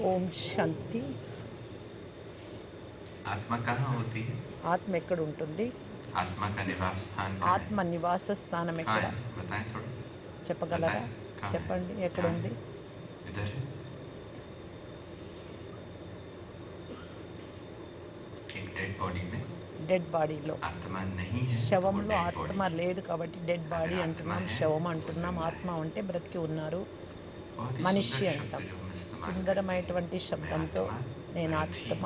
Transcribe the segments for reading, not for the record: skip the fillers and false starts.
ఓం శాంతి. आत्मा कहाँ होती है? ఆత్మ ఎక్కడ ఉంటుంది? आत्मा का निवास स्थान कहाँ है? ఆత్మ నివాస స్థానం कहाँ ఎక్కడ? है बताएं थोड़ा। చెప్పగలరా? बताएं कहाँ है? చెప్పండి, ఎక్కడ यहाँ है, ఉంది? इधर है। एक डेड बॉडी में డెడ్ బాడీలో. आत्मा नहीं है तो वो శవంలో डेड ఆత్మ बॉडी है। లేదు కాబట్టి డెడ్ अगर బాడీ आत्मा అంటున్నాం, है శవం तो वो అంటున్నాం. जिंदा ఆత్మ है। అంటే బ్రతికి ఉన్నారు, बहुत ही మనిషి सुंदर शब्द అంటాం. जो हम इस्तेमाल करते हैं, సుందరమైనటువంటి मैं శబ్దంతో आत्मा, నేను रथी ఆత్మ,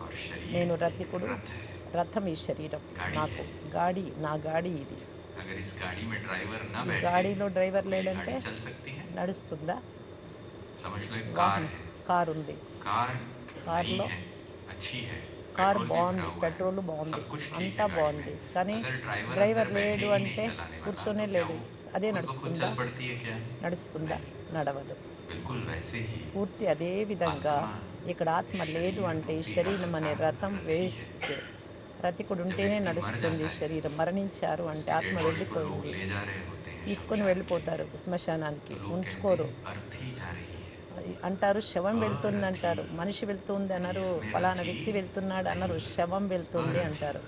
और शरीर నేను एक రథికుడు, रथ है, రథం ఈ శరీరం. गाड़ी నాకు है। గాడి, నా గాడి ఇది. अगर इस गाड़ी में ड्राइवर न ఈ बैठे గాడిలో तो డ్రైవర్ क्या ये లేడంటే गाड़ी चल सकती है? నడుస్తుందా? समझ लो एक कार వాహనం, है। కారు ఉంది. कार नई కారులో है, अच्छी है, కారు पेट्रोल भी भरा బాగుంది, हुआ है, పెట్రోల్ బాగుంది, सब कुछ ठीक అంతా है गाड़ी में। బాగుంది. కానీ अगर ड्राइवर अंदर డ్రైవర్ बैठे లేడు ही नहीं అంటే चलाने वाला కూర్చొనే तो क्या లేడు. वो అదే खुद ब खुद నడుస్తుందా? चल पड़ती है क्या? నడుస్తుందా? नहीं। నడవదు. बिल्कुल वैसे ही పూర్తి అదే విధంగా आत्मा ఇక్కడ इस ఆత్మ లేదు शरीर అంటే ఈ रूपी रथ శరీరం का అనే రథం रथी है। వేస్ట్. రతికుడు जब ఉంటేనే व्यक्ति मर నడుస్తుంది जाता है శరీరం. మరణించారు అంటే उसकी ఆత్మ डेड बॉडी को लोग వెళ్ళిపోయింది. ले जा रहे होते हैं తీసుకొని शमशान के लिए, వెళ్ళిపోతారు శ్మశానానికి, तो लोग कहते ఉంచుకోరు. हैं अर्थी जा रही है। అంటారు శవం వెళ్తుంది अरथी అంటారు. మనిషి వెళ్తుంది यानी అనరు, इसमें ఫలానా रथी వ్యక్తి వెళ్తున్నాడు అనరు, नहीं, శవం వెళ్తుంది अरथी। అంటారు.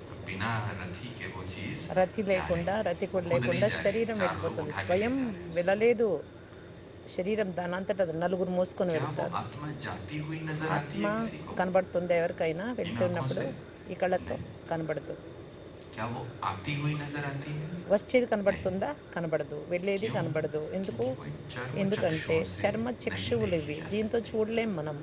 तो बिना रथी के वो चीज రతి जा లేకుండా, रही है, वो రతికుడు खुद नहीं లేకుండా जा रही है, శరీరం चार लोग వెళ్ళిపోతుంది. उठा के ले స్వయం जा रहे हैं उसको। వెళ్ళలేదు. శరీరం దానంతట అది నలుగురు మోసుకొని क्या वो వెళ్తారు. आत्मा जाती हुई नजर आती ఆత్మ है किसी को కనబడుతుందా ఎవరికైనా इन आंखों వెళ్తున్నప్పుడు? से? ఈ కళ్ళతో नहीं। కనబడదు. क्या वो आती हुई नजर आती है? వచ్చేది नहीं। కనబడుతుందా? కనబడదు. వెళ్ళేది क्यों? కనబడదు. ఎందుకు? क्योंकि वो इन चर्म ఎందుకంటే चक्षुओं से చర్మ नहीं చక్షువులు देखी ఇవి, जा దీంతో सकती। చూడలేం మనం.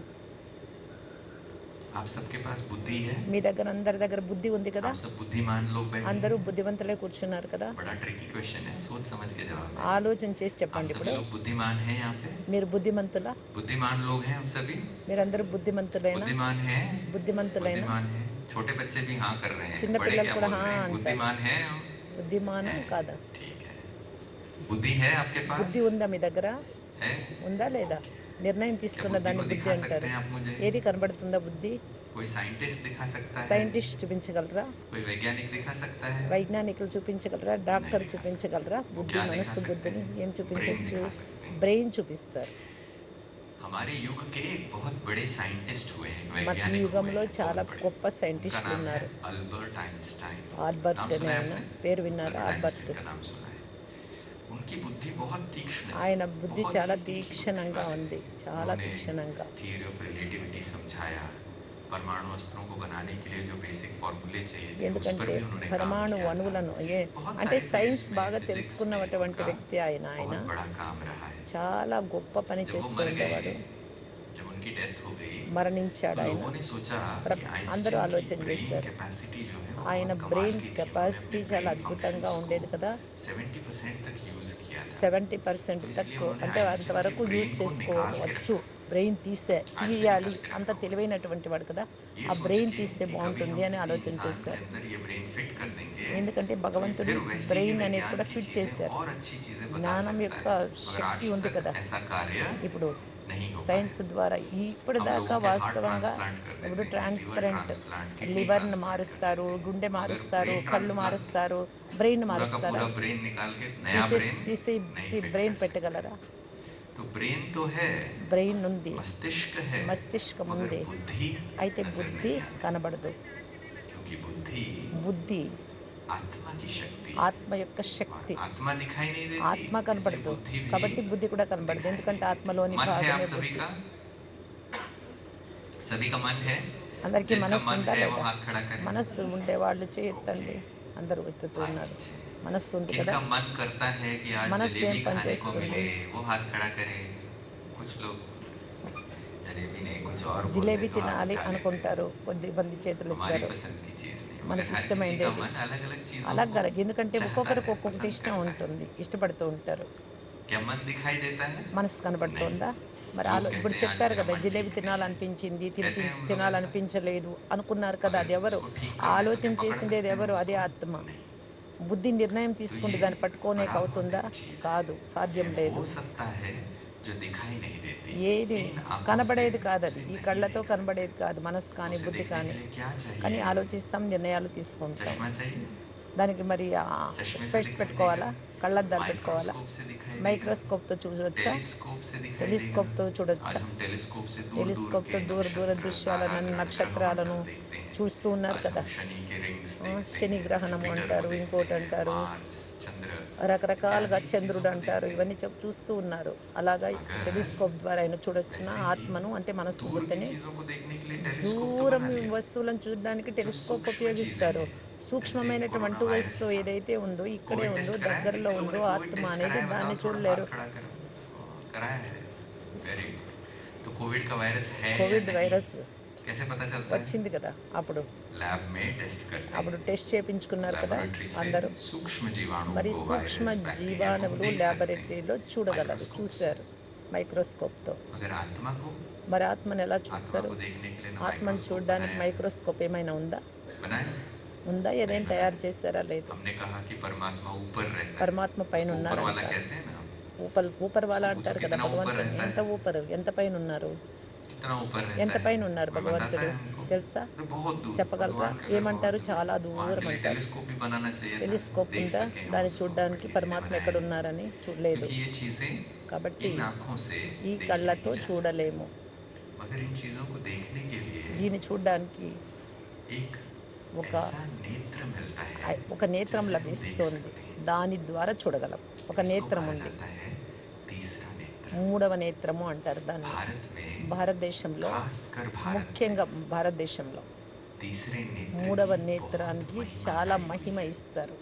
आप सबके पास बुद्धि है, మీ దగ్గర, అందరి దగ్గర బుద్ధి ఉంది కదా? आप सब बुद्धिमान लोग बैठे అందరూ हैं। బుద్ధివంతులే కూర్చున్నారు కదా? बड़ा ट्रिकी क्वेश्चन है, सोच समझ के जवाब देना। ఆలోచన చేసి आप చెప్పండి. सभी ఇప్పుడు लोग बुद्धिमान हैं यहाँ पे? మీరు బుద్ధిమంతులా? बुद्धिमान लोग हैं हम सभी? మీరందరూ బుద్ధిమంతులైనా? बुद्धिमान हैं? బుద్ధిమంతులైనా? बुद्धिमान हैं। छोटे बच्चे भी हाँ कर रहे हैं, बड़े చిన్నపిల్లలు क्या కూడా बोल హా रहे हैं? అంటారు. बुद्धिमान हैं हम? బుద్ధిమానా हैं। కాదా? ठीक है। बुद्धि है आपके पास? బుద్ధి ఉందా మీ దగ్గర? है। ఉందా లేదా? ओके। నిర్ణయం क्या తీసుకున్న बुद्धि దాన్ని को బుద్ధి दिखा सकते అంటారు. हैं आप मुझे? ఏది కనబడుతుందా బుద్ధి? कोई साइंटिस्ट दिखा सकता है? సైంటిస్ట్ చూపించగలరా? कोई वैज्ञानिक दिखा सकता है? వైజ్ఞానికులు చూపించగలరా? नहीं డాక్టర్ दिखा सकता। చూపించగలరా? वो బుద్ధి, क्या दिखा మనస్సు सकते బుద్ధిని हैं? ఏం ब्रेन చూపించవచ్చు? दिखा सकते हैं। బ్రెయిన్ చూపిస్తారు. हमारे युग के एक बहुत बड़े साइंटिस्ट हुए हैं, మన ఈ वैज्ञानिक हुए యుగంలో हैं, చాలా बहुत बड़े। గొప్ప उनका సైంటిస్టులు नाम है ఉన్నారు. Albert Einstein. ఆల్బర్ట్ नाम అనే सुना है ఆయన आपने? పేరు విన్నారా? Albert Albert. आइंस्टाइन का नाम सुना है। उनकी बुद्धि बहुत तीक्ष्ण थी, ఆయన బుద్ధి बहुत చాలా ही तीखी बुद्धि తీక్షణంగా वाले थे। ఉంది, చాలా उन्होंने తీక్షణంగా. थियरी ऑफ रिलेटिविटी समझाया, परमाणु अस्त्रों को बनाने के लिए जो बेसिक फॉर्मूले चाहिए थे उस पर ఎందుకంటే भी उन्होंने काम పరమాణు किया था। అణువులను बहुत అంటే सारे సైన్స్ फील्ड्स में, బాగా फिजिक्स में తెలుసుకున్నటువంటి उनका వ్యక్తి ఆయన. ఆయన बहुत बड़ा काम रहा है। చాలా గొప్ప పని जब वो చేస్తూ मर गए, ఉండేవాడు. जब उनकी डेथ हो गई, तो మరణించాడు ఆయన. लोगों ने सोचा कि అందరూ आइंस्टीन की आलोచన ब्रेन చేశారు. कैपेसिटी जो है वो ఆయన बहुत कमाल బ్రెయిన్ की थी। उन्होंने अपने కెపాసిటీ చాలా ब्रेन అద్భుతంగా फंक्शंस को ఉండేది కదా? 70% तक यूज किया था। 70% तो इसलिए తక్కువ उन्होंने అంటే आइंस्टीन के అంతవరకు యూజ్ ब्रेन को निकाल के చేసుకోవచ్చు. रखा। బ్రెయిన్ आज भी తీయాలి, निकाल के అంత रखा हुआ है। తెలివైనటువంటి వాడు కదా, ये ఆ सोच బ్రెయిన్ के తీస్తే कि कभी బాగుంటుంది हम అని किसी ఆలోచన इंसान के చేశారు. अंदर ये ब्रेन फिट कर देंगे ఎందుకంటే तो ये భగవంతుడు फिर वैसी ही బ్రెయిన్ అనేది विज्ञान కూడా की ఫిట్ चीजें చేశారు. और अच्छी चीजें बता జ్ఞానం सकता యొక్క है, मगर శక్తి आज ఉంది तक కదా. ऐसा कार्य ఇప్పుడు नहीं हो సైన్స్ पाया। ద్వారా हम ఇప్పటిదాకా लोगों के हार्ट వాస్తవంగా ट्रांसप्लांट कर ఇప్పుడు देते हैं, लिवर ట్రాన్స్పరెంట్ ट्रांसप्लांट, किडनी లివర్ను ट्रांसप्लांट कर మారుస్తారు, देते हैं, గుండె मगर మారుస్తారు, ब्रेन కళ్ళు ट्रांसप्लांट మారుస్తారు, బ్రెయిన్ पूरा का మారుస్తారా? पूरा ब्रेन निकाल के नया ब्रेन नहीं फिट బ్రెయిన్ कर सकते। పెట్టగలరా? तो ब्रेन तो है, బ్రెయిన్ ఉంది, मस्तिष्क है, మస్తిష్కం मगर ఉంది, बुद्धि అయితే नजर బుద్ధి नहीं आती, కనబడదు. क्योंकि बुद्धि బుద్ధి आत्मा की शक्ति है ఆత్మ యొక్క और శక్తి. आत्मा दिखाई नहीं देती, ఆత్మ इसलिए కనబడదు बुद्धि भी కాబట్టి బుద్ధి కూడా కనబడదు. दिखाई नहीं ఎందుకంటే देती। ఆత్మలోని मन है आप భాగమే सभी బుద్ధి. का? सभी का मन है? అందరికీ जिनका మనస్సు मन ఉందా है वो లేదా? हाथ खड़ा करें। మనస్సు ఉండేవాళ్ళు ओके, చేయెత్తండి. అందరూ ఎత్తుతూ आगे ఉన్నారు. नीचे। మనస్సు ఉంది కదా? किनका मन करता है कि आज మనస్సు ఏం जलेबी పని खाने को చేస్తుంది? मिले वो हाथ खड़ा करे। कुछ लोग जलेबी नहीं कुछ और बोल दे జిలేబీ तो हाथ తినాలి उठा लेते हैं। అనుకుంటారు, కొద్దిమంది చేతులు हमारी ఎత్తారు. पसंद की चीज नहीं, मगर మనకి हर किसी का ఇష్టమైండేది मन अलग अलग चीजों को అలాగ, ఎందుకంటే चाहता ఒక్కొక్కరికి है, ఒక్కొక్కటి पसंद ఇష్టం करता है। ఉంటుంది, ఇష్టపడుతూ ఉంటారు. क्या मन दिखाई देता है? మనసు नहीं। కనబడుతోందా? మరి लोग ఇప్పుడు कहते हैं आज చెప్పారు मेरा కదా, मन జిలేబీ ठीक नहीं है, తినాలనిపించింది, कहते हैं हम लोग ऐसा। తినాలనిపించలేదు అనుకున్నారు కదా, मगर అది ఎవరు? उसको ठीक करना है तो ఆలోచన क्या पकड़ చేసిండేది सकते हैं ఎవరు? అదే उसको? ఆత్మ. नहीं। బుద్ధి నిర్ణయం तो తీసుకుంటే ये దాన్ని పట్టుకోనేకి అవుతుందా? पराभौतिक चीज है, కాదు, ये సాధ్యం वो లేదు. सत्ता है जो दिखाई नहीं देती, ఏది इन आंखों से కనబడేది కాదు, అది उसे ఈ नहीं కళ్ళతో देख सकते। కనబడేది కాదు, మనసు तो కానీ उसे బుద్ధి देखने के కానీ. लिए क्या కానీ चाहिए? ఆలోచిస్తాం, నిర్ణయాలు తీసుకుంటాం. चश्मा चाहिए? దానికి మరి चश्मे से స్పెట్స్ दिखाई देगा, పెట్టుకోవాలా, కళ్ళద్దాలు పెట్టుకోవాలా, माइक्रोस्कोप से दिखाई देगा, మైక్రోస్కోప్తో చూడొచ్చా, टेलीस्कोप से दिखाई देगा। టెలిస్కోప్తో आज చూడొచ్చా. हम टेलीस्कोप से दूर दूर టెలిస్కోప్తో के దూర దూర नक्षत्र, तारा, దృశ్యాలను, ग्रह ग्रह నక్షత్రాలను मंडल देखते हैं। చూస్తూ ఉన్నారు आज కదా. हम शनि के रिंग्स देखते శని हैं, గ్రహణము जुपिटर को అంటారు, देखते ఇంకోటి हैं, అంటారు, मार्स, चंद्र రకరకాలుగా इत्यादि चीज़ों చంద్రుడు को అంటారు, देखते ఇవన్నీ हैं। చూస్తూ ఉన్నారు. అలాగా मगर టెలిస్కోప్ ద్వారా అయినా చూడొచ్చునా वैसे ही ఆత్మను, అంటే మనస్సు दूर की బుద్ధిని. चीज़ों को देखने के लिए टेलीस्कोप तो దూరం बना लिया। వస్తువులను చూడడానికి जो టెలిస్కోప్ सूक्ष्म चीज़ें ఉపయోగిస్తారు. हैं, जैसे कोरोना సూక్ష్మమైనటువంటి वायरस వస్తువు था, ఏదైతే ఉందో, ఇక్కడే कोविड ఉందో, टेस्ट कराया దగ్గరలో कितने लोगों ఉందో ने कोविड ఆత్మ टेस्ट అనేది, कराया దాన్ని बताओ, थोड़ा చూడలేరు. हाथ खड़ा करो। हाँ, कराया है। Very good. तो कोविड का वायरस है या కోవిడ్ नहीं, వైరస్ कैसे पता चलता है? వచ్చింది కదా అప్పుడు. लैब में टेस्ट करते అప్పుడు हैं, టెస్ట్ చేయించుకున్నారు కదా लेबोरेटरी से అందరూ. सूक्ष्म जीवाणुओं మరి को, సూక్ష్మ वायरस बैक्टीरिया को జీవాణువులు देख सकते हैं ల్యాబొరేటరీలో చూడగలరు, माइक्रोस्कोप से। చూశారు మైక్రోస్కోప్తో. मगर आत्मा को, మరి ఆత్మను ఎలా आत्मा చూస్తారు? को देखने के लिए ना ఆత్మను माइक्रोस्कोप చూడడానికి बनाया है। మైక్రోస్కోప్ ఏమైనా ఉందా? बनाया? ఉందా? नहीं ఏదైనా తయారు बनाया। చేశారా? లేదు. हमने कहा कि परमात्मा ऊपर रहता है, పరమాత్మ పైన उसको ऊपर वाला ఉన్నారంట. कहते हैं ना हम। ఊపర్ వాళ్ళ उसको पूछो అంటారు కదా कितना ऊपर భగవంతుని. रहता ఎంత है, ఊపరు, ఎంత పైన ఉన్నారు, कितना ऊपर रहता ఎంత है, పైన ఉన్నారు कोई बताता భగవంతుడు है हमको? తెలుసా? तो बहुत दूर, చెప్పగలరా? भगवान का घर बहुत ఏమంటారు? दूर है। చాలా वहाँ దూరం के लिए అంటారు. टेलीस्कोप भी बनाना चाहिए था, టెలిస్కోప్ देख ఉందా सकें हम దాన్ని उसको, చూడడానికి, बट इसलिए పరమాత్మ बनाया ఎక్కడ नहीं। ఉన్నారని చూడలేదు. क्योंकि ये चीज़ें కాబట్టి इन आँखों से ఈ देखी కళ్ళతో नहीं जा सकती। చూడలేము. मगर इन चीज़ों को देखने के लिए దీన్ని చూడడానికి एक ఒక ऐसा नेत्र मिलता है ఒక నేత్రం जिससे हम देख లభిస్తోంది. सकते हैं। దాని ద్వారా చూడగలం. ఒక इसको నేత్రం कहा ఉంది. जाता है तीसरा नेत्र। మూడవ నేత్రము అంటారు దాన్ని. भारत में, భారతదేశంలో, खासकर भारत ముఖ్యంగా में, భారతదేశంలో तीसरे नेत्र మూడవ की बहुत నేత్రానికి महिमा చాలా गाई हुई మహిమ है। ఇస్తారు.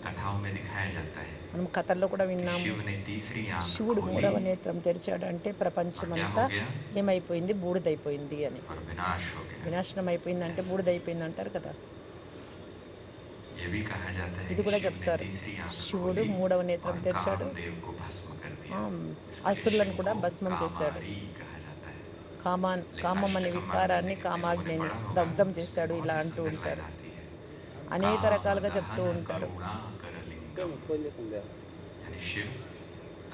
कथाओं में दिखाया जाता है మనం కథల్లో కూడా कि విన్నాము. शिव ने तीसरी आंख శివుడు खोली మూడవ నేత్రం తెరిచాడంటే और क्या ప్రపంచమంతా हो गया, ఏమైపోయింది? బూడిదైపోయింది అని. और विनाश हो गया। వినాశనం అయిపోయిందంటే ऐसा బూడిదైపోయింది అంటారు కదా. ये भी कहा जाता है ఇది कि కూడా शिव ने చెప్తారు. तीसरी आंख శివుడు खोली మూడవ నేత్రం और తెరిచాడు, कामदेव को भस्म कर ఆ, दिया। इसके लिए शिव అసురులను కూడా को భస్మం చేశాడు. कामारी कहा जाता है। కామం అనే अष्टकम मार्गन्य వికారాన్ని, कितने लोगों ने కామాగ్నిని पढ़ा होगा ना, దగ్ధం उसमें చేశాడు, ఇలా बहुत ही అంటూ सुंदर लाइन ఉంటారు. आती है, అనేక काम రకాలుగా చెప్తూ दहन ఉంటారు. करुणा करलिंगम। यानी शिव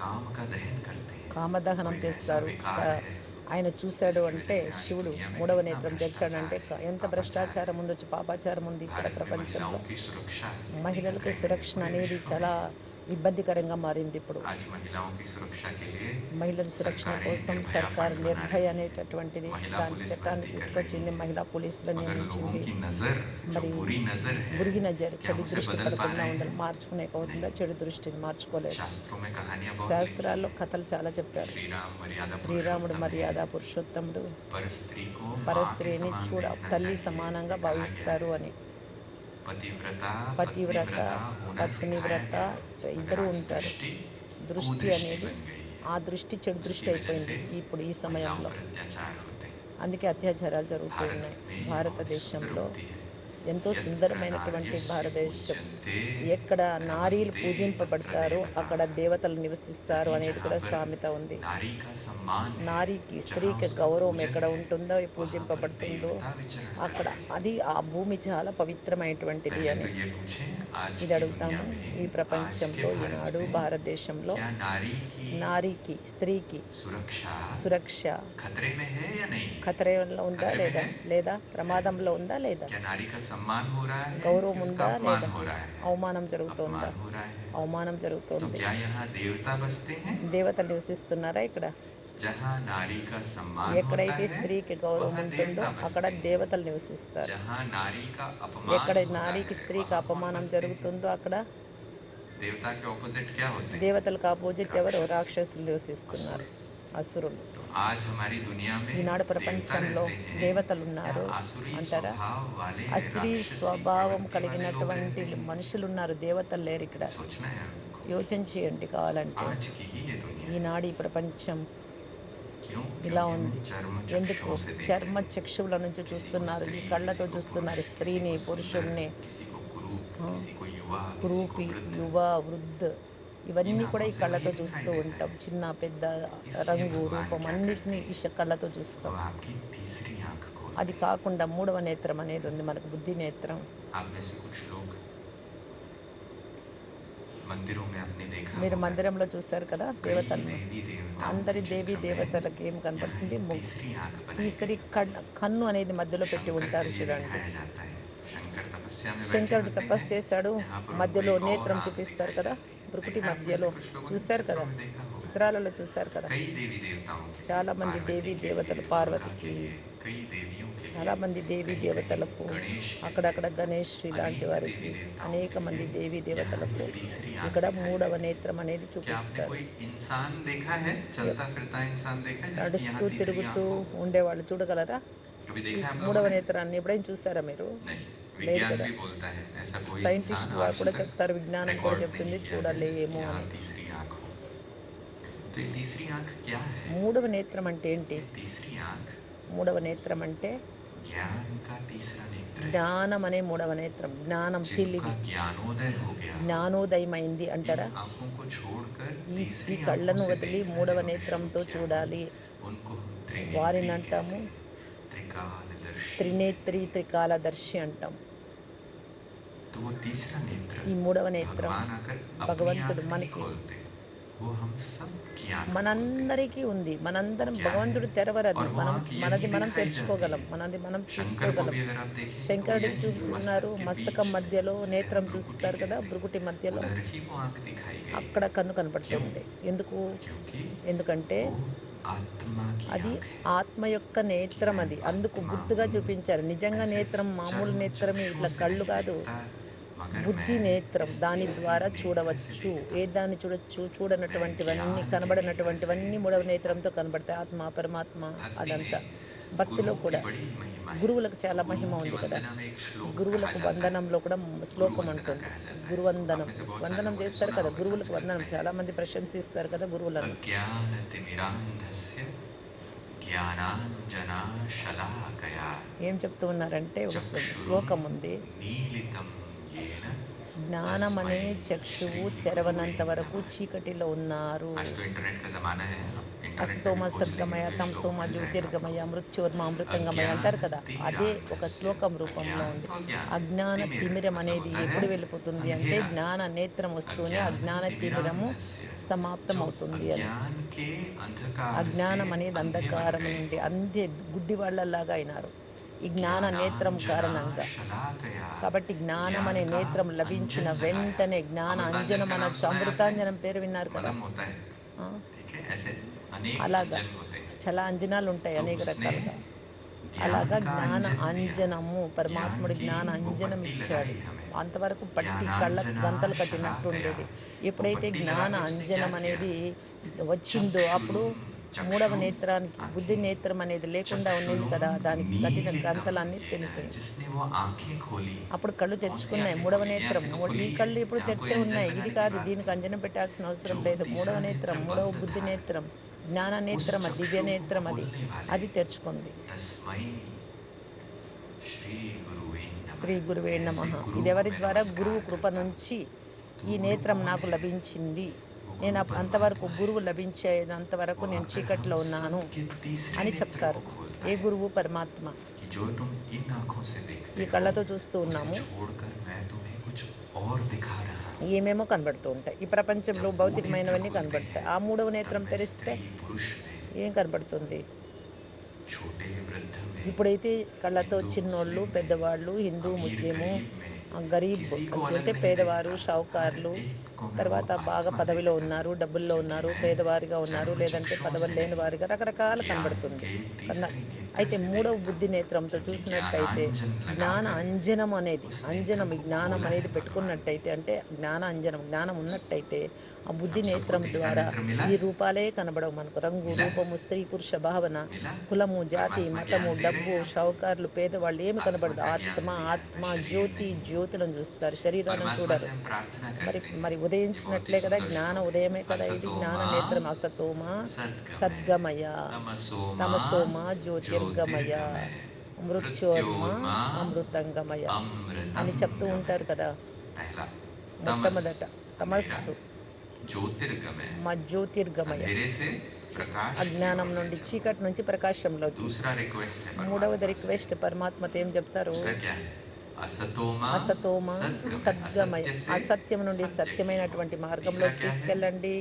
काम का दहन करते हैं। కామదహనం कोई ऐसा చేస్తారు. विकार है ఆయన చూశాడు जिसकी అంటే, वजह से आज శివుడు दुनिया में మూడవ कितना నేత్రం తెరిచాడంటే भ्रष्टाचार है, ఎంత पापाचार భ్రష్టాచారం है। ఉందొచ్చు, పాపాచారం ఉంది ఇక్కడ भारत में ప్రపంచంలో. महिलाओं की सुरक्षा कितनी మహిళలకు खतरे में है, సురక్షణ पूरे అనేది विश्व చాలా में। ఇబ్బందికరంగా మారింది ఇప్పుడు. आज महिलाओं की सुरक्षा के लिए మహిళల సురక్షణ सरकारें కోసం निर्भया సర్కార్ फंड बना నిర్భయ रही हैं, అనేటటువంటిది महिला దాని पुलिस చట్టాన్ని भर्ती कर रही తీసుకొచ్చింది. हैं। మహిళా పోలీసులను मगर लोगों నియమించింది. की नज़र, जो మరి बुरी नज़र है, బురిగి నజర్, क्या हम చెడు उसे దృష్టి बदल पा పడకుండా रहे ఉండాలి. हैं? మార్చుకునేకపోతుందా? नहीं। చెడు దృష్టిని మార్చుకోలేదు. शास्त्रों में कहानियाँ बहुत लिखी శాస్త్రాల్లో हैं కథలు చాలా कि చెప్పారు. श्री राम मर्यादा శ్రీరాముడు पुरुषोत्तम हैं, మర్యాద పురుషోత్తముడు, पर स्त्री को माँ के పరస్త్రీని समान చూడ देखना తల్లి चाहिए, సమానంగా ये कहा गया భావిస్తారు है। అని. पतिव्रता పతివ్రత, पत्नीव्रता होना सिखाया పత్నివ్రత गया, मगर ఇద్దరూ आज ఉంటారు. दृष्टि దృష్టి कुदृष्टि అనేది, बन गई है। ఆ దృష్టి చెడు దృష్టి उसकी वजह అయిపోయింది से ఇప్పుడు ఈ महिलाओं సమయంలో. पर अत्याचार होते हैं। అందుకే అత్యాచారాలు జరుగుతూ भारत ఉన్నాయి. में ये बहुत ही सुंदर భారతదేశంలో उक्ति है, ఎంతో यत्र సుందరమైనటువంటి नार्यस्य భారతదేశం. पूज्यन्ते ఎక్కడ నారీలు रमन्ते तत्र పూజింపబడతారో देवता। అక్కడ దేవతలు నివసిస్తారు यानी అనేది जहाँ కూడా पर సామెత ఉంది. नारी का सम्मान है, నారీకి, जहाँ స్త్రీకి उसका గౌరవం पूजन ఎక్కడ है, ఉంటుందో, वहाँ पर పూజింపబడుతుందో देवता विचरण అక్కడ, करते हैं। అది ఆ భూమి చాలా పవిత్రమైనటువంటిది पहले అని. तो ये पूछें, आज ఇది की दुनिया అడుగుతాము. ఈ में, आज के ప్రపంచంలో, भारत ఈనాడు में, భారతదేశంలో क्या नारी की నారీకి, స్త్రీకి सुरक्षा సురక్ష खतरे में है या नहीं है? ఖతరేలో ఉందా खतरे में లేదా? है? లేదా है। ప్రమాదంలో ఉందా లేదా? क्या नारी का सम्मान हो रहा है कि గౌరవం उसका ఉందా अपमान లేదా? हो रहा है? అవమానం జరుగుతోందా? अपमान हो रहा है। అవమానం तो జరుగుతోంది. क्या यहाँ देवता बसते हैं? దేవతలు నివసిస్తున్నారా ఇక్కడ? जहाँ नारी का सम्मान होता ఎక్కడైతే है, స్త్రీకి గౌరవం वहाँ ఉంటుందో देवता అక్కడ बसते हैं। దేవతలు నివసిస్తారు. जहाँ नारी का अपमान ఎక్కడ होता నారీకి, है, స్త్రీకి वहाँ कौन అపమానం बसते हैं? జరుగుతుందో అక్కడ देवता के ऑपोजिट क्या होते हैं? దేవతలకు ఆపోజిట్ ఎవరు? राक्षस, రాక్షసులు असुर। నివసిస్తున్నారు, అసురులు. तो आज हमारी दुनिया में ఈనాడు देवता ప్రపంచంలో रहते हैं దేవతలు या ఉన్నారు आसुरी అంటారా? स्वभाव वाले, అసురీ राक्षसी స్వభావం प्रवृत्ति वाले लोग కలిగినటువంటి रहते हैं? మనుషులు ఉన్నారు, దేవతలు లేరు ఇక్కడ. सोचना है हमको। యోచన చేయండి కావాలంటే. आज की ही ये दुनिया है। ఈనాడు ఈ ప్రపంచం क्यों? ఇలా क्योंकि ఉంది. हम चर्म ఎందుకు? चक्षुओं से देख रहे చర్మ हैं। చక్షువుల నుంచి किसी को చూస్తున్నారు, ఈ स्त्री, కళ్ళతో किसी को చూస్తున్నారు. पुरुष, किसी స్త్రీని, को सुंदर, పురుషుణ్ణి, किसी को कुरूप, ఆ, किसी को युवा, किसी को కురూపి, वृद्ध। యువ, వృద్ధ్, इन ఇవన్నీ కూడా आंखों ఈ से वही కళ్ళతో दिखाई చూస్తూ देता ఉంటాం. है। చిన్న పెద్ద, इसलिए రంగు, भगवान రూపం क्या करते అన్నిటినీ ఈ हैं? కళ్ళతో वो చూస్తాం. आपकी तीसरी आंख అది खोलते हैं। కాకుండా మూడవ నేత్రం అనేది ఉంది మనకు, బుద్ధి నేత్రం. आप में से कुछ लोग मंदिरों में आपने देखा మీరు होगा, మందిరంలో చూశారు కదా कई దేవతలను. देवी देवताओं అందరి के దేవీ चित्र में దేవతలకు ఏం यहाँ కనపడుతుంది? एक तीसरी आंख बनाई తీసరి गई होती है। కన్ను అనేది మధ్యలో పెట్టి शंकर के ఉంటారు लिए చూడండి. दिखाया जाता है, शंकर तपस्या में बैठे శంకరుడు होते తపస్సు हैं, చేశాడు. यहाँ पर उनको మధ్యలో एक और నేత్రం आँख చూపిస్తారు दिखाई కదా! जाती है। భృకుటి देखा है आप में से మధ్యలో. कुछ लोगों ने చూసారు चित्रों కదా! में देखा होगा। చిత్రాలలో చూసారు కదా! कई देवी-देवताओं के लिए, చాలామంది पार्वती దేవీ के దేవతలు लिए, दुर्गा के పార్వతికి, लिए, कई देवियों के लिए, చాలామంది దేవీ कहीं-कहीं దేవతలకు, गणेश के लिए, అక్కడక్కడ గణేష్ ఇలాంటి अनेक వారికి, देवी-देवताओं అనేక के మంది लिए దేవీ यहाँ దేవతలకు एक तीसरी आँख ఇక్కడ दिखाई మూడవ देती है। నేత్రం అనేది क्या आपने చూపిస్తారు. कोई इंसान देखा है, ఎప్ चलता-फिरता इंसान देखा है जिसकी నడుస్తూ यहाँ तीसरी తిరుగుతూ आँख हो? ఉండేవాళ్ళు చూడగలరా? कभी ఈ देखा है आप लोगों మూడవ ने? నేత్రాన్ని ఎప్పుడైనా చూసారా మీరు? नहीं, లేదు विज्ञान కదా! भी बोलता है ऐसा कोई इंसान సైంటిస్ట్ వారు आज కూడా तक చెప్తారు, విజ్ఞానం కూడా रिकॉर्ड చెప్తుంది नहीं किया गया जिसकी చూడలేము यहाँ అని. तीसरी आँख हो। तो ये तीसरी आँख क्या है? మూడవ నేత్రం అంటే ఏంటి? ये तीसरी आँख మూడవ నేత్రం అంటే ज्ञान का तीसरा नेत्र है। జ్ఞానం అనే మూడవ నేత్రం. జ్ఞానం, जिनका తెలివి, ज्ञानोदय हो गया हो, జ్ఞానోదయమైంది इन అంటారా? आँखों को छोड़कर ఈ ఈ तीसरी आँखों కళ్ళను से వదిలి देखना మూడవ जिन्होंने शुरू నేత్రంతో किया हो, చూడాలి. उनको हम त्रिनेत्री कहते వారినంటాము हैं, त्रिकालदर्शी कहते త్రినేత్రి, हैं। త్రికాలదర్శి అంటాం. तो वो तीसरा नेत्र ఈ మూడవ నేత్రం भगवान आकर अपनी భగవంతుడు आँख नहीं మనకి, खोलते, वो हम सबकी आँख खोलते हैं। మనందరికీ ఉంది. वो మనందరం क्या है? భగవంతుడు తెరవరది. और वो మనం आँख यहीं మనది మనం दिखाई जाती తెరుచుకోగలం. है। మనది మనం शंकर को చూసుకోగలం. भी अगर आप देखेंगे तो वो శంకరుడికి यहीं చూపిస్తున్నారు मस्तक के మస్తకం बीच में, మధ్యలో जिसे నేత్రం हम भ्रुकुटी చూస్తారు కదా! कहते हैं, భృకుటి మధ్యలో. उधर ही वो आँख दिखाई गई అక్కడ है। కన్ను क्यों? కనపడుతుంది. ఎందుకు? क्योंकि ఎందుకంటే वो आत्मा की అది आँख है ఆత్మ యొక్క कि నేత్రం मैं అది. అందుకు आत्मा గుర్తుగా हूँ। చూపించారు. मैं నిజంగా सिर्फ నేత్రం మామూలు चर्म నేత్రమే, चक्षुओं ఇట్లా से కళ్ళు नहीं కాదు. देखता, मगर బుద్ధి मैं నేత్రం. इस దాని तीसरे ద్వారా नेत्र से చూడవచ్చు. देखता ఏ हूँ। దాన్ని చూడొచ్చు? मैं చూడనటువంటివన్నీ, ज्ञान के नेत्र से కనబడనటువంటివన్నీ మూడవ देखता నేత్రంతో हूँ। కనబడతాయి. ఆత్మ, పరమాత్మ भक्ति అదంతా. में భక్తిలో गुरुओं की కూడా बड़ी महिमा है। గురువులకు तो చాలా మహిమ गुरुओं की ఉంది కదా! वंदना में एक श्लोक कहा గురువులకు जाता है, వందనంలో కూడా गुरु శ్లోకం वंदना ఉంటుంది. कहा जाता है इसको। आप గురువందనం. में से बहुत सारे వందనం लोगों ने చేస్తారు सुना కదా! होगा, గురువులకు संस्कृत వందనం. में है। చాలామంది ప్రశంసిస్తారు కదా గురువులను. अज्ञानतिमिरान्धस्य ज्ञानाञ्जनाशलाकया ఏం చెప్తూ ఉన్నారంటే ఒక శ్లోకం ఉంది. चक्षुरुन्मीलितं येन జ్ఞానం అనే तस्मै చక్షువు श्रीगुरुवे తెరవనంత వరకు नमः। చీకటిలో ఉన్నారు. आज तो इंटरनेट का ज़माना है, आप इंटरनेट पे भी అసతోమ खोज लेंगे సద్గమయ, तो ये श्लोक తమసోమ मिल जाएगा జ్యోతిర్గమయ, आपको। మృత్యోర్మ అమృతంగమయ అంటారు కదా! అదే ఒక अज्ञानतिमिरान्धस्य, శ్లోకం రూపంలో अज्ञान ఉంది. तो अज्ञान है, అజ్ఞాన तिमिर తిమిరం मतलब అనేది होता है ఎప్పుడు వెళ్ళిపోతుంది అంటే अंधेरा। జ్ఞాన నేత్రం వస్తూనే అజ్ఞాన తిమిరము अज्ञानतिमिरान्धस्य, जो సమాప్తమవుతుంది అని. अज्ञान के अंधकार से అజ్ఞానం అనేది अंधे बन అంధకారం गए నుండి हो, అంధే గుడ్డి వాళ్ళలాగా అయినారు ఈ జ్ఞాన నేత్రం ज्ञानांजना కారణంగా. शलाकया, కాబట్టి జ్ఞానం ज्ञान అనే का నేత్రం अंजन లభించిన लगाया। వెంటనే జ్ఞాన अमृतांजन అంజనం का नाम అనొచ్చు. सुना है आपने? అమృతాంజనం పేరు విన్నారు కదా! मलम होता है, ఆ, ठीक है? ऐसे अनेक అలాగా अंजन होते हैं। చాలా అంజనాలు ఉంటాయి तो అనేక उसने రకాలుగా. ज्ञान అలాగా का జ్ఞాన अंजन दिया, అంజనము, ज्ञान పరమాత్ముడు की జ్ఞాన वो అంజనం पट्टी ఇచ్చాడు. लगाई हमें। అంతవరకు పట్టి కళ్ళకు ज्ञानांजना గంతలు కట్టినట్టు शलाकया, ఉండేది. वो ఎప్పుడైతే पट्टी लगा జ్ఞాన के उसने क्या అంజనం किया? అనేది వచ్చిందో అప్పుడు चक्षुरुन, మూడవ चक्षु నేత్రానికి, బుద్ధి आंखें, నేత్రం అనేది లేకుండా ఉండింది चक्षुरुन కదా! దానికి కట్టిన मीलितम గంతలన్నీ येन, తెనిపోయాయి. जिसने वो आंखें खोली। అప్పుడు కళ్ళు कौन सी తెరుచుకున్నాయి. आंखें మూడవ खोली? ये నేత్రం. आंखें तो ఈ खुली ही है, కళ్ళు ఇప్పుడు यहाँ कोई తెరిచే अंजन ఉన్నాయి. ఇది लगाने की కాదు, बात దీనికి नहीं। అంజనం పెట్టాల్సిన అవసరం जो లేదు. మూడవ तीसरा नेत्र నేత్రం, మూడవ बंद బుద్ధి था, నేత్రం, జ్ఞాన उस నేత్రం, అది దివ్య चक्षु को నేత్రం, అది खोलने वाले అది తెరుచుకుంది. तस्मै श्री गुरुवे శ్రీ नमः। గురువే నమః. ऐसे गुरु ఇది को ఎవరి मैं ద్వారా? గురువు नमस्कार కృప करता हूँ। నుంచి तो ఈ वो गुरु నేత్రం कौन నాకు है? లభించింది. वो నేను गुरु అంతవరకు परमात्मा है। గురువు లభించేంత వరకు वो నేను आकर చీకట్లో हम ఉన్నాను सबके तीसरे అని नेत्र చెప్తారు. को खोलता ఏ है గురువు? పరమాత్మ. कि जो तुम इन आँखों से ఈ देखते हो, కళ్ళతో చూస్తూ उसे ఉన్నాము. छोड़कर मैं तुम्हें कुछ और दिखा रहा हूँ। ఏమేమో కనబడుతూ ఉంటాయి. ఈ ప్రపంచంలో जब वो नेत्र భౌతికమైనవన్నీ खुलते కనబడతాయి. हैं, ఆ మూడవ तब నేత్రం मैं తెరిస్తే स्त्री पुरुष में, ఏం కనబడుతుంది? छोटे वृद्ध में, ఇప్పుడైతే కళ్ళతో हिंदू చిన్నోళ్ళు, मुस्लिम में, పెద్దవాళ్ళు, హిందూ, अमीर ముస్లిము, गरीब में, గరీబ్ किसी को अलग అంటే नहीं పేదవారు, देखता। हर షావుకారులు, एक को मैं वो తర్వాత బాగా आत्मा పదవిలో देखता हूँ, ఉన్నారు, డబ్బుల్లో क्योंकि ఉన్నారు, मैं పేదవారిగా ఉన్నారు, चर्म లేదంటే चक्षुओं పదవులు से లేని नहीं, వారిగా రకరకాల ज्ञान కనబడుతుంది. के కన్న तीसरे नेत्र అయితే से మూడవ देखता బుద్ధి हूँ, నేత్రంతో क्योंकि చూసినట్టయితే ज्ञानांजन జ్ఞాన लगाकर అంజనం అనేది, उस नेत्र అంజనం, ఈ को జ్ఞానం खोला అనేది है भगवान ने। పెట్టుకున్నట్టయితే, అంటే జ్ఞాన అంజనం, జ్ఞానం ఉన్నట్టయితే ఆ బుద్ధి अब सबको నేత్రం तीसरा ద్వారా नेत्र मिला? ఈ రూపాలే కనబడవు మనకు. రంగు, मिला? రూపము, స్త్రీ, పురుష భావన, मिला? కులము, జాతి, परमात्मा మతము, ज्ञान दे रहे డబ్బు, हैं आपको। షావుకారులు, పేదవాళ్ళు ఏమి आत्मा కనబడదు. का ఆత్మ, ज्ञान दिया है, ఆత్మ, मैं शरीर జ్యోతి, नहीं हूँ। జ్యోతులను చూస్తారు, శరీరాలను परमात्मा చూడరు. से हम प्रार्थना మరి करते हैं। మరి ये बहुत ही ఉదయించినట్లే కదా, सुंदर జ్ఞాన श्लोक है। ఉదయమే కదా ఇది. असतो జ్ఞాన मां నేత్రం. అసతోమ सद्गमय, సద్గమయ, तमसो मां తమసోమ జ్యోతిర్గమయ, ज्योतिर्गमय, మృత్యోర్మ मृत्योर्मां అమృతంగమయ अमृतं అని చెప్తూ गमय। ఉంటారు కదా. पहला तमस, మొట్టమొదట अंधेरा, తమస్సు, ज्योतिर्गमय, జ్యోతిర్గమయ, अंधेरे से प्रकाश की అజ్ఞానం ओर ले నుండి, चलो। చీకటి నుంచి ప్రకాశంలోకి. दूसरा रिक्वेस्ट है మూడవది परमात्मा से। రిక్వెస్ట్, పరమాత్మతో ఏం చెప్తారు? उसका क्या है? असतो मां అసతోమ सद्गमय, సద్గమయ, असत्य से అసత్యం నుండి सत्य की ओर। సత్యమైనటువంటి మార్గంలో तीसरा क्या है? తీసుకెళ్ళండి.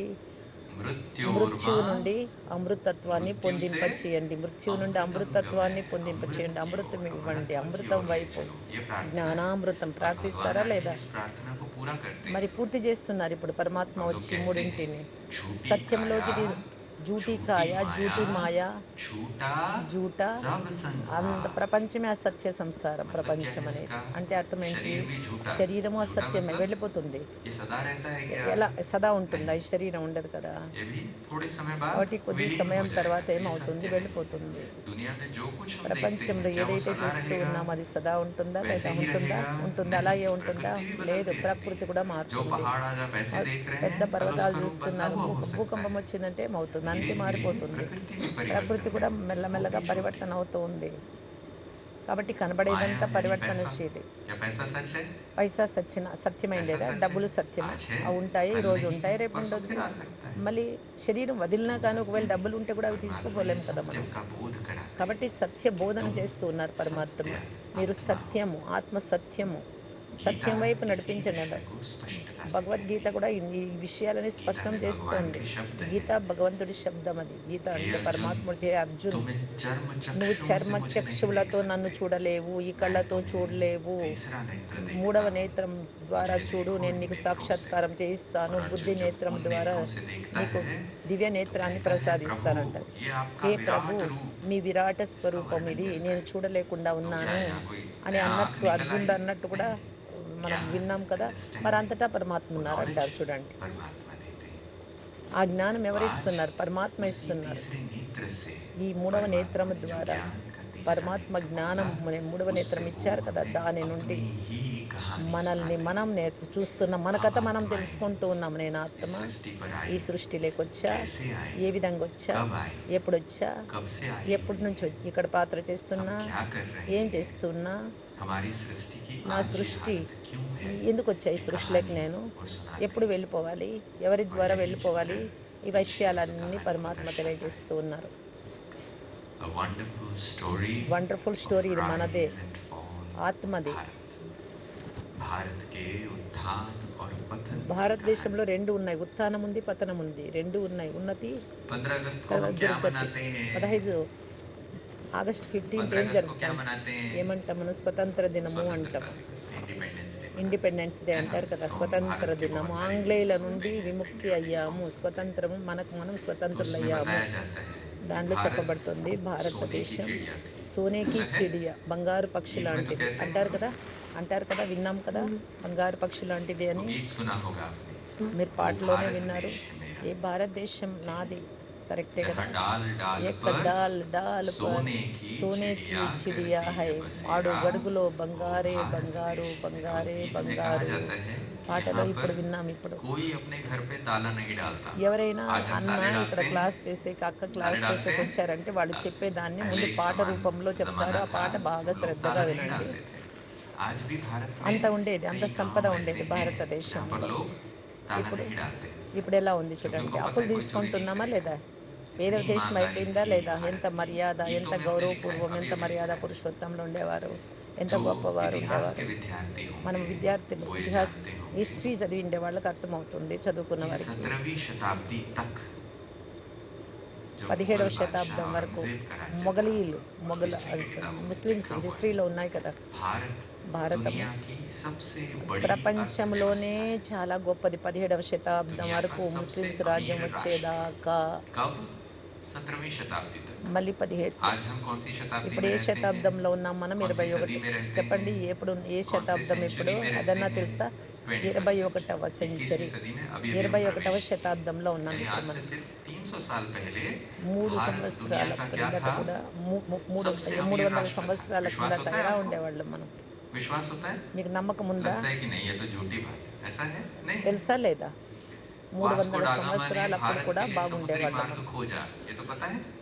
मृत्योर्मा మృత్యువు నుండి అమృతత్వాన్ని मृत्यु से పొందింపచేయండి. మృత్యువు నుండి अमृतम అమృతత్వాన్ని गमय, పొందింపచేయండి. अमृत की అమృతం ओर, ఇవ్వండి. अमरत्व की అమృతం ओर ले వైపు चलो, ये प्रार्थना है। జ్ఞానామృతం और भगवान ప్రార్థిస్తారా आगे లేదా? इस प्रार्थना को पूरा करते మరి हैं। పూర్తి చేస్తున్నారు ఇప్పుడు పరమాత్మ हम लोग వచ్చి कहते हैं, మూడింటిని झूठी काया, సత్యంలోకి జూటి झूठी కాయ, माया, జూటి మాయ, झूठा జూట सब అంత संसार। ప్రపంచమే అసత్య సంసారం. मतलब क्या ప్రపంచం है అనేది इसका? అంటే అర్థం ఏంటి? शरीर भी झूठा। శరీరము झूठा అసత్యమే मतलब వెళ్ళిపోతుంది. ये सदा रहता है क्या? ఎలా సదా ఉంటుందా? नहीं, ఈ శరీరం ఉండదు కదా. ये भी थोड़े समय बाद కాబట్టి కొద్ది विलीन हो సమయం जाएगा। తర్వాత तो ये ఏమవుతుంది? सत्य नहीं। వెళ్ళిపోతుంది. दुनिया में जो कुछ हम देखते हैं, ప్రపంచంలో क्या वो ఏదైతే सदा చూస్తూ रहेगा? ఉన్నామో అది సదా ఉంటుందా वैसे లేదా? ही ఉంటుందా? रहेगा? ఉంటుంది. नहीं, అలాగే ఉంటుందా? प्रकृति भी లేదు. बदलती रहती ప్రకృతి है। కూడా जो మారుతుంది. पहाड़ आज आप ऐसे देख रहे పెద్ద हैं, कल పర్వతాలు उसका रूप बदला చూస్తున్నారు. हुआ हो सकता భూకంపం है। వచ్చిందంటే ఏమవుతుంది? धीरे అంతే धीरे మారిపోతుంది. प्रकृति भी ప్రకృతి परिवर्तन में కూడా होगी మెల్లమెల్లగా छोटी। పరివర్తన అవుతూ ఉంది. కాబట్టి माया కనబడేదంతా यानी पैसा। పరివర్తనశీలి. क्या पैसा सच है? పైసా पैसा సత్యమైండేదా? सच है। డబ్బులు సత్యమా? आज है, అవి ఉంటాయి, ఈ कल రోజు नहीं है, ఉంటాయి, రేపు परसों ఉండదు. फिर आ सकता है। మళ్ళీ శరీరం వదిలినా जो కానీ सत्य ఒకవేళ में డబ్బులు ఉంటే కూడా అవి परमात्मा ये తీసుకోపోలేము కదా మనం. सत्य का बोध कराते కాబట్టి हैं సత్య कि బోధన तुम చేస్తూ ఉన్నారు పరమాత్మ. सत्य మీరు आत्मा हो। సత్యము, ఆత్మ సత్యము, गीता సత్యం వైపు इसी నడిపించండి विषय అన్నారు. को स्पष्टता से భగవద్గీత कहती है। కూడా ఈ విషయాలని गीता స్పష్టం में भगवान చేస్తోంది. के शब्द గీత हैं, భగవంతుడి శబ్దం అది. గీత हे అంటే अर्जुन, పరమాత్ముడు చే అర్జున్, तुम इन चर्म నువ్వు चक्षुओं से చర్మ मुझे नहीं देख చక్షువులతో నన్ను सकते। చూడలేవు, ఈ मैं కళ్ళతో तुम्हें చూడలేవు. तीसरा नेत्र देखता మూడవ हूँ। నేత్రం ద్వారా मुझे చూడు, देखो నేను इन నీకు नेत्रों से। సాక్షాత్కారం చేయిస్తాను. और బుద్ధి अर्जुन जब నేత్రం उन ద్వారా नेत्रों से देखता నీకు है దివ్య तो నేత్రాన్ని कहता है, प्रभु ప్రసాదిస్తానంటారు. ये आपका హే ప్రభు, विराट रूप। మీ విరాట इसका స్వరూపం वर्णन ఇది, करता నేను है। చూడలేకుండా तो क्या ఉన్నాను यहाँ कोई అని नया आँख అన్నట్టు, निकल आई? అర్జునుడు అన్నట్టు కూడా नहीं, మనం ज्ञान, విన్నాం కదా. మరి अंडरस्टैंडिंग, అంతటా పరమాత్మ वो नॉलेज ఉన్నారంటారు చూడండి. परमात्मा देते हैं। ఆ జ్ఞానం तो आज ఎవరిస్తున్నారు? పరమాత్మ उसी ఇస్తున్నారు. तीसरे नेत्र से ఈ మూడవ परमात्मा నేత్రము ने जो ద్వారా ज्ञान का तीसरा పరమాత్మ नेत्र జ్ఞానం खोला, మూడవ उससे నేత్రం वो ఇచ్చారు కదా, हमें దాని నుండి अपनी ही कहानी మనల్ని सुनाते మనం हैं। చూస్తున్నాం. మన కథ हम మనం आत्माएं తెలుసుకుంటూ ఉన్నాం. నేను इस ఆత్మ सृष्टि पर ఈ आई, సృష్టిలోకి వచ్చా, कैसे आई, ఏ విధంగా వచ్చా, कब आई, ఎప్పుడొచ్చా, कब से आई ఎప్పటి हुई నుంచి है, ఇక్కడ పాత్ర हम చేస్తున్నా, क्या कर रहे ఏం हैं, చేస్తున్నా, हमारी सृष्टि की నా आज ये సృష్టి हालत क्यों है, ఎందుకు వచ్చా ఈ ये సృష్టిలోకి कहानी నేను, वो सुनाते ఎప్పుడు हैं। వెళ్ళిపోవాలి, ఎవరి और ద్వారా यही వెళ్ళిపోవాలి, चित्रण ఈ पीछे उस విషయాలన్నీ कहानी को పరమాత్మ दर्शाता है। తెలియజేస్తూ ఉన్నారు. A wonderful story wonderful of story, ఇది మనదే, rise and fall of ఆత్మది. Bharat. Bharat के उत्थान और पतन की భారతదేశంలో कहानी। 2 ఉన్నాయి. ఉత్థానం ఉంది, పతనం ఉంది. 2 ఉన్నాయి. ఉన్నతి, 15 अगस्त को తర్వాత हम क्या దుర్గతి. मनाते हैं? 15 ఆగస్ట్ 15th ఏం 15 अगस्त को क्या జరుపుతాం? मनाते हैं? ఏమంటాం మనం? స్వతంత్ర దినము स्वतंत्रता అంటాము. दिवस, इंडिपेंडेंस डे मनाते हैं, ఇండిపెండెన్స్ డే है ना? అంటారు కదా. तो हम స్వతంత్ర भारत के దినము, बहुत सारे ఆంగ్లేయుల गीत सुनते నుండి हैं, విముక్తి पेट्रियोटिक అయ్యాము, सॉन्ग सुनते हैं। స్వతంత్రము, మనకు మనం तो उसमें స్వతంత్రులయ్యాము. बताया जाता है कि దాంట్లో भारत చెప్పబడుతుంది सोने की భారతదేశం चिड़िया थी। సోనేకి ऐसा है? చిడియ, బంగారు పక్షి गीत में तो లాంటిది कहते हैं అంటారు हम। కదా. అంటారు కదా, విన్నాం కదా, బంగారు పక్షి లాంటిది वो అని. गीत सुना होगा आपने, మీరు वो పాటలోనే भारत విన్నారు. देश है मेरा। ఏ భారతదేశం ठीक है, నాది. కరెక్టే जहाँ కదా. डाल डाल ఎక్కడ पर డాల్ డాల్ పర్ सोने की సోనేకి चिड़िया చిడియా करती హై, है ఆడు बसेरा, గడుగులో वो బంగారే भारत బంగారు, देश है मेरा। उस బంగారే गीत में कहा బంగారు. जाता है कि పాటలో यहाँ ఇప్పుడు पर విన్నాం. ఇప్పుడు कोई अपने घर पे ताला नहीं डालता। ఎవరైనా आज हम అన్న ताले ఇక్కడ डालते हैं, క్లాస్ చేసేకి, అక్క ताले క్లాస్ डालते చేసేకి हैं, వచ్చారంటే వాళ్ళు डालते हैं। చెప్పేదాన్ని पहले ముందు एक పాట समान రూపంలో చెప్తారు. जमाना ఆ था పాట బాగా जब लोग శ్రద్ధగా ताला नहीं వినండి. डालते थे। आज भी भारत में అంత ఉండేది, అంత कई సంపద गांव ऐसे ఉండేది हैं जहाँ पर భారతదేశంలో. लोग ताला ఇప్పుడు नहीं डालते, ఇప్పుడు ఎలా ఉంది क्योंकि చూడండి. उनको पता అప్పులు है कोई चोरी नहीं తీసుకుంటున్నామా करेगा। లేదా? పేద इतनी దేశం ईमानदारी అయిపోయిందా थी లేదా? ఎంత भारत की। మర్యాద, ఎంత गीतों में हमने लिखा है, గౌరవపూర్వం, अभी ఎంత अभी మర్యాద लिखा है। పురుషోత్తంలో ఉండేవారు, ఎంత जो గొప్పవారు इतिहास के ఉండేవారు. विद्यार्थी మనం होंगे విద్యార్థులు, वो ये ఇతిహాస్ जानते होंगे హిస్టరీ చదివిండే వాళ్ళకి అర్థమవుతుంది, చదువుకున్న कि వారికి. 17वीं शताब्दी तक जो मुगल 17వ बादशाह శతాబ్దం వరకు औरंगजेब का राज्य था, మొఘలీయులు, हिस्ट्री की किताबों में ముస్లిమ్స్ लिखा हुआ है, హిస్టరీలో ఉన్నాయి కదా. भारत భారతము दुनिया की सबसे बड़ी ప్రపంచంలోనే अर्थव्यवस्था है। చాలా గొప్పది. 17వ శతాబ్దం दुनिया का వరకు सबसे ముస్లిమ్స్ రాజ్యం अमीर राष्ट्र। వచ్చేదాకా. कब? 17वीं शताब्दी तक। మళ్ళీ 17 आज हम कौन सी शताब्दी ఇప్పుడు में ఏ रहते हैं? శతాబ్దంలో ఉన్నాం మనం? कौन सी सदी 21. में रहते हैं? చెప్పండి, ఎప్పుడు ఏ कौन से శతాబ్దం ఇప్పుడు? सेंचुरी में रहते అదన్నా हैं? తెలుసా? 21st 21వ सेंचुरी, 21वीं సెంచరీ, सदी में अभी अभी हम 21వ प्रवेश किए हैं। శతాబ్దంలో ఉన్నాం यानी ఇప్పుడు आज से మనం. सिर्फ 300 साल पहले 3 भारत दुनिया సంవత్సరాల का क्या క్రిందట था? కూడా, మూడు सबसे మూడు अमीर వందల राष्ट्र था। సంవత్సరాల विश्वास కిందట होता है ఎలా आपको? ఉండేవాళ్ళం మనం? विश्वास होता है? మీకు नమ్మకం ఉందా? लगता है कि नहीं, ये तो झूठी बात है। ऐसा है? नहीं है। తెలుసా లేదా? वास्को 300 डागामा ने సంవత్సరాలు అప్పుడు भारत కూడా के लिए समुद्री బాగుండేవాళ్ళం मार्ग మనం. खोजा, ये तो पता है? ठीक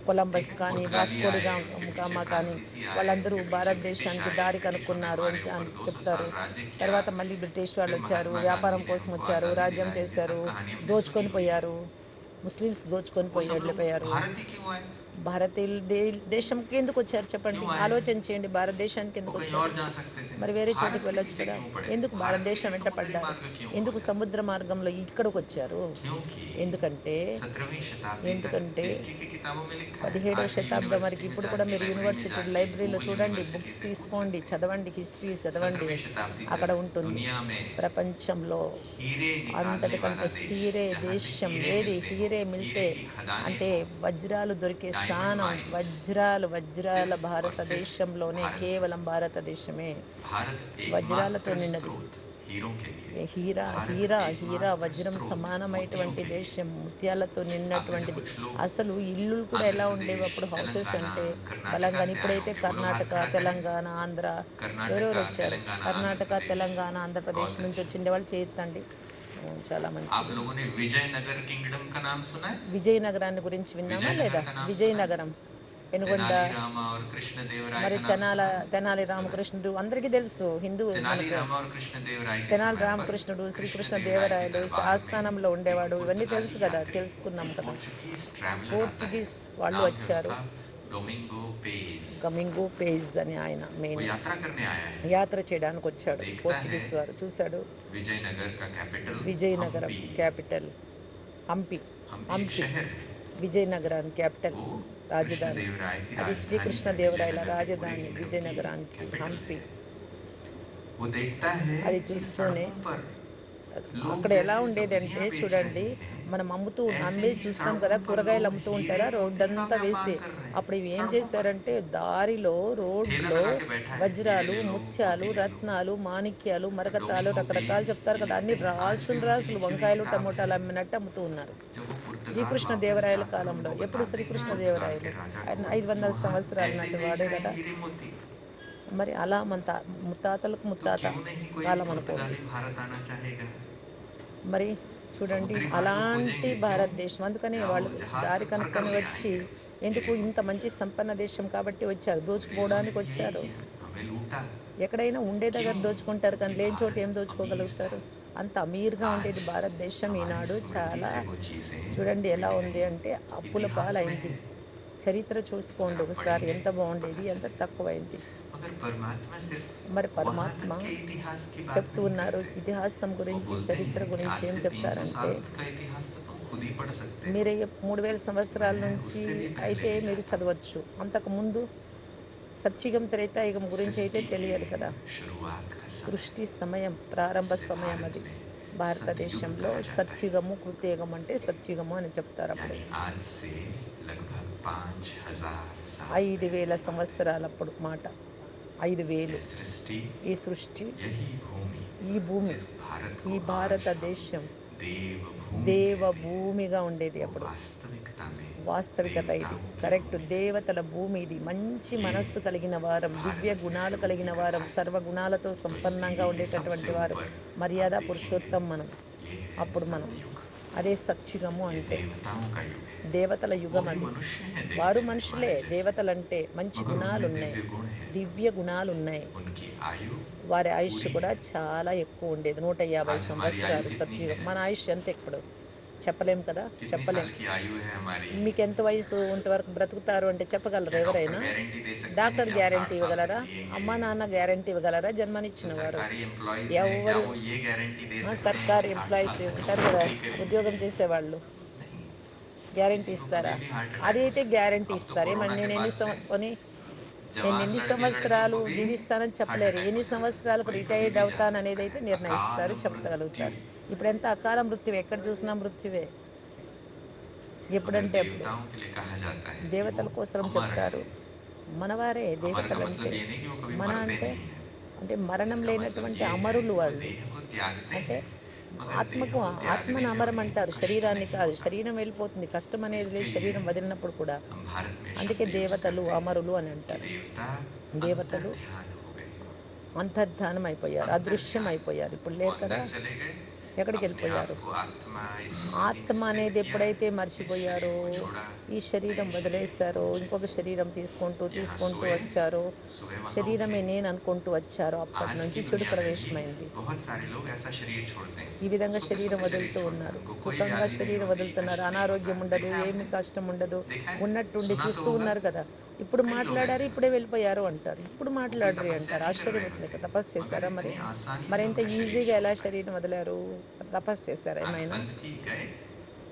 కొలంబస్ है, కానీ, पुर्तगाली వాస్కోడి आए, उनके पीछे గామా కానీ, फ्रांसीसी आए, వాళ్ళందరూ उनके पीछे ब्रिटिश భారతదేశానికి आए, దారి ब्रिटिशों ने కనుక్కున్నారు అని हमारे ऊपर అని 200 చెప్తారు. साल राज्य किया। తర్వాత మళ్ళీ బ్రిటిష్ వాళ్ళు फिर వచ్చారు, महात्मा गांधी వ్యాపారం ने కోసం हमको వచ్చారు, आज़ादी రాజ్యం दिलाई, ये सब చేశారు, कहानी हमने सुनी దోచుకొని हुई है। పోయారు, ముస్లిమ్స్ దోచుకొని वो सब लोग వెళ్ళిపోయారు. भारत ही क्यों आए? భారతీయులు దేశంకి ఎందుకు వచ్చారు చెప్పండి? क्यों आए हैं? ఆలోచన చేయండి. భారతదేశానికి वो ఎందుకు कहीं వచ్చారు? और जा सकते थे। మరి వేరే చోటికి भारत के వెళ్ళొచ్చు पीछे కదా! क्यों पड़े? ఎందుకు भारत के భారతదేశం लिए వెంట समुद्री పడ్డారు? मार्ग क्यों ఎందుకు खोजा? సముద్ర మార్గంలో ఇక్కడికొచ్చారు? क्योंकि ఎందుకంటే, 17वीं शताब्दी तक ఎందుకంటే हिस्ट्री की किताबों में लिखा है। 17వ आज भी శతాబ్దం వరకు यूनिवर्सिटी में ఇప్పుడు కూడా जाके, మీరు लाइब्रेरी में యూనివర్సిటీ जाके, లైబ్రరీలో गूगल చూడండి. यूनिवर्सिटी బుక్స్ से खोज తీసుకోండి, सकते हैं। చదవండి, హిస్టరీ చదవండి. 17वीं शताब्दी అక్కడ तक ఉంటుంది. दुनिया में ప్రపంచంలో हीरे निकालने అంతటికంటే वाला देश, హీరే जहाँ से దేశం हीरे ఏది? मिलते हों, హీరే हीरे మిల్తే की खदानें అంటే हों, వజ్రాలు దొరికే डायमंड స్థానం. माइन्स, వజ్రాల सिर्फ और सिर्फ భారతదేశంలోనే, भारत में। కేవలం భారతదేశమే. भारत వజ్రాలతో एकमात्र నిన్నది. स्रोत हीरों के लिए। హీరా भारत హీరా హీరా एकमात्र వజ్రం स्रोत मोतियों సమానమైనటువంటి के लिए। దేశం. ముత్యాలతో आप में से నిన్నటువంటిది. कुछ लोग అసలు ఇల్లులు కూడా आंध्र ఎలా ఉండేవి प्रदेश, అప్పుడు? హౌసెస్ तेलंगाना, అంటే कर्नाटका బలంగాని. से आए ఇప్పుడైతే होंगे। वो लोग हाथ కర్ణాటక, खड़ा करेंगे। తెలంగాణ, ఆంధ్ర ఎవరెవరు कर्नाटका, వచ్చారు? तेलंगाना, आंध्र కర్ణాటక, प्रदेश। తెలంగాణ, ఆంధ్రప్రదేశ్ बहुत నుంచి अच्छा। వచ్చిండే వాళ్ళు చేయొద్దండి. చాలా आप మంచిది. लोगों ने विजयनगर किंगडम का नाम सुना है? విజయనగరాన్ని గురించి విన్నామా विजयनगर లేదా? का नाम सुना है? విజయనగరం, పెనుగొండ. तेनालीरामा और कृष्णदेवराय మరి का नाम सुना है? తెనాలి सुना है। రామకృష్ణుడు అందరికీ తెలుసు. హిందూ మనకు तेनालीरामा और कृष्णदेवराय के తెనాలి समय पर రామకృష్ణుడు, శ్రీకృష్ణ कृष्णदेवराय के దేవరాయలు दरबार में ఆస్థానంలో एक ఉండేవాడు. ఇవన్నీ తెలుసు पुर्तगाली కదా, यात्री, తెలుసుకున్నాం एक కదా. पोर्चुगीज ट्रैवलर आता है। పోర్చుగీస్ వాళ్ళు नाम है వచ్చారు. उसका डोमिंगो पेज। గమింగో పేజ్ అని ఆయన वो మెయిన్ यात्रा करने आया है। యాత్ర చేయడానికి वो వచ్చాడు. देखता है పోర్చుగీస్ వారు చూశాడు. विजयनगर का कैपिटल విజయనగరం हम्पी। క్యాపిటల్ హంపి. हम्पी एक హంపి शहर है। విజయనగరానికి క్యాపిటల్, वो రాజధాని. कृष्णदेवराय की అది राजधानी है। శ్రీకృష్ణదేవరాయల विजयनगर के पूरे రాజధాని किंगडम की విజయనగరానికి कैपिटल హంపి. है। वो देखता है అది कि చూస్తూనే सड़कों पर लोग అక్కడ ఎలా जैसे ఉండేదంటే सब्जियां बेच చూడండి, रहे हैं, మనం ऐसे అమ్మేది ही చూస్తాం కదా, सड़कों पर కూరగాయలు लोग అమ్ముతూ हीरे ఉంటారా मोती का రోడ్డంతా వేసి. व्यापार कर रहे అప్పుడు हैं। ఇవి ఏం सड़कों पर చేశారంటే దారిలో, ठेला రోడ్లో लगा के बैठा है, हीरे వజ్రాలు, ले लो, ముత్యాలు, मोती ले लो। రత్నాలు, మాణిక్యాలు, మరకతాలు डोमिंगो రకరకాలు पेज చెప్తారు ये కదా, लिखते అన్ని हैं, आज भी రాసులు उनकी రాసులు लिखी हुई వంకాయలు किताब है। టమోటాలు అమ్మినట్టు అమ్ముతూ ఉన్నారు. जब वो पुर्तगाल वापस శ్రీకృష్ణదేవరాయల जाकर కాలంలో. उनको ఎప్పుడు बताते हैं पुर्तगाल శ్రీకృష్ణదేవరాయలు? के राजा ఆయన को कि 500 वहाँ సంవత్సరాల ऐसे నాటి बेच వాడే रहे हैं కదా. हीरे मोती। మరి అలా మన ముత్తాతలకు तो ముత్తాత क्यों नहीं कोई కాలం అనుకోండి. पुर्तगाली भारत आना चाहेगा? మరి చూడండి, समुद्री मार्ग అలాంటి खोजेंगे क्यों? భారతదేశం. అందుకని जाओ వాళ్ళు जहाज దారి में भरकर కనుక్కొని ले వచ్చి, आएंगे ఎందుకు हीरे ఇంత मोती। మంచి సంపన్న దేశం కాబట్టి వచ్చారు, अंग्रेजों ने దోచుకుపోవడానికి भी यही వచ్చారు. किया, हमें लूटा। ఎక్కడైనా ఉండే దగ్గర क्यों? దోచుకుంటారు, కానీ क्योंकि లేని చోట भारत ఏం अमीर था। దోచుకోగలుగుతారు? అంత అమీర్గా आज ఉండేది భారతదేశం. हमारी ఈనాడు स्मृति చాలా से वो चीजें చూడండి ఎలా मिट ఉంది गई, అంటే అప్పుల इतिहास में పాలైంది. है। చరిత్ర अगर చూసుకోండి आप ఒకసారి, पढ़ेंगे ఎంత तो पता బాగుండేది, ఎంత चलेगा। తక్కువైంది. मगर परमात्मा सिर्फ మరి वहां పరమాత్మ तक के इतिहास की बात చెప్తూ नहीं ఉన్నారు करते। ఇతిహాసం वो గురించి, बोलते చరిత్ర हैं कि గురించి. आज ఏం से 300 చెప్తారంటే, साल का इतिहास तो तुम खुद ही पढ़ सकते हो। మీరు 3000 సంవత్సరాల मैं నుంచి उससे भी पहले అయితే ले మీరు जाता हूँ। చదవచ్చు. అంతకుముందు సత్యుగం, త్రేతాయుగం గురించి అయితే सृष्टि के తెలియదు కదా. शुरुआत का समय, సృష్టి సమయం, ప్రారంభ जिसे సమయం भारत అది. में सतयुग భారతదేశంలో कहा जाता है। సత్యుగము, కృతయుగం అంటే సత్యుగము అని చెప్తారు. అప్పుడు यानी आज से लगभग 5000 साल पहले 5000 की बात है। సంవత్సరాలప్పుడు మాట. 5000. यह सृष्टि, ఈ సృష్టి, यही भूमि ఈ భూమి, जिस भारत ఈ को आज हम భారతదేశం देवभूमि कहते हैं, దేవభూమిగా ఉండేది वो అప్పుడు. वास्तविकता में వాస్తవికత ఇది. देवताओं की కరెక్ట్. भूमि है। దేవతల భూమి ఇది. మంచి ये మనస్సు కలిగిన వారం, దివ్య भारत की గుణాలు शुरू की కలిగిన कथा వారం, है। సర్వగుణాలతో तो इस సంపన్నంగా सीढ़ी के सबसे ఉండేటటువంటి వారు, ऊपर आप మర్యాద देखेंगे, పురుషోత్తం మనం. ये है అప్పుడు మనం सतयुग। అదే సత్యుగము ये అంటే. देवताओं का युग है। దేవతల वो యుగం भी అది. मनुष्य हैं వారు देखने में మనుషులే. हमारे जैसे, దేవతలంటే మంచి मगर उनमें గుణాలున్నాయి, दिव्य गुण हैं। దివ్య గుణాలున్నాయి. उनकी आयु వారి ఆయుష్ पूरी కూడా है। చాలా ఎక్కువ ఉండేది. 150 आज हमारी आयु సంవత్సరాలు कितनी సత్యుగం. है? మన ఆయుష్ ఎంత ఇప్పుడు చెప్పలేం కదా, कितनी చెప్పలేం. साल की आयु है हमारी? మీకెంత వయసు ఇంతవరకు బ్రతుకుతారు అంటే చెప్పగలరా क्या डॉक्टर ఎవరైనా? गारंटी दे सकते हैं డాక్టర్ कि आप గ్యారంటీ 60 साल तक ఇవ్వగలరా? जिएंगे? అమ్మా నాన్న గ్యారంటీ ఇవ్వగలరా? जो జన్మనిచ్చిన వారు सरकारी एम्प्लॉयज हैं, क्या ఎవ్వరు. वो ये गारंटी दे सकते हैं సర్కార్ कि 60 ఎంప్లాయీస్ साल तक हम ఉంటారు కదా, नौकरी करेंगे? ఉద్యోగం చేసేవాళ్ళు, नहीं। గ్యారంటీ किसी को कभी ఇస్తారా? भी हार्ट అది अटैक हो అయితే सकता है। గ్యారంటీ अब तो ఇస్తారు. कोरोना ఏమన్నా के बाद से నేను जवान ఎన్ని लड़के लड़कियों సంవత్సరాలు को भी జీవిస్తానని हार्ट చెప్పలేరు. अटैक हो ఎన్ని जाता है। సంవత్సరాలకు कोई कभी రిటైర్డ్ भी जा అవుతాననేది सकता అయితే है। अकाल నిర్ణయిస్తారు, मृत्यु। చెప్పగలుగుతారు. ఇప్పుడు ఎంత అకాల మృత్యువే, ఎక్కడ చూసినా మృత్యువే. मगर ఎప్పుడంటే అప్పుడే. देवताओं के लिए कहा जाता है कि वो దేవతల కోసం अमर చెప్తారు. हैं। మనవారే अमर का దేవతలంటే. मतलब ये नहीं कि वो कभी మన मरते అంటే, नहीं हैं। అంటే मరణం इसका मतलब లేనటువంటి ये है అమరులు कि वो వాళ్ళు. देह को त्यागते అంటే हैं, मगर देह ఆత్మకు, को त्यागने ఆత్మను में అమరం उन्हें అంటారు, कष्ट శరీరాన్ని नहीं కాదు. होता। శరీరం వెళ్ళిపోతుంది, కష్టం అనేది లేదు इसके लिए శరీరం వదిలినప్పుడు కూడా. हम भारत में అందుకే शब्द यूज దేవతలు, करते हैं అమరులు అని कि అంటారు. देवता अंतर దేవతలు ध्यान हो गए। అంతర్ధానం అయిపోయారు, अंतर అదృశ్యం ध्यान, అయిపోయారు. ఇప్పుడు वो లేరు కదా. अंदर चले गए ఎక్కడికి अपने आप వెళ్ళిపోయారు? को आत्मा इस स्मृति में ఆత్మ स्थित అనేది किया, ఎప్పుడైతే इस शरीर మర్చిపోయారో, को छोड़ा, ఈ శరీరం नए शरीर को వదిలేస్తారో, खोजे। ఇంకొక శరీరం తీసుకుంటూ यहाँ తీసుకుంటూ सोए, వచ్చారో, सुबह वहाँ उठे। శరీరమే నేను అనుకుంటూ వచ్చారో, అప్పటి आज నుంచి की చెడు दुनिया में भी ప్రవేశమైంది. बहुत सारे लोग ऐसा शरीर छोड़ते हैं, ఈ విధంగా శరీరం सोते-सोते शरीर వదులుతూ छोड़ते हैं, ఉన్నారు. उनको कोई సుఖంగా व्याधि नहीं శరీరం होती, వదులుతున్నారు. कष्ट नहीं होता। అనారోగ్యం ఉండదు, देखा है ఏమి आपने? కష్టం ఉండదు. देखा है? ఉన్నట్టుండి सुना तो చూస్తూ होगा, ఉన్నారు కదా! ఇప్పుడు कई लोग మాట్లాడారు, ऐसे ఇప్పుడే होते हैं। వెళ్ళిపోయారు అంటారు. ఇప్పుడు वो कोई మాట్లాడరే तपस्या అంటారు. नहीं कर रहे ఆశ్చర్యపోతుంది होते, కదా! तపస్సు मगर చేశారా మరి? इतनी आसानी से మరింత उनका शरीर ఈజీగా ఎలా छूटता है। శరీరం వదిలారు? తపస్సు చేశారా आँख ఏమైనా? बंद की, गए,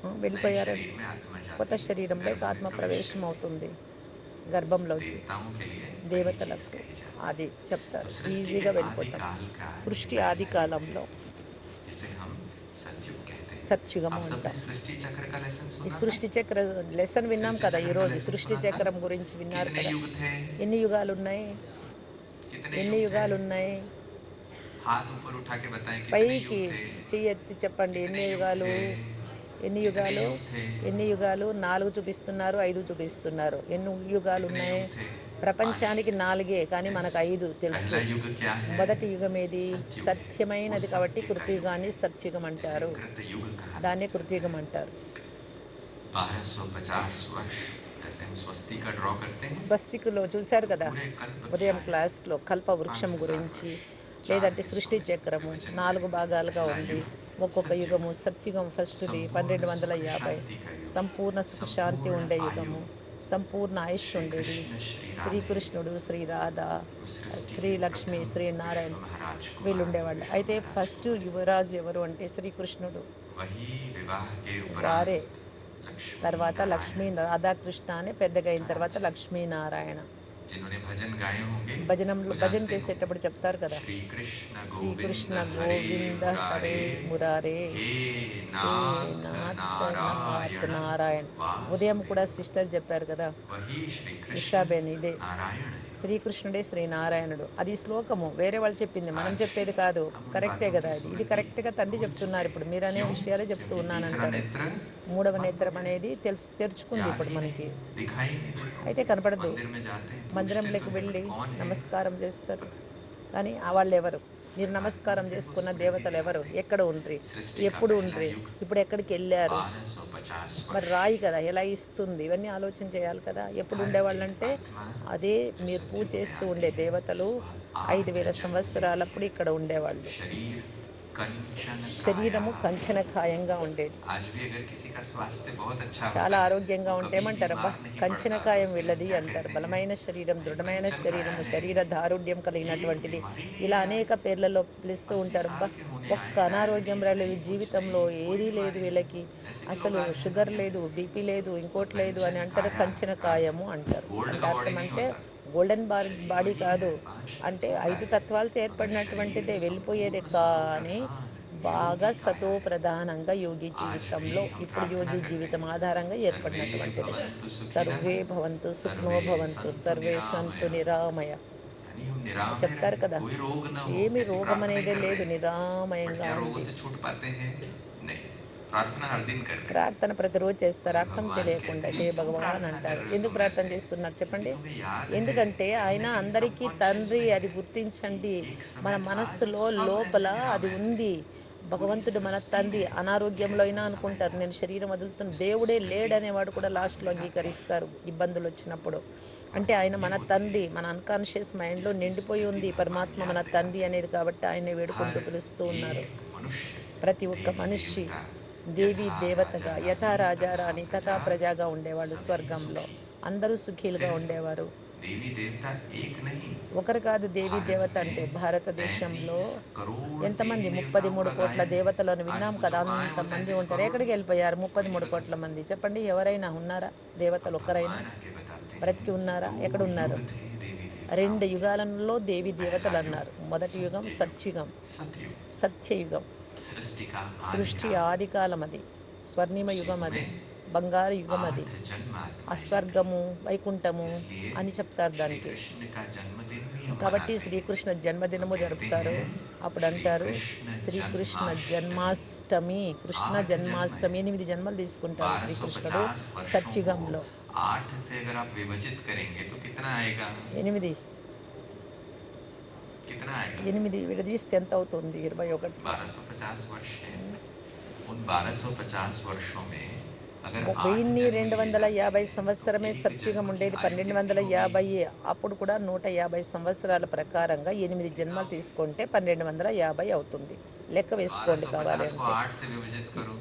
नए వెళ్ళిపోయారు. शरीर में आत्मा కొత్త जाती है, శరీరంలోకి गर्भ में ఆత్మ प्रवेश ప్రవేశం करती है। అవుతుంది. గర్భంలోకి. देवताओं के लिए वही चीज़ దేవతలకు कही जाती है। అది तो చెప్తారు. सृष्टि के ఈజీగా వెళ్ళిపోతాం. आदिकाल का ये సృష్టి वही ఆది युग है, కాలంలో जिसे हम सतयुग कहते हैं। సత్యుగము आप सबने అంటాం. सृष्टि चक्र का लेसन ఈ सुना था? సృష్టి చక్ర లెసన్ విన్నాం सृष्टि కదా चक्र का ఈరోజు. लेसन సృష్టి सुना था? చక్రం గురించి విన్నారు कितने కదా! युग थे? ఎన్ని యుగాలున్నాయి? कितने ఎన్ని युग थे? యుగాలున్నాయి? हाथ ऊपर उठा के बताएं, कितने పైకి युग थे? చెయ్యెత్తి చెప్పండి. कितने ఎన్ని युग యుగాలు? थे? ఎన్ని कितने యుగాలు? युग थे? ఎన్ని యుగాలు? 4 చూపిస్తున్నారు, 5 చూపిస్తున్నారు. ఎన్ని कितने యుగాలున్నాయి? युग थे? 5। ప్రపంచానికి 4 కానీ మనకు 5 తెలుసు. पहला युग क्या है? మొదటి యుగం ఏది? सतयुग है। वो సత్యమైనది కాబట్టి सत्य का युग కృతయుగాన్ని है, సత్యుగం जिसे అంటారు. कृतयुग कहा దాన్నే जाता కృతయుగం है। అంటారు. 1250 वर्ष, जैसे हम स्वस्ति का ड्रॉ करते हैं, స్వస్తికులో చూశారు तो కదా पूरे कल्प ఉదయం क्या है? క్లాస్లో కల్ప వృక్షం 5,000 గురించి, वर्ष, 4 లేదంటే हिस्सों సృష్టి में చక్రము विभाजन 4 करें। భాగాలుగా पहला ఉంది. युग ఒక్కొక్క सतयुग, యుగము సత్యుగం ఫస్ట్‌ది संपूर्ण सुख 1250, शांति का युग, సంపూర్ణ సుఖ శాంతి संपूर्ण ఉండే आयु, యుగము, సంపూర్ణ ఆయుష్ श्री ఉండేది. कृष्ण श्री राधे, శ్రీకృష్ణుడు, శ్రీ రాధ, वो सृष्टि के శ్రీలక్ష్మి, प्रथम శ్రీనారాయణ विश्व महाराज कुमार, వీళ్ళుండేవాళ్ళు. विश्व అయితే महाराज ఫస్ట్ कुमारी। యువరాజు ఎవరు అంటే శ్రీకృష్ణుడు. वही विवाह के వారే उपरांत लक्ष्मी తర్వాత లక్ష్మీ नारायण రాధాకృష్ణ అని పెద్దగా అయిన తర్వాత महाराज, లక్ష్మీనారాయణ. जिन्होंने भजन गाए होंगे वो భజన जानते होंगे। చేసేటప్పుడు చెప్తారు కదా, श्री कृष्ण गोविंद శ్రీకృష్ణ हरे గోవింద హరే मुरारे, మురారే, हे హే नाथ నాథ్ నాథ్ नारायण నారాయణ. ఉదయం కూడా वासुदेव। సిస్టర్ చెప్పారు కదా, वही श्री कृष्ण ఉషాబేన్, ఇదే नारायण है। శ్రీకృష్ణుడే శ్రీనారాయణుడు. అది శ్లోకము, వేరే వాళ్ళు చెప్పింది, మనం आज చెప్పేది కాదు. हम उन కరెక్టే बातों की కదా ఇది. ఇది स्मृति కరెక్ట్గా తండ్రి भूल चुके చెప్తున్నారు. ఇప్పుడు हैं। మీరనే क्यों? విషయాలే చెప్తూ क्योंकि तीसरा ఉన్నానంటారు. नेत्र మూడవ बंद हो నేత్రం गया, అనేది తెరుచుకుంది याद ఇప్పుడు ही नहीं, మనకి. दिखाई नहीं देता। అయితే కనపడదు. मंदिर में जाते हैं, पूछते तो మందిరంలోకి हैं, बट వెళ్ళి कौन है నమస్కారం చేస్తారు, पता नहीं। కానీ ఆ వాళ్ళెవరు? మీరు परमात्मा నమస్కారం फिर वो చేసుకున్న स्मृति దేవతలు ఎవరు? दिलाते ఎక్కడ ఉండ్రి? हैं। सृष्टि का ఎప్పుడు पहला ఉండ్రి? युग ఇప్పుడు ఎక్కడికి వెళ్ళారు? 1250 మరి वर्ष। రాయి కదా, ఎలా ఇస్తుంది? ఇవన్నీ ఆలోచన చేయాలి కదా. ఎప్పుడు हर एक ఉండేవాళ్ళంటే आत्मा అదే जो మీరు పూజ सतयुग में చేస్తూ आती ఉండే है దేవతలు वह 8 5,000 जन्म लेती సంవత్సరాలప్పుడు है। ఇక్కడ ఉండేవాళ్ళు. शरीर कंचन काया। శరీరము కంచనకాయంగా ఉండేది. आज भी अगर किसी का स्वास्थ्य बहुत अच्छा చాలా होता है, ఆరోగ్యంగా वो ఉంటే कभी ఏమంటారు? అబ్బా, बीमार नहीं पड़ता, तो కంచనకాయం उसके लिए हम వీళ్ళది क्या అంటారు. कहते हैं? బలమైన శరీరం, भाई దృఢమైన कंचन काया శరీరము, है, శరీర దారుఢ్యం एक కలిగినటువంటిది. बीमारी नहीं ఇలా है यार। అనేక పేర్లలో పిలుస్తూ 80 ఉంటారు. అబ్బా, साल के होने ఒక్క आए, అనారోగ్యం डायबिटीज రాలేదు नहीं, कुछ జీవితంలో, नहीं, कोई ఏదీ లేదు बीमारी नहीं। వీళ్ళకి, ऐसे भी लोग అసలు आज हैं షుగర్ दुनिया में। లేదు, బీపీ లేదు, तो ఇంకోటి లేదు అని कंचन అంటారు. काया का अर्थ కంచనకాయము అంటారు. गोल्ड అంటే का बॉडी అర్థం नहीं అంటే होता, గోల్డెన్ शरीर బాడీ वही है, కాదు. 5 అంటే तत्वों का 5 है, తత్వాలతో मगर शरीर ఏర్పడినటువంటిదే, వెళ్ళిపోయేదే संपूर्ण सतो కానీ प्रधान బాగా योगी సతో काया है। ప్రధానంగా యోగి आज भी జీవితంలో, हम ఇప్పుడు प्रार्थना యోగి करते జీవితం हैं, ఆధారంగా सर्वे ఏర్పడినటువంటిది. भवन्तु सुखिनः, సర్వే భవంతు సుఖినో सर्वे భవంతు, सन्तु సర్వే సంతు निरामया। నిరామయ. यानी हम निरामय చెప్తారు रहें, కదా, कोई रोग ना हो, ఏమి ऐसी రోగం प्रार्थना ही అనేదే कर रहे లేదు, हैं। बट నిరామయంగా क्या रोगों ఉంది. से छूट पाते हैं? नहीं। प्रार्थना हर दिन कर रहे हैं, ప్రార్థన ప్రతిరోజు చేస్తారు, मगर అర్థం भगवान తెలియకుండా. कहते హే हैं क्यों భగవాన్ प्रार्थना कर అంటారు. रहे हो ఎందుకు तुम ప్రార్థన ऐसे? చేస్తున్నారు क्योंकि చెప్పండి? तुम्हें याद है, ఎందుకంటే ఆయన कहीं ना कहीं అందరికీ सबकॉन्शियस తండ్రి, में అది है कि గుర్తించండి. एक మన समय था जब మనస్సులో सब లోపల ऐसे అది निरामय थे। ఉంది. पूरी భగవంతుడు మన सृष्टि తండ్రి. में एक అనారోగ్యంలో అయినా ऐसा समय అనుకుంటారు था। నేను శరీరం వదులుతున్న, उस దేవుడే स्मृति లేడనేవాడు కూడా भगवान లాస్ట్లో दिलाते हैं। అంగీకరిస్తారు ఇబ్బందులు వచ్చినప్పుడు. और అంటే ఆయన वही మన होती है తండ్రి, మన అన్కాన్షియస్ మైండ్లో जिसकी నిండిపోయి स्मृति ఉంది भगवान పరమాత్మ याद మన తండ్రి दिलाते हैं। అనేది. కాబట్టి ఆయన్ని हर వేడుకుంటూ పిలుస్తూ ఉన్నారు. एक मनुष्य, ప్రతి ఒక్క देवी మనిషి देवता, దేవి यथा राजा దేవతగా, యథా रानी రాజా तथा రాణి తథా प्रजा, ప్రజగా ఉండేవాళ్ళు सभी స్వర్గంలో. सुखी। అందరూ సుఖీలుగా सिर्फ ఉండేవారు. देवी देवता एक नहीं, ఒకరు కాదు దేవి भारत దేవత అంటే. में భారతదేశంలో 33 करोड़ ఎంతమంది? देवी देवताओं 33 का కోట్ల गायन है। దేవతలను आज విన్నాం కదా, पूछो कहाँ है वो అంతమంది 33 ఉంటారు. करोड़? ఎక్కడికి వెళ్ళిపోయారు कोई नहीं 33 కోట్ల बताता। మంది? చెప్పండి, ఎవరైనా ఉన్నారా? దేవతలు अब ఒక్కరైనా भगवान आके बताते బ్రతికి हैं कि ఉన్నారా? 2 ఎక్కడున్నారు? युग थे देवी देवताओं 2 के। యుగాలలో దేవి पहला దేవతలు युग అన్నారు. మొదటి యుగం सत्ययुग, సత్యుగం, सतयुग, సత్యయుగం. सृष्टि का సృష్టి आदिकाल। ఆదికాలం అది. స్వర్ణిమ उस యుగం युग అది. में బంగారు యుగం అది. 8 जन्म ఆ आत्माएं लेती हैं। స్వర్గము, వైకుంఠము इसलिए అని చెప్తారు श्री దానికి. कृष्ण का जन्मदिन भी हम కాబట్టి मनाते हैं। శ్రీకృష్ణ तो జన్మదినము कहते జరుపుతారు. हैं అప్పుడు श्री అంటారు कृष्ण శ్రీకృష్ణ जन्माष्टमी। జన్మాష్టమి. కృష్ణ 8 जन्म है, జన్మాష్టమి. 8 జన్మలు తీసుకుంటాడు శ్రీకృష్ణుడు 1250 वर्षों को సత్యుగంలో. 8 से अगर आप विभाजित करेंगे तो कितना आएगा? 8 कितना आएगा? 8 విడదీస్తే ఎంతవుతుంది? 21 1250 वर्ष हैं। उन 1250 वर्षों में अगर 8 जन्म लिए जाते 1250 हैं तो సంవత్సరమే एक సత్యుగం जन्म की ఉండేది. आयु कितनी होगी? 1250 అప్పుడు కూడా 150 సంవత్సరాల ప్రకారంగా 8 జన్మలు दिखाओ। తీసుకుంటే 1250 అవుతుంది. లెక్క వేసుకోండి కావాలి 1250 को అంటే. 8 से विभाजित करो।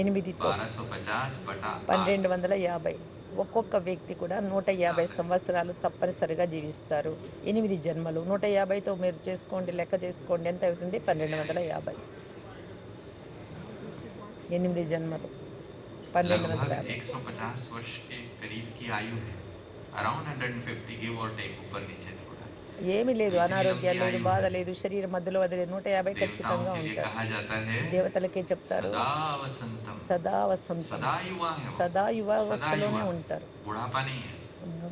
8తో 1250 बटा 8। 1250. ఒక్కొక్క వ్యక్తి కూడా कितना 150 आता है? సంవత్సరాలు తప్పనిసరిగా జీవిస్తారు. 8 జన్మలు 150తో మీరు చేసుకోండి, లెక్క చేసుకోండి ఎంత అవుతుంది? 1250. 8 జన్మలు लगभग 1250. 150 वर्ष के करीब की आयु है। अराउंड 150 गिव और टेक ऊपर नीचे थोड़ा। ఏమీ तो లేదు, इतनी लंबी అనారోగ్యాలు లేదు, आयु బాధ है। లేదు, శరీరం మధ్యలో అది లేదు. 150 देवताओं ఖచ్చితంగా के लिए ఉంటారు. कहा जाता है దేవతలకే చెప్తారు सदा वसंतम। సదా వసంతం, सदा युवा है वो। సదా सदा యువావస్థలోనే युवा। ఉంటారు. बुढ़ापा नहीं है।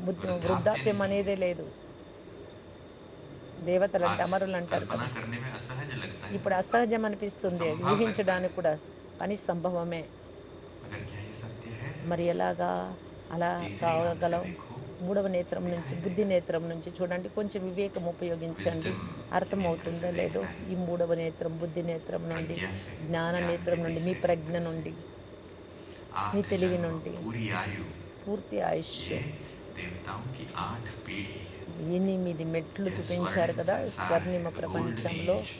वृद्धाप्य వృద్ధాప్యం नहीं है। అనేదే లేదు. దేవతలంటే आज అమరులు అంటారు कल्पना కదా. करने में असहज लगता है ఇప్పుడు ना। అసహజం అనిపిస్తుంది, असंभव लगता है। ఊహించడానికి కూడా, కానీ సంభవమే. मगर क्या ये सत्य है? మరి ఎలాగా అలా तीसरी आंख से కాగలం? देखो, మూడవ నేత్రం నుంచి, दिखाई బుద్ధి देगा। నేత్రం నుంచి చూడండి, కొంచెం వివేకం ఉపయోగించండి. विजडम के नेत्र से అర్థమవుతుందో లేదో. देखना है। ఈ మూడవ నేత్రం, బుద్ధి నేత్రం నుండి, प्रज्ञा से, జ్ఞాన ज्ञान के నేత్రం నుండి, మీ तीसरे ప్రజ్ఞ नेत्र से। నుండి, మీ 8 తెలివి जन्म నుండి, पूरी आयु। పూర్తి ఆయుష్. ये देवताओं की 8 पीढ़ी है। 8 మెట్లు यह చూపించారు स्वर्णिम కదా संसार है, స్వర్ణిమ गोल्डन ప్రపంచంలో. एज।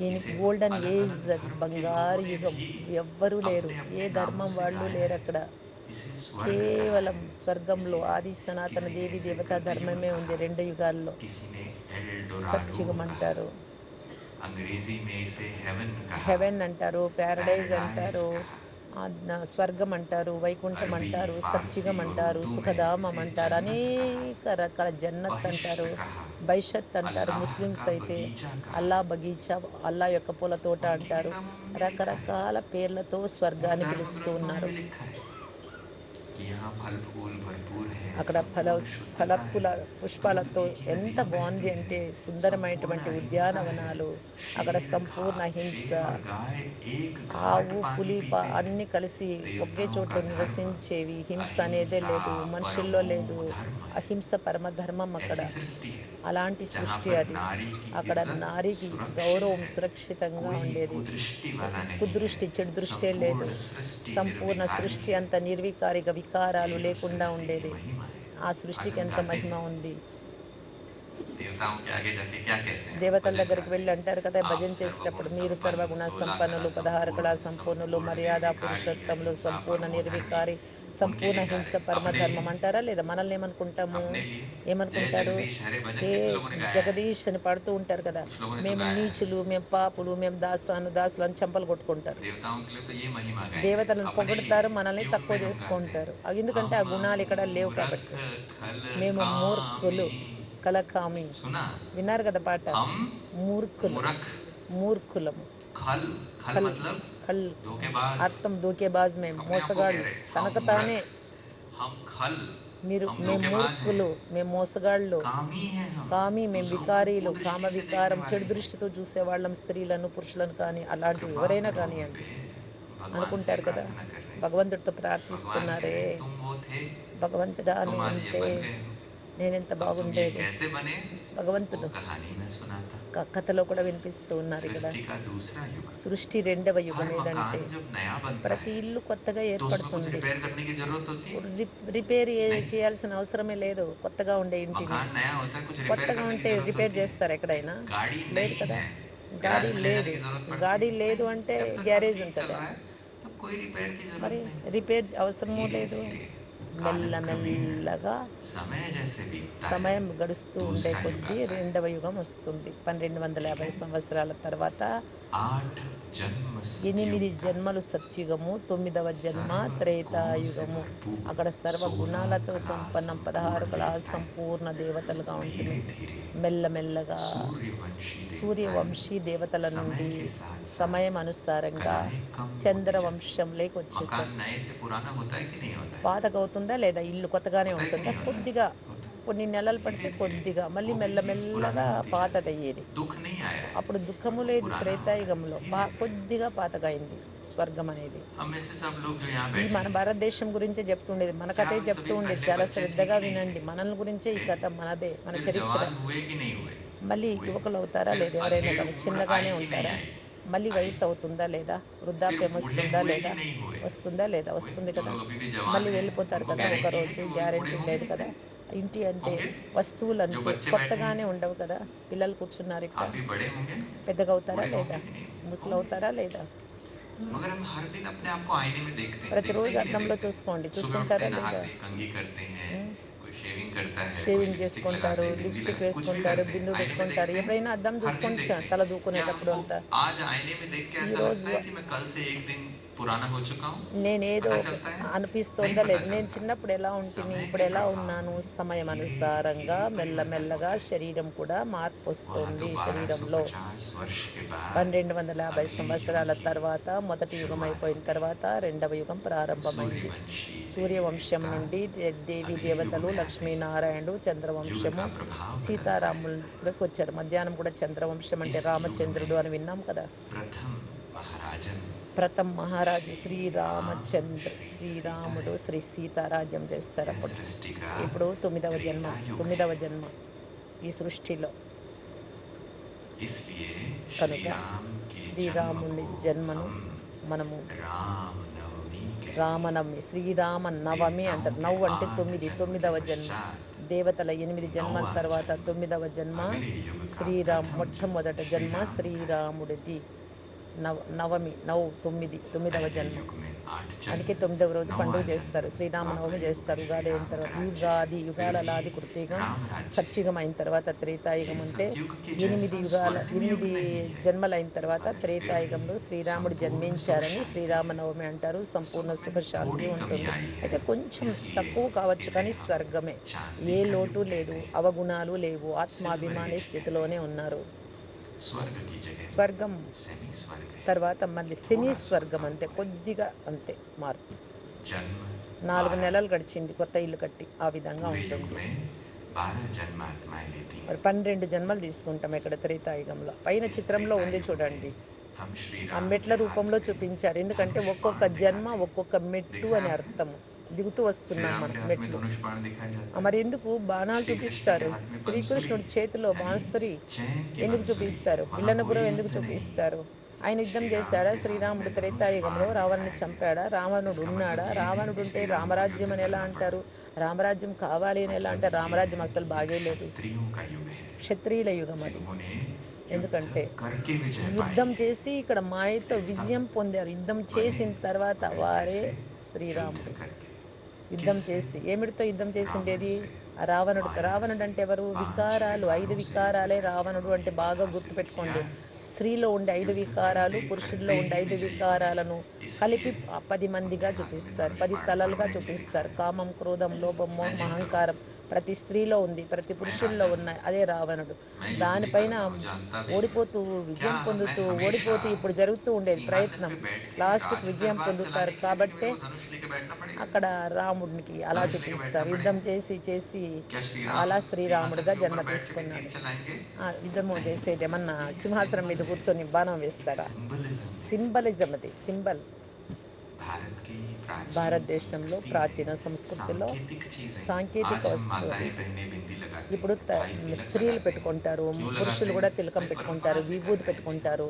ఈయన इसे గోల్డెన్ अलग ఏజ్, अलग అది धर्म के लोगों బంగారు ने యుగం. भी ఎవ్వరూ లేరు, अपने ఏ अपने नामों ధర్మం से వాళ్ళు गाया లేరు है। అక్కడ. इसे स्वर्ग कहा కేవలం है। స్వర్గంలో इसीलिए ఆది సనాతన किसी ने దేవి इसे దేవతా कृतयुग ధర్మమే ఉంది कहा, 2 యుగాల్లో. किसी ने एल डोराडो సత్యుగం कहा, అంటారు, अंग्रेजी में इसे हेवन कहा, హెవెన్ అంటారు, ప్యారడైజ్ पैराडाइज అంటారు, कहा। స్వర్గం అంటారు, వైకుంఠం अरबी, అంటారు, फारसी సత్యుగం और అంటారు, उर्दू में సుఖధామం इसे అంటారు, जन्नत कहा, అనేక రకాల జన్నత్ बहिश्त అంటారు, कहा, బైషత్ అంటారు. अल्लाह ముస్లిమ్స్ का అయితే बगीचा कहा। అల్లా బగీచా, అల్లా యొక్క పూల తోట उनकी అంటారు. किताबों में भी लिखा है, రకరకాల పేర్లతో उन స్వర్గాన్ని धर्म పిలుస్తూ ग्रंथों में ఉన్నారు. भी लिखा है कि यहाँ फल फूल भरपूर हैं, అక్కడ संपूर्ण शुद्धता ఫలపుల है, दूध పుష్పాలతో घी की ఎంత नदियाँ బాగుంది बहती हैं, అంటే, संपूर्ण సుందరమైనటువంటి अहिंसा है। ఉద్యానవనాలు. అక్కడ शेर సంపూర్ణ घाट, అహింస. शेर और गाय एक घाट ఆవు, पानी పులి, पीते हैं। అన్నీ కలిసి ఒకే देवताओं చోట్లో का धर्म నివసించేవి. హింస అనేదే अहिंसा లేదు, మనుషుల్లో परमो లేదు. धर्म है। అహింస పరమధర్మం అక్కడ. ऐसी सृष्टि है అలాంటి जहाँ సృష్టి पर అది. नारी की అక్కడ इज्जत నారికి सुरक्षित గౌరవం है, సురక్షితంగా कोई ఉండేది. कुदृष्टि वाला नहीं है। కుదృష్టి, చెడు దృష్టే లేదు. संपूर्ण सृष्टि సంపూర్ణ निर्विकारी సృష్టి है। అంత నిర్వికారిక, వికారాలు ये उस లేకుండా सृष्टि की ఉండేది. महिमा है। ఆ आज సృష్టికి हम ఎంత गाते మహిమ हैं, ఉంది. देवताओं के आगे जाके क्या कहते हैं? हम దేవతల भजन దగ్గరికి गाते వెళ్ళి हैं। అంటారు కదా आप భజన सर्वगुण చేసేటప్పుడు, మీరు संपन्न, సర్వగుణ 16 कला సంపన్నులు, 16 కళా संपूर्ण, సంపూర్ణులు, संपूर्ण మర్యాద निर्विकारी, పురుషోత్తములు, अहिंसा సంపూర్ణ परमो धर्मी। నిర్వికారి, उनके సంపూర్ణ लिए गा హింస रहे हैं, अपने పరమధర్మం लिए, అంటారా లేదా? మనల్ని ఏమనుకుంటాము? अपने लिए। जय ఏమనుకుంటారు? जगदीश हरे भजन హే कितने लोगों ने गाया है? జగదీష్ అని పడుతూ ఉంటారు కదా. कुछ लोगों ने तो మేము गाया है। నీచులు, మేము పాపులు, మేము దాసులు అని చంపలు కొట్టుకుంటారు. देवताओं के लिए तो ये महिमा गाएंगे, దేవతలను अपने लिए పొగడతారు, మనల్ని ट्यून తక్కువ में हम गाते हैं। చేసుకుంటారు. ఎందుకంటే हम ఆ గుణాలు ఇక్కడ లేవు मूरख కాబట్టి. खल మేము మూర్ఖులు, कामी। కలకామి. सुना? విన్నారు కదా పాట. हम మూర్ఖులు, मूरख। మూర్ఖులము. खल, खल ఖల్, मतलब ఖల్ धोखेबाज। అర్థం దూకేబాజ్, మేము अपने आप को कह మోసగాళ్ళు, रहे हैं, हम తనకు తానే. मूरख, हम खल, మీరు हम మేము धोखेबाज हैं, మూర్ఖులు, మేము మోసగాళ్ళు, कामी हैं हम, కామి, మేము दूसरों को వికారీలు, కామ कुदृष्टि से देखने వికారం, वाले చెడు हैं। దృష్టితో చూసేవాళ్ళం, స్త్రీలను పురుషులను కానీ, అలాంటివి कृपा ఎవరైనా करो हम కానివ్వండి पे। हम भगवान से అనుకుంటారు కదా. प्रार्थना कर रहे हैं। భగవంతుడితో भगवान कह ప్రార్థిస్తున్నారే, रहे हैं, तुम वो थे, భగవంతుడా तुम నువ్వు आज ये ఉంటే बन गए हो। నేనెంత अब तुम ये బాగుండేది. कैसे बने, वो భగవంతుడు कहानी मैं सुनाता। కథలో కూడా వినిపిస్తూ ఉన్నారు ఇక్కడ. सृष्टि का दूसरा युग। సృష్టి 2వ యుగం हर ఏదంటే, मकान जब नया बनता ప్రతి है ఇల్లు కొత్తగా तो उसमें कुछ ఏర్పడుతుంది. रिपेयर करने की जरूरत होती है? రిపేర్ नहीं। చేయాల్సిన అవసరమే లేదు కొత్తగా ఉండే ఇంటిని. मकान नया होता है, कुछ रिपेयर కొత్తగా करने की ఉంటే जरूरत రిపేర్ होती है? చేస్తారు ఎక్కడైనా? गाड़ी లేదు नई కదా. है, గాడి गैराज में ले जाने లేదు. की जरूरत पड़ती గాడి है? లేదు नहीं। అంటే जब तक सब గ్యారేజ్ ठीक चल ఉంటుందా? रहा है तब कोई रिपेयर की మరి जरूरत नहीं। రిపేర్ అవసరమూ धीरे లేదు. धीरे, कालक्रमेण, మెల్లమెల్లగా समय जैसे बीतता है, సమయం గడుస్తూ ఉండే दूसरा युग కొద్దీ आता है। 2వ యుగం వస్తుంది. ठीक 1250 है। సంవత్సరాల తర్వాత 8 जन्म सतयुग 8 का, జన్మలు సత్యుగము, 9వ జన్మ सर्व गुणों से త్రేతాయుగము. भरपूर అక్కడ సర్వ 16 గుణాలతో कला సంపన్నం, 16 संपूर्ण కళా देवताएं। సంపూర్ణ దేవతలుగా ఉంటుంది. धीरे धीरे మెల్లమెల్లగా सूर्यवंशी देवताएं, సూర్యవంశీ దేవతల समय నుండి के साथ సమయం साथ అనుసారంగా कलाएं कम होती जाती हैं। చంద్రవంశంలోకి मकान వచ్చేసారు. नए से पुराना होता है कि नहीं होता है? పాతగవుతుందా లేదా? ఇల్లు కొత్తగానే होता है कि ఉంటుందా? नहीं होता है? కొద్దిగా, होता है। కొన్ని నెలలు పడితే धीरे धीरे కొద్దిగా, మళ్ళీ वो भी चीज पुरानी మెల్లమెల్లగా होती जाती है। పాతదయ్యేది. दुख नहीं आया है, అప్పుడు पर దుఃఖము वो లేదు. पुराना हो रहा है త్రేతాయుగంలో धीरे धीरे। కొద్దిగా పాతగైంది స్వర్గం అనేది. हम में से सब लोग जो यहाँ ఈ बैठे మన हैं, భారతదేశం గురించే చెప్తుండేది, మన क्या కథే हम చెప్తూ सभी ఉండేది. पहले చాలా बच्चे थे శ్రద్ధగా कि नहीं थे? వినండి, మనల్ని గురించే ఈ थे। కథ, మనదే, మన फिर చరిత్ర. जवान हुए कि नहीं हुए? మళ్ళీ हुए। యువకులవుతారా फिर లేదా? ఎవరైనా अधेड़ కానీ उम्र చిన్నగానే आई कि नहीं ఉంటారా? आई? మళ్ళీ आई। వయసు అవుతుందా లేదా? फिर వృద్ధాప్యం बूढ़े వస్తుందా हुए कि లేదా? नहीं हुए? వస్తుందా లేదా? हुए। వస్తుంది जो కదా! लोग अभी भी जवान మళ్ళీ हैं, వెళ్ళిపోతారు उनको కదా! गारंटी है ఒకరోజు कि वो भी बूढ़े గ్యారంటీ होंगे లేదు एक కదా! दिन? ఇంటి అంటే होंगे? जो వస్తువులంతే बच्चे बैठे हैं, కొత్తగానే ఉండవు కదా! పిల్లలు కూర్చున్నారిక్కడ. आप भी बड़े होंगे ना? పెద్దగా అవుతారా बूढ़े లేదా? होंगे कि नहीं? होंगे। ముసలవుతారా లేదా? मगर हम हर दिन अपने आप को आईने में देखते ప్రతిరోజు हैं कि नहीं అద్దంలో देखते? చూసుకోండి. सुबह उठते చూసుకుంటారా हैं, లేదా? नहाते हैं, कंघी करते हैं, హ్మ్. कोई शेविंग करता है, कोई షేవింగ్ लिपस्टिक చేసుకుంటారు, लगाते हैं, बिंदी లిప్‌స్టిక్ लगाते हैं, कुछ भी వేసుకుంటారు, करते हैं, బిందువు आईने में పెట్టుకుంటారు. देखते हैं, ఎప్పుడైనా అద్దం हर दिन చూసుకొని देखते हैं। తల क्या దూకునేటప్పుడు हमको అంతా. आज आईने में देख के ऐसा ఈరోజు लगता है कि मैं कल से एक दिन पुराना हो चुका हूँ? నేనేదో पता चलता है? नहीं అనిపిస్తోందా पता లేదు. నేను चलता। చిన్నప్పుడు ఎలా ఉంటిని, समय ఇప్పుడు के ఎలా प्रभाव ఉన్నాను, సమయమనుసారంగా धीरे-धीरे परिवर्तन మెల్లమెల్లగా होता है। శరీరం కూడా वह तो మార్పొస్తుంది శరీరంలో. 1250 वर्ष के बाद 1250 अगले युग సంవత్సరాల की తర్వాత మొదటి యుగం शुरुआत అయిపోయిన होती है। తర్వాత రెండవ యుగం ప్రారంభమైంది. सूर्यवंशी देवी సూర్యవంశం देवता నుండి దేవీ अगले युग దేవతలు में आते हैं। లక్ష్మీనారాయణుడు युग చంద్రవంశము का प्रभाव बदलता है। సీతారాములకి వచ్చారు. మధ్యాహ్నం కూడా చంద్రవంశం అంటే इस युग రామచంద్రుడు में అని విన్నాం కదా! प्रथम महाराजन ప్రథమ మహారాజు श्री राम, श्री सीता శ్రీరాముడు रहते శ్రీ हैं। సీతారాజ్యం यह చేస్తారప్పుడు. सृष्टि का ఇప్పుడు తొమ్మిదవ జన్మం. त्रेता युग है। తొమ్మిదవ జన్మ ఈ సృష్టిలో. इसलिए श्री కనుక राम के जन्म శ్రీరాముని को జన్మను हम మనము राम नवमी कहते हैं। రామనవమి, శ్రీరామ నవమి देवताओं అంటారు. के నవ్వు అంటే 8 9, जन्म के 9వ జన్మ. पश्चात దేవతల 8 జన్మల नौवां తర్వాత जन्म 9వ జన్మ अगले युग का प्रथम जन्म మొట్టమొదట श्री జన్మ राम का है। శ్రీరాముడిది. నవమి 9, 9వ पहले జన్మ. युग में 8 जन्म, అందుకే 9వ రోజు పండుగ नौवां చేస్తారు. जन्म శ్రీరామనవమి द्वापर युग में చేస్తారు. श्री ఉగాది అయిన राम తర్వాత का राज्य है। యుగాది, फिर भी యుగాలలాది కృతయుగం, राम राज्य है। సత్యుగం అయిన తర్వాత ये త్రేతాయుగం అంటే सतयुग के 8 जैसा యుగాల स्वर्णिम युग 8 नहीं है, జన్మలైన తర్వాత मगर फिर भी త్రేతాయుగంలో శ్రీరాముడు संपूर्ण सुख జన్మించారని शांति है। శ్రీరామనవమి అంటారు. సంపూర్ణ सुख में సుఖశాంతి थोड़ी कमी ఉంటుంది. आई है, అయితే కొంచెం इसलिए తక్కువ కావచ్చు इसे కానీ हम స్వర్గమే. चांदी ఏ का లోటు युग లేదు, कहते हैं। అవగుణాలు లేవు, सिल्वर ఆత్మాభిమాని एज कहते స్థితిలోనే हैं। ఉన్నారు. स्वर्ग की जगह స్వర్గం सेमी स्वर्ग है। తర్వాత మళ్ళీ సెమీ थोड़ा स्वर्ग का స్వర్గం అంతే, ऊपर है। కొద్దిగా అంతే మార్పు. जन्म 4 12, నెలలు గడిచింది కొత్త ఇల్లు కట్టి. ఆ విధంగా पूरे युग ఉంటుంది. में 12 जन्म आत्माएं लेती మరి हैं। 12 జన్మలు తీసుకుంటాం ఇక్కడ త్రేతాయుగంలో. పైన इस చిత్రంలో त्रेता ఉంది युग में చూడండి. हम श्री ఆ राम మెట్ల के हाथ రూపంలో में చూపించారు. ఎందుకంటే धनुष ఒక్కొక్క बाण జన్మ दिखाते हैं। ఒక్కొక్క మెట్టు देखा है అని आपने? అర్థం. దిగుతూ श्री వస్తున్నాం राम మనం के हाथ में మెట్లు. धनुष बाण दिखाया जाता మరి है। ఎందుకు బాణాలు श्री कृष्ण के చూపిస్తారు? हाथ में बंसुरी శ్రీకృష్ణుడి చేతిలో यानी బాంసరి चैन की ఎందుకు बंसुरी। చూపిస్తారు? वहां బిల్లన कोई గుర్రం ఎందుకు युद्ध नहीं। చూపిస్తారు? ఆయన యుద్ధం श्री राम చేశాడా? के हाथ శ్రీరాముడు में धनुष త్రేతాయుగంలో बाण రావణుని दिखाया गया। చంపాడా? రావణుడు इसका ఉన్నాడా? मतलब ये है कि రావణుడు ఉంటే श्री राम को రామరాజ్యం युद्ध అని ఎలా करना पड़ा। అంటారు? రామరాజ్యం కావాలి అని ఎలా मतलब అంటారు? ये రామరాజ్యం है అసలు कि ये బాగేలేదు. क्षत्रियों का युग है, క్షత్రియుల యుగం అది. जिन्होंने युद्ध ఎందుకంటే करके विजय पाई యుద్ధం है। చేసి ఇక్కడ మాయతో देवता విజయం పొందారు. యుద్ధం बने చేసిన తర్వాత मगर వారే कैसे? శ్రీరాముడు. युद्ध करके। యుద్ధం किससे? చేసి ఏమిడితో యుద్ధం रावण చేసిండేది? से, ఆ రావణుడితో. माया రావణుడు से, అంటే ఎవరు? 5 వికారాలు, 5 विकारों से युद्ध వికారాలే करके రావణుడు उन्होंने అంటే. पद బాగా हासिल किया। గుర్తుపెట్టుకోండి. స్త్రీలో ఉండే 5 युद्ध వికారాలు, करते పురుషుల్లో करते ఉండే ही 5 विजयी बने। వికారాలను కలిపి इसलिए 10 उनके మందిగా हाथ में చూపిస్తారు. धनुष 10 बाण తలలుగా परमानेंटली చూపిస్తారు. दिखाया। కామం, క్రోధం, లోభం, మోహం, इमेजिन करो, అహంకారం ప్రతి స్త్రీలో ఉంది, ప్రతి मैं పురుషుల్లో राजा हूँ, ఉన్నాయి. अదే రావణుడు. मैं युद्ध भी దానిపైన करता हूँ, जानता भी हूँ। ఓడిపోతూ, क्या విజయం मैं పొందుతూ, हमेशा ఓడిపోతూ ఇప్పుడు జరుగుతూ ఉండేది सिंहासन ప్రయత్నం. पे बैठ के లాస్ట్‌కి राज విజయం दरबार పొందుతారు चलाने के लिए भी कि मेरे కాబట్టే को धनुष लेके बैठना पड़ेगा? అక్కడ రాముడినికి అలా धनुष लेके बैठना చూపిస్తారు. యుద్ధం पड़ेगा? చేసి చేసి क्या श्री राम అలా सिंहासन శ్రీరాముడిగా के జన్మ ऊपर बैठ के तीर తీసుకున్నాడు. चलाएंगे? ఆ! యుద్ధము नहीं। చేసేదేమన్నా ये एक సింహాసనం सिंबल మీద है, కూర్చొని బాణం एक వేస్తాడా? सिंबलिज्म है। సింబలిజం అది. సింబల్. भारत की प्राचीन భారతదేశంలో संस्कृति में ప్రాచీన సంస్కృతిలో सांकेतिक चीजें, సాంకేతిక आज हम వస్తువు అది. माताएं बहनें बिंदी लगाती ఇప్పుడు हैं, भाई तिलक స్త్రీలు लगाते हैं। పెట్టుకుంటారు. क्यों పురుషులు लगाते కూడా हैं? తిలకం भाई పెట్టుకుంటారు. परंपरा से कर విభూది रहे हैं जी हम। పెట్టుకుంటారు.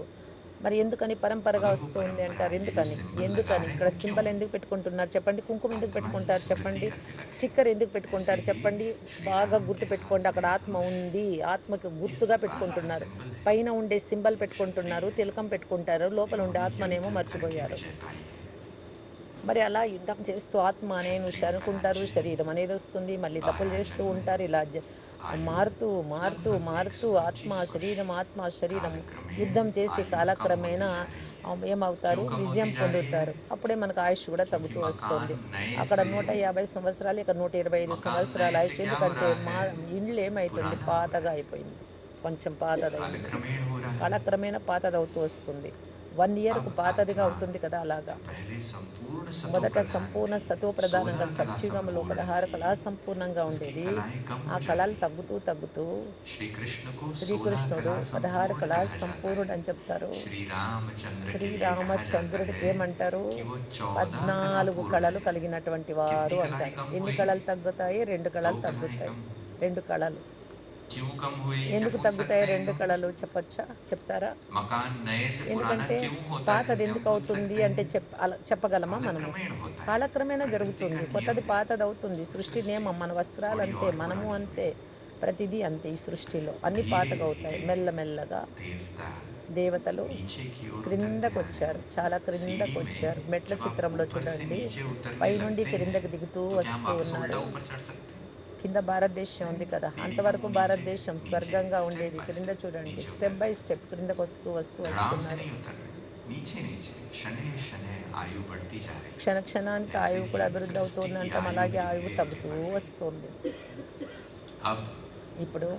మరి ఎందుకని పరంపరగా मगर वो వస్తుంది परंपरा, అంటారు. ये जो ఎందుకని? सिंबल लगा ఎందుకని? रहे हैं ఇక్కడ वो क्यों? సింబల్ ఎందుకు పెట్టుకుంటున్నారు చెప్పండి? కుంకుమ ఎందుకు आत्मा की పెట్టుకుంటారు स्मृति చెప్పండి? का तिलक है। స్టిక్కర్ ఎందుకు ऐसे పెట్టుకుంటారు ही చెప్పండి? श्री బాగా राम के గుర్తుపెట్టుకోండి. हाथ में అక్కడ ఆత్మ धनुष ఉంది. ఆత్మకి इस గుర్తుగా बात का పెట్టుకుంటున్నారు. सिंबल है పైన ఉండే సింబల్ कि పెట్టుకుంటున్నారు. क्षत्रिय తిలకం పెట్టుకుంటారు. లోపల ఉండే जिन्होंने ఆత్మనేమో युद्ध करके మర్చిపోయారు. विजय पाई है। మరి అలా యుద్ధం చేస్తూ ఆత్మ అనేను क्षत्रियों का అనుకుంటారు. राज्य है। శరీరం అనేదొస్తుంది. మళ్ళీ తప్పులు 12 చేస్తూ जन्म, ఉంటారు. ఇలా आयु మారుతూ, మారుతూ, लगभग మారుతూ ఆత్మ, 125 वर्ष। శరీరం, ఆత్మ, శరీరం कालक्रमेण యుద్ధం చేసి आयु कम होती కాలక్రమేణా जा रही है। ఏమవుతారు? क्यों कम విజయం होती जा रही है? పొందుతారు. అప్పుడే మనకు ఆయుష్ కూడా क्योंकि తగ్గుతూ मकान వస్తుంది. नए అక్కడ से 150 సంవత్సరాలు, ఇక్కడ 125 मकान సంవత్సరాల नए से ఆయుష్. क्या हो ఎందుకంటే रहा है? ఇండ్లు ఏమైతుంది? पुराना हो रहा పాతగా है। అయిపోయింది. కొంచెం పాతదయింది. कालक्रमेण हो रहा है। కాలక్రమేణా పాతదవుతూ వస్తుంది. 1 ఇయర్‌కు अब పాతదిగా आत्मा అవుతుంది కదా! అలాగా. जो पहले संपूर्ण सतो మొదట प्रधान సంపూర్ణ थी, సతో ప్రధానంగా 16 कला సత్యుగంలో संपूर्ण 16 थी, కళా సంపూర్ణంగా उसकी ఉండేది. कलाएं कम ఆ हो కళలు जाती। తగ్గుతూ తగ్గుతూ श्री कृष्ण को 16 శ్రీకృష్ణుడు कला 16 संपूर्ण కళా कहा जाता है। సంపూర్ణుడు అని చెప్తారు. श्री रामचंद्र के लिए कहा जाता శ్రీరామచంద్రుడికి है ఏమంటారు? कि वो 14 कला 14 पूर्ण కళలు है। కలిగినటువంటి कितनी వారు कलाएं అంటారు. कम ఎన్ని हुई? కళలు తగ్గుతాయి? 2 2 కళలు कलाएं తగ్గుతాయి. कम। 2 కళలు. क्यों कम हुई? क्या ఎందుకు पूछ తగ్గుతాయి सकते हैं 2 इन्होंने? కళలు చెప్పొచ్చా? చెప్తారా? मकान नए से पुराना ఎందుకంటే क्यों होता है? పాతది क्या हम ఎందుకు पूछ అవుతుంది सकते అంటే हैं? అలా చెప్పగలమా మనము? कालक्रमेण होता है, కాలక్రమేణా प्रकृति का జరుగుతుంది. नियम కొత్తది है। పాతదవుతుంది. సృష్టి सृष्टि నియమం. మన వస్త్రాలు थोड़ी అంతే, और మనము पुरानी అంతే, हुई। ప్రతిదీ అంతే. ఈ సృష్టిలో అన్నీ धीरे పాతగవుతాయి. धीरे మెల్లమెల్లగా देवता దేవతలు नीचे की ओर उतरते आए। క్రిందకొచ్చారు. చాలా सीढ़ी క్రిందకొచ్చారు. में మెట్ల जब आप చిత్రంలో ऊपर से చూడండి. नीचे उतरने పైనుండి लगते हैं, క్రిందకి దిగుతూ तो क्या हम వస్తూ वापस उल्टा ఉన్నారు. ऊपर चढ़ सकते हैं? కింద భారతదేశం ఉంది नहीं, కదా! सीढ़ी का అంతవరకు मुंह नीचे, భారతదేశం नीचे స్వర్గంగా स्टेप ఉండేది. बाय క్రింద स्टेप చూడండి. नीचे స్టెప్ బై उतरते हैं। స్టెప్ క్రిందకొస్తూ धड़ाम से వస్తున్నారు. नहीं उतर रहे, नीचे नीचे शनैः शनैः आयु बढ़ती जा रही క్షణ है। క్షణానికి ऐसे ఆయువు ही కూడా అభివృద్ధి सृष्टि की అవుతుందంటాం. आयु అలాగే ఆయువు धीरे धीरे తగ్గుతూ बढ़ रही है। వస్తుంది. अब ఇప్పుడు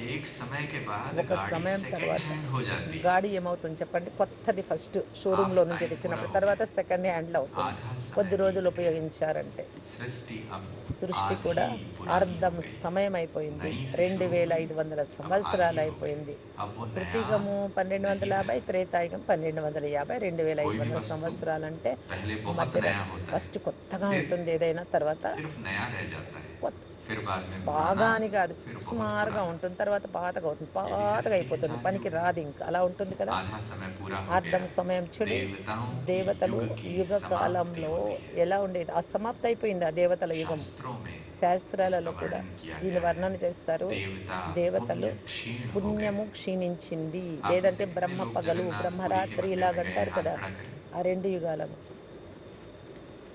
एक समय के बाद ఒక गाड़ी సమయం सेकंड తర్వాత हैंड हो जाती है। గాడి ఏమవుతుంది చెప్పండి? కొత్తది ఫస్ట్ हाफ షోరూమ్‌లో నుంచి टाइम पूरा తెచ్చినప్పుడు. हो తర్వాత गया, సెకండ్ హ్యాండ్‌లో అవుతుంది. आधा కొద్ది समय రోజులు बीत गया। ఉపయోగించారంటే. सृष्टि अब సృష్టి కూడా आधी पुरानी అర్ధం हो गई है। సమయం అయిపోయింది. नई सी शुरू हुई, 2500 अब సంవత్సరాలు आधी हो गई। అయిపోయింది. अब वो नया కృతికము नहीं 1250, रहा। త్రేతాయుగం 1250, कोई भी 2500 वस्तु సంవత్సరాలంటే पहले बहुत మధ్యలో नया होता है, ఫస్ట్ కొత్తగా फिर ఉంటుంది ఏదైనా. తర్వాత सिर्फ नया रह जाता है, కొత్త फिर बाद में బాగా पुराना, అని కాదు, फिर बहुत సుమారుగా पुराना। ఉంటుంది. తర్వాత పాతగా అవుతుంది. ये भी పాతగా सृष्टि के అయిపోతుంది. चाल పనికి युग है। రాదు ఇంకా. అలా ఉంటుంది కదా! आधा समय पूरा हो అర్థం गया। సమయం చెడు. देवताओं की దేవతలు युग की యుగ समाप्ति కాలంలో होती है। ఎలా ఉండేది? అసమాప్తి అయిపోయింది ఆ దేవతల యుగం. शास्त्रों में इसका శాస్త్రాలలో కూడా वर्णन किया దీని गया है। వర్ణన చేస్తారు. देवता దేవతలు पुण्य क्षीण हो गए। పుణ్యము క్షీణించింది. आप में లేదంటే से कितने బ్రహ్మ लोग పగలు, जगन्नाथपुरी के బ్రహ్మరాత్రి मंदिर में गए हैं? ఇలాగంటారు हाथ కదా! खड़ा करें। ఆ 2 యుగాలను.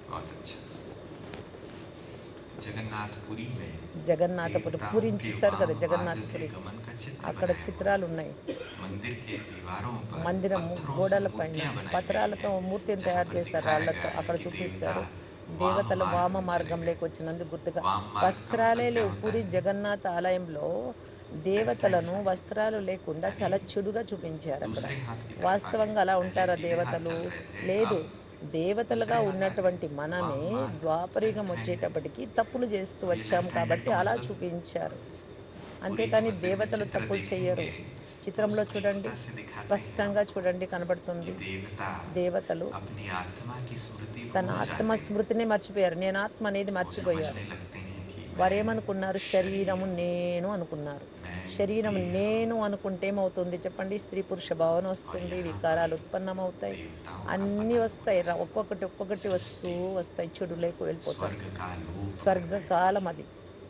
बहुत अच्छा। जगन्नाथपुरी में జగన్నాథపురి देवताओं పూరిని के చూసారు కదా! वाममार्ग के జగన్నాథపురి. गमन का चित्र అక్కడ बनाया हुआ है। చిత్రాలున్నాయి. मंदिर के दीवारों पर మందిరము पत्थरों से గోడల పైన मूर्तियां बनाई गई పత్రాలతో हैं, మూర్తిని जहां తయారు पर చేశారు. दिखाया రాళ్లతో गया है అక్కడ कि देवता చూపిస్తారు. वाम దేవతలు मार्ग వామ में चले गए। మార్గంలోకి వచ్చినందుకు గుర్తుగా. वाम मार्ग का వస్త్రాలే मतलब क्या లేవు. होता పూరి है? జగన్నాథ ఆలయంలో लेफ्ट हैंड దేవతలను साइड, వస్త్రాలు లేకుండా यानी చాలా చెడుగా చూపించారు అక్కడ. दूसरे हाथ की तरफ आ गए। వాస్తవంగా అలా पहले ఉంటారా सीधे हाथ దేవతలు? चल रहे थे, లేదు. अब దేవతలుగా दूसरे हाथ आ गए। ఉన్నటువంటి మనమే वाम मार्ग, ద్వాపరయుగం लेफ्ट हैंड है। వచ్చేటప్పటికి తప్పులు చేస్తూ अब ये వచ్చాం लेफ्ट हैंडेड కాబట్టి का అలా मतलब, చూపించారు. पुरी के అంతేకాని मंदिर में దేవతలు चित्र తప్పులు చెయ్యరు. देखेंगे तो చిత్రంలో చూడండి. स्पष्टता से दिखाते हैं స్పష్టంగా आपको చూడండి कि కనబడుతుంది. देवता దేవతలు अपनी आत्मा की स्मृति తన भूल ఆత్మ जाते हैं। స్మృతిని మర్చిపోయారు. నేను ఆత్మ అనేది वो మర్చిపోయారు. समझने लगते हैं कि मैं వారేమనుకున్నారు? शरीर శరీరము हूँ, నేను అనుకున్నారు. मैं శరీరం देह నేను हूँ। అనుకుంటే ఏమవుతుంది చెప్పండి? స్త్రీ పురుష భావన और వస్తుంది. यहाँ पर వికారాలు ఉత్పన్నమవుతాయి. देवताओं का అన్నీ पतन వస్తాయి. होता है। ఒక్కొక్కటి ఒక్కొక్కటి వస్తూ सृष्टि వస్తాయి. చెడులోకి వెళ్ళిపోతారు. स्वर्ग का लोक बन रही స్వర్గకాలం थी। అది.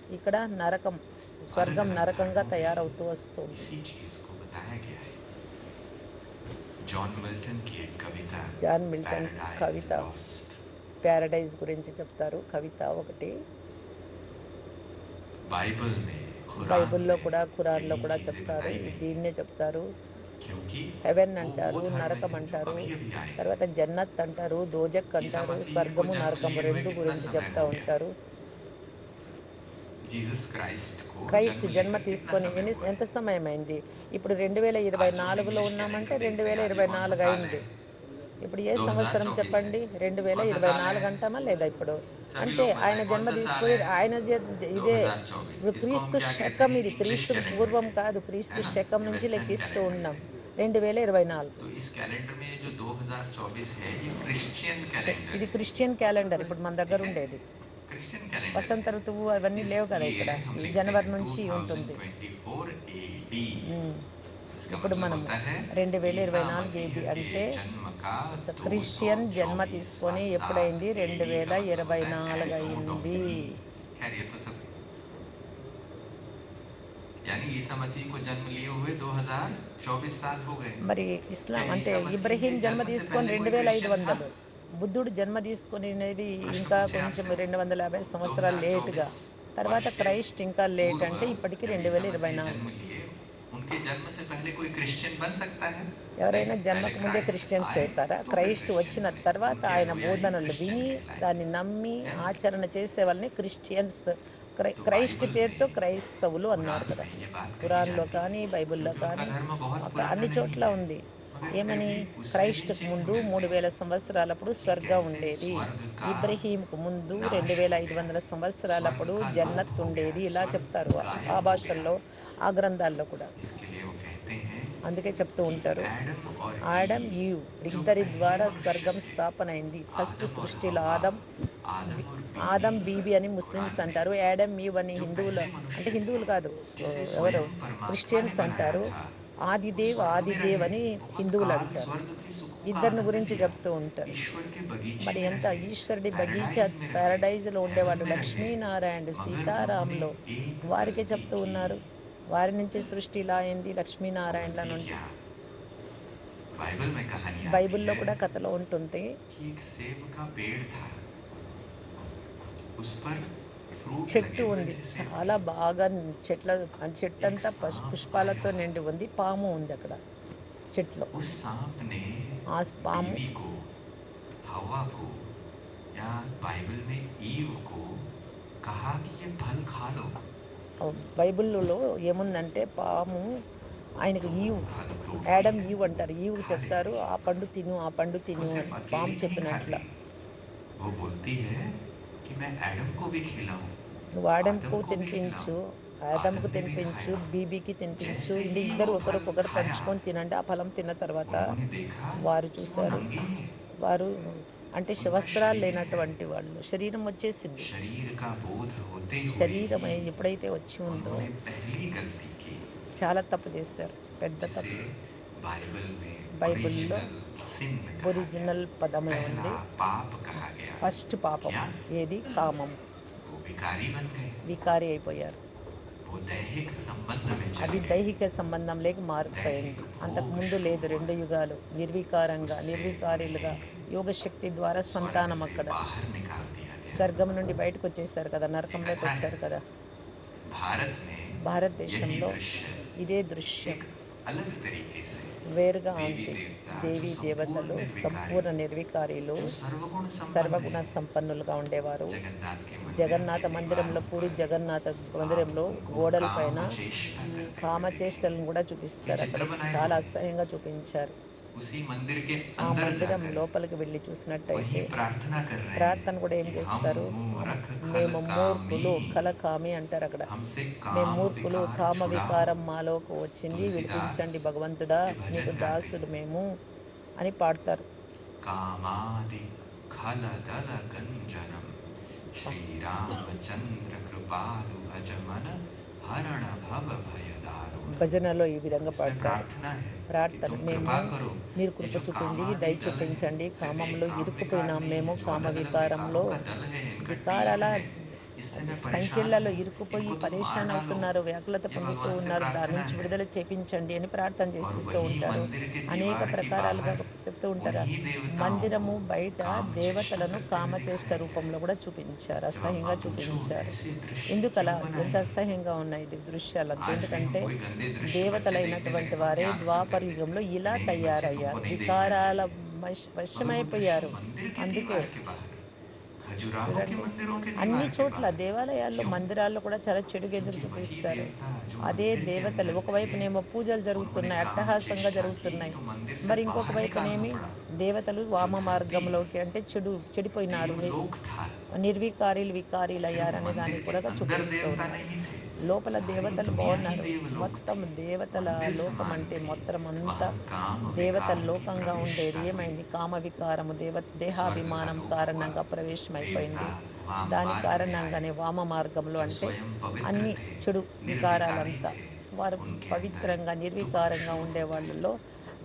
ఇక్కడ నరకం. अलग స్వర్గం अलग నరకంగా धर्मों में తయారవుతూ వస్తుంది. इसी चीज को बताया गया है। जॉन मिल्टन की एक कविता, జాన్ మిల్టన్ पैराडाइज కవిత लॉस्ट, ప్యారడైజ్ గురించి చెప్తారు. కవిత ఒకటి. बाइबल में, कुरान బైబిల్‌లో में కూడా, ఖురాన్‌లో यही కూడా चीजें చెప్తారు. बताई गई हैं। దీన్నే చెప్తారు. क्योंकि హెవెన్ वो అంటారు, धर्म నరకం है जो అంటారు, अभी అभी आए हैं। తర్వాత జన్నత్ అంటారు, దోజక్ ईसा అంటారు, मसीह को స్వర్గము, जन्म నరకము लिए हुए 2 कितना గురించి समय చెప్తా हो गया? ఉంటారు. जीसस क्राइस्ट को క్రైస్ట్ जन्म జన్మ लेकर कितना తీసుకొని समय हुआ है? ఎంత సమయమైంది? ఇప్పుడు आज जो हम 2024లో इंग्लिश ఉన్నామంటే कैलेंडर देखते हैं, आज ये कौन सा 2024 साल है? అయింది. ఇప్పుడు ఏ సంవత్సరం 2024 है। చెప్పండి? कौन सा साल है? 2024 అంటామా లేదా ఇప్పుడు? सभी అంటే लोग ఆయన बताएं कौन జన్మ सा साल తీసుకొని है? ఆయన ఇదే. 2024। ఇప్పుడు इसको हम క్రీస్తు क्या कहते శకం हैं? ఇది. इंग्लिश క్రీస్తుకు कैलेंडर పూర్వం है కాదు. है క్రీస్తు ना? శకం ये నుంచి वेस्टर्न లెక్కిస్తూ कैलेंडर ఉన్నాం. है। 2024. तो इस कैलेंडर में ये जो 2024 है, ये क्रिश्चियन कैलेंडर ఇది है। క్రిస్టియన్ క్యాలెండర్ ఇప్పుడు మన దగ్గర ठीक है, ఉండేది. क्रिश्चियन कैलेंडर వసంత है। ఋతువు అవన్నీ లేవు కదా ఇక్కడ. इसलिए हम ఇది लिखते हैं జనవరి నుంచి ఉంటుంది. 2024 एडी। ఉమ్. इसका ఇప్పుడు मतलब మనము होता है ईसा 2024 मसीह ఏబి के అంటే जन्म का క్రిస్టియన్ జన్మ 224वां తీసుకొని साल। ఎప్పుడైంది? एडी का मतलब होता है $2024 एनो అయింది. डोमिनी। खैर ये तो सब, यानी ईसा मसीह को जन्म लिए हुए 2024 साल हो गए। మరి ఇస్లాం क्या అంటే ईसा मसीह ఇబ్రహీం के జన్మ जन्म से తీసుకొని पहले कोई क्रिश्चियन था? 2500. బుద్ధుడు జన్మ తీసుకునేది प्रश्न ఇంకా पूछे కొంచెం आपसे। 250 సంవత్సరాలు లేటుగా. 2024 తర్వాత वर्ष के క్రైస్ట్ ఇంకా లేట్ पूर्व అంటే ఇప్పటికి जब ईसा मसीह 2024. जन्म लिए, उनके जन्म से पहले कोई क्रिश्चियन बन सकता है? नहीं, ఎవరైనా पहले జన్మకు ముందే क्राइस्ट క్రిస్టియన్స్ आए అవుతారా? तो फिर క్రైస్ట్ क्रिश्चियन వచ్చిన बने। తర్వాత उनके ఆయన अनुयायी బోధనలు क्रिश्चियन విని कहलाएंगे, దాన్ని నమ్మి है ना? ఆచరణ చేసే వాళ్ళని క్రిస్టియన్స్. तो క్రైస్ట్ बाइबल పేరుతో में, క్రైస్తవులు అన్నారు कुरान కదా! में ये बात कही ఖురాన్‌లో जाती है, కానీ, బైబిల్‌లో क्योंकि उनका కానీ, धर्म बहुत అక్కడ पुराना అన్ని नहीं చోట్ల है। ఉంది. मगर फिर ఏమని? भी उससे भी క్రైస్ట్‌కు चिन्ह ముందు मिलते 3000 हैं సంవత్సరాలప్పుడు कि స్వర్గం कैसे ఉండేది. स्वर्ग का ఇబ్రహీంకు ముందు नाश हो गया, 2500 स्वर्ग సంవత్సరాలప్పుడు का लोप జన్నత్ हो गया, ఉండేది. ఇలా स्वर्ग చెప్తారు ఆ गायब हो गया। భాషల్లో, ఆ గ్రంథాల్లో కూడా. इसके लिए वो कहते हैं అందుకే చెప్తూ कि ఉంటారు. एडम और ఆడమ్, ईव ఈవ్ जो ఇద్దరి पहले ద్వారా मनुष्य స్వర్గం थे, స్థాపన అయింది. ఫస్ట్ आदम और సృష్టిలో हव्वा, ఆదం, బి आदम और बीबी ఆదం, బీబీ అని ముస్లిమ్స్ कुरान में అంటారు. యాడమ్, ఈవ్ అని जो హిందువులు पहले అంటే मनुष्य थे హిందువులు కాదు. जिसे ఎవరు स्वयं परमात्मा ने క్రిస్టియన్స్ बनाया అంటారు. था, वो ఆదిదేవ్, स्वर्ग में ఆదిదేవ్ रहे, అని बहुत హిందువులు काल అంటారు. स्वर्ग के सुखों का ఇద్దరిని आनंद గురించి लिया, చెప్తూ ఉంటారు. ईश्वर के बगीचे మరి में ఎంత रहे, ఈశ్వరుడి బగీచా पैराडाइज में रहे, ప్యారడైజ్‌లో हेवन ఉండేవాళ్ళు में रहे, లక్ష్మీనారాయణుడు, मगर उन्होंने సీతారాములు एक వారికే गलती చెప్తూ की। ఉన్నారు. వారి నుంచి సృష్టి ఇలా అయింది वो లక్ష్మీనారాయణుల गलती నుండి. क्या? बाइबल में कहानी आती బైబిల్‌లో है కూడా కథలో ఉంటుంది. कि एक सेब का पेड़ था, उस पर फ्रूट చెట్టు लगे हुए ఉంది. थे सेब చాలా के। బాగా एक చెట్టంతా सांप పుష్పాలతో आया, నిండి ఉంది. పాము ఉంది అక్కడ చెట్లో. उस सांप ने పాము बीवी को, हवा को, या बाइबल में ईव को कहा कि ये फल खा लो। బైబిల్‌లో ఏముందంటే పాము ఆయనకు तो ఈవ్, फल तोड़ती యాడమ్, है, ఈవ్ అంటారు. ఈవ్‌కి खा చెప్తారు लेती है। ఆ పండు తిను, ఆ పండు वो తిను सिर्फ అని. పాము अकेली नहीं చెప్పినట్ల. खाती, वो बोलती है कि मैं एडम को भी खिलाऊं, నువ్వు आदम ఆడమ్‌కు को भी తినిపించు, खिलाऊं। ఆదమ్‌కు आदम ने भी తినిపించు, खाया। బీబీకి తినిపించు. जैसे ఇంక ही ఇద్దరు वो फल ఒకరికొకరు खाया, పంచుకొని తినండి. ఆ ఫలం తిన్న తర్వాత उन्होंने देखा వారు कि वो చూశారు. नंगे हैं, వారు అంటే उनका వస్త్రాలు शरीर है। లేనటువంటి వాళ్ళు. శరీరం వచ్చేసింది. शरीर का बोध होते हुए శరీరం ही ఎప్పుడైతే వచ్చి ఉందో उन्होंने पहली गलती की, చాలా तप्పు చేశారు. పెద్ద जिसे తప్పు. बाइबल में బైబిల్‌లో ओरिजिनल सिन कहा गया, ఒరిజినల్ పదమే पहला ఉంది. पाप कहा गया। ఫస్ట్ పాపం. क्या? ఏది? కామము. वो विकारी बन गए, వికారి అయిపోయారు. वो दैहिक संबंध में అది चले गए, దైహిక సంబంధంలోకి दैहिक మారిపోయింది. भोग అంతకుముందు शुरू లేదు. हुआ, 2 యుగాలు నిర్వికారంగా, उससे నిర్వికారులుగా उन्हें యోగశక్తి ద్వారా स्वर्ग సంతానం से అక్కడ. बाहर निकाल दिया गया। స్వర్గం నుండి బయటకొచ్చేసారు కదా! ये నరకంలోకి कथा है। వచ్చారు కదా! भारत में यही భారతదేశంలో दृश्य ఇదే దృశ్యం एक अलग तरीके से వేరుగా देवी ఉంది. देवता जो దేవీ దేవతలు संपूर्ण निर्विकारी, సంపూర్ణ నిర్వికారీలు, जो सर्वगुण संपन्न సర్వగుణ है, సంపన్నులుగా ఉండేవారు. जगन्नाथ के मंदिर జగన్నాథ के మందిరంలో, दीवारों పూరి पर జగన్నాథ आप మందిరంలో उनको గోడలపైన काम चेष्टा करते हुए కామచేష్టలను देखेंगे। కూడా ये చూపిస్తారు. అక్కడ चित्र बनाए చాలా हुए हैं। అసహ్యంగా చూపించారు. उसी मंदिर के ఆ अंदर మందిరం जाकर లోపలికి వెళ్ళి वही చూసినట్టయితే प्रार्थना कर रहे ప్రార్థన కూడా हैं ఏం कि हम చేస్తారు? मूरख खल మేము कामी, మూర్ఖులు, కలకామి అంటారు అక్కడ. हमसे మేము काम మూర్ఖులు, विकार కామ छुड़ाओ। వికారం మాలోకి వచ్చింది, तुलसीदास విడిపించండి భగవంతుడా, ये నీకు भजन गाते దాసుడు हैं। మేము అని పాడతారు. कामादि खलदल गंजनम, ఆ, श्री रामचंद्र कृपालु भजमन, हरण भव भय दारुणम। భజనలో ఈ విధంగా इसमें పాడతారు. प्रार्थना है कि ప్రార్థన, तुम మేము कृपा करो, మీరు ये కృప जो చూపిండి, कामादि దయ दल हैं, చూపించండి. सिर्फ एक కామంలో काम विकार ఇరుక్కుపోయినాం नहीं మేము. है, जो కామ अलग अलग विकारों వికారంలో, का दल है, इनका टीम వికారాల है, इससे मैं परेशान సంఖ్యలలో हूँ, ఇరుక్కుపోయి इनको तुम मार పరేషాన్ डालो। అవుతున్నారు, వ్యాకులత ये పొందుతూ भगवान से ఉన్నారు. దాని प्रार्थना నుంచి है। విడుదల చేపించండి అని ప్రార్థన और చేసిస్తూ वही ఉంటారు. मंदिर के అనేక दीवार के ప్రకారాలుగా बाहर చెప్తూ ఉంటారు. उन्हीं देवताओं को మందిరము బయట काम चेष्टा దేవతలను करते हुए కామచేష్ట दिखाया गया రూపంలో है। కూడా చూపించారు. जब आप అసహ్యంగా वहां पूछो చూపించారు. ऐसे दृश्य ఎందుకలా? क्यों ఎంత बनाए, అసహ్యంగా ఉన్నాయి ఇది దృశ్యాలంతా. आज भी हम ఎందుకంటే कोई गंदे दृश्य बच्चे देखने लगे దేవతలైనటువంటి तुरंत వారే आंख बंद ద్వాపర कर देते యుగంలో हैं कि ఇలా नहीं नहीं बच्चे तुमको తయారయ్యారు. नहीं देखना వికారాల चाहिए। मगर वो दृश्य వశమైపోయారు. मंदिर के అందుకే दीवार के बाहर, खजुराहो के చూడండి, मंदिरों के అన్ని दीवार के చోట్ల बाहर దేవాలయాల్లో, क्यों? మందిరాల్లో కూడా చాలా చెడుగా ఎందుకు क्योंकि वही చూపిస్తారు? देवता जो అదే मंदिर के దేవతలు अंदर थे, ఒకవైపునేమో పూజలు उन्होंने జరుగుతున్నాయి, काम అట్టహాసంగా चेष्टा की జరుగుతున్నాయి. तो मंदिर से మరి ఇంకొక बाहर निकालना వైపునేమి पड़ा। దేవతలు जो వామ धरती మార్గంలోకి అంటే చెడిపోయినారు, देवलोक था, నిర్వికారీలు सिर्फ వికారీలయ్యారనే దాన్ని मंदिर के కూడా अंदर చూపిస్తూ देवता ఉన్నారు. नहीं थे, లోపల सारी దేవతలు दुनिया ही బాగున్నారు. देवलोक మొత్తం थी, దేవతల मंदिर లోకం समान అంటే थी। మొత్తం అంతా वहां काम దేవతల विकार की లోకంగా ఉండేది. प्रवेशता हुई, ఏమైంది? కామ వికారము, स्वर्ग का దేహాభిమానం लोप हुआ, కారణంగా देवता ప్రవేశమైపోయింది. वाम దాని मार्ग में आए, కారణంగానే వామ మార్గంలో जो అంటే स्वयं पवित्र అన్ని थे, చెడు निर्विकारी వికారాలంతా थे, వారు उनके अंदर పవిత్రంగా दुख నిర్వికారంగా शुरू ఉండే होता है। వాళ్ళలో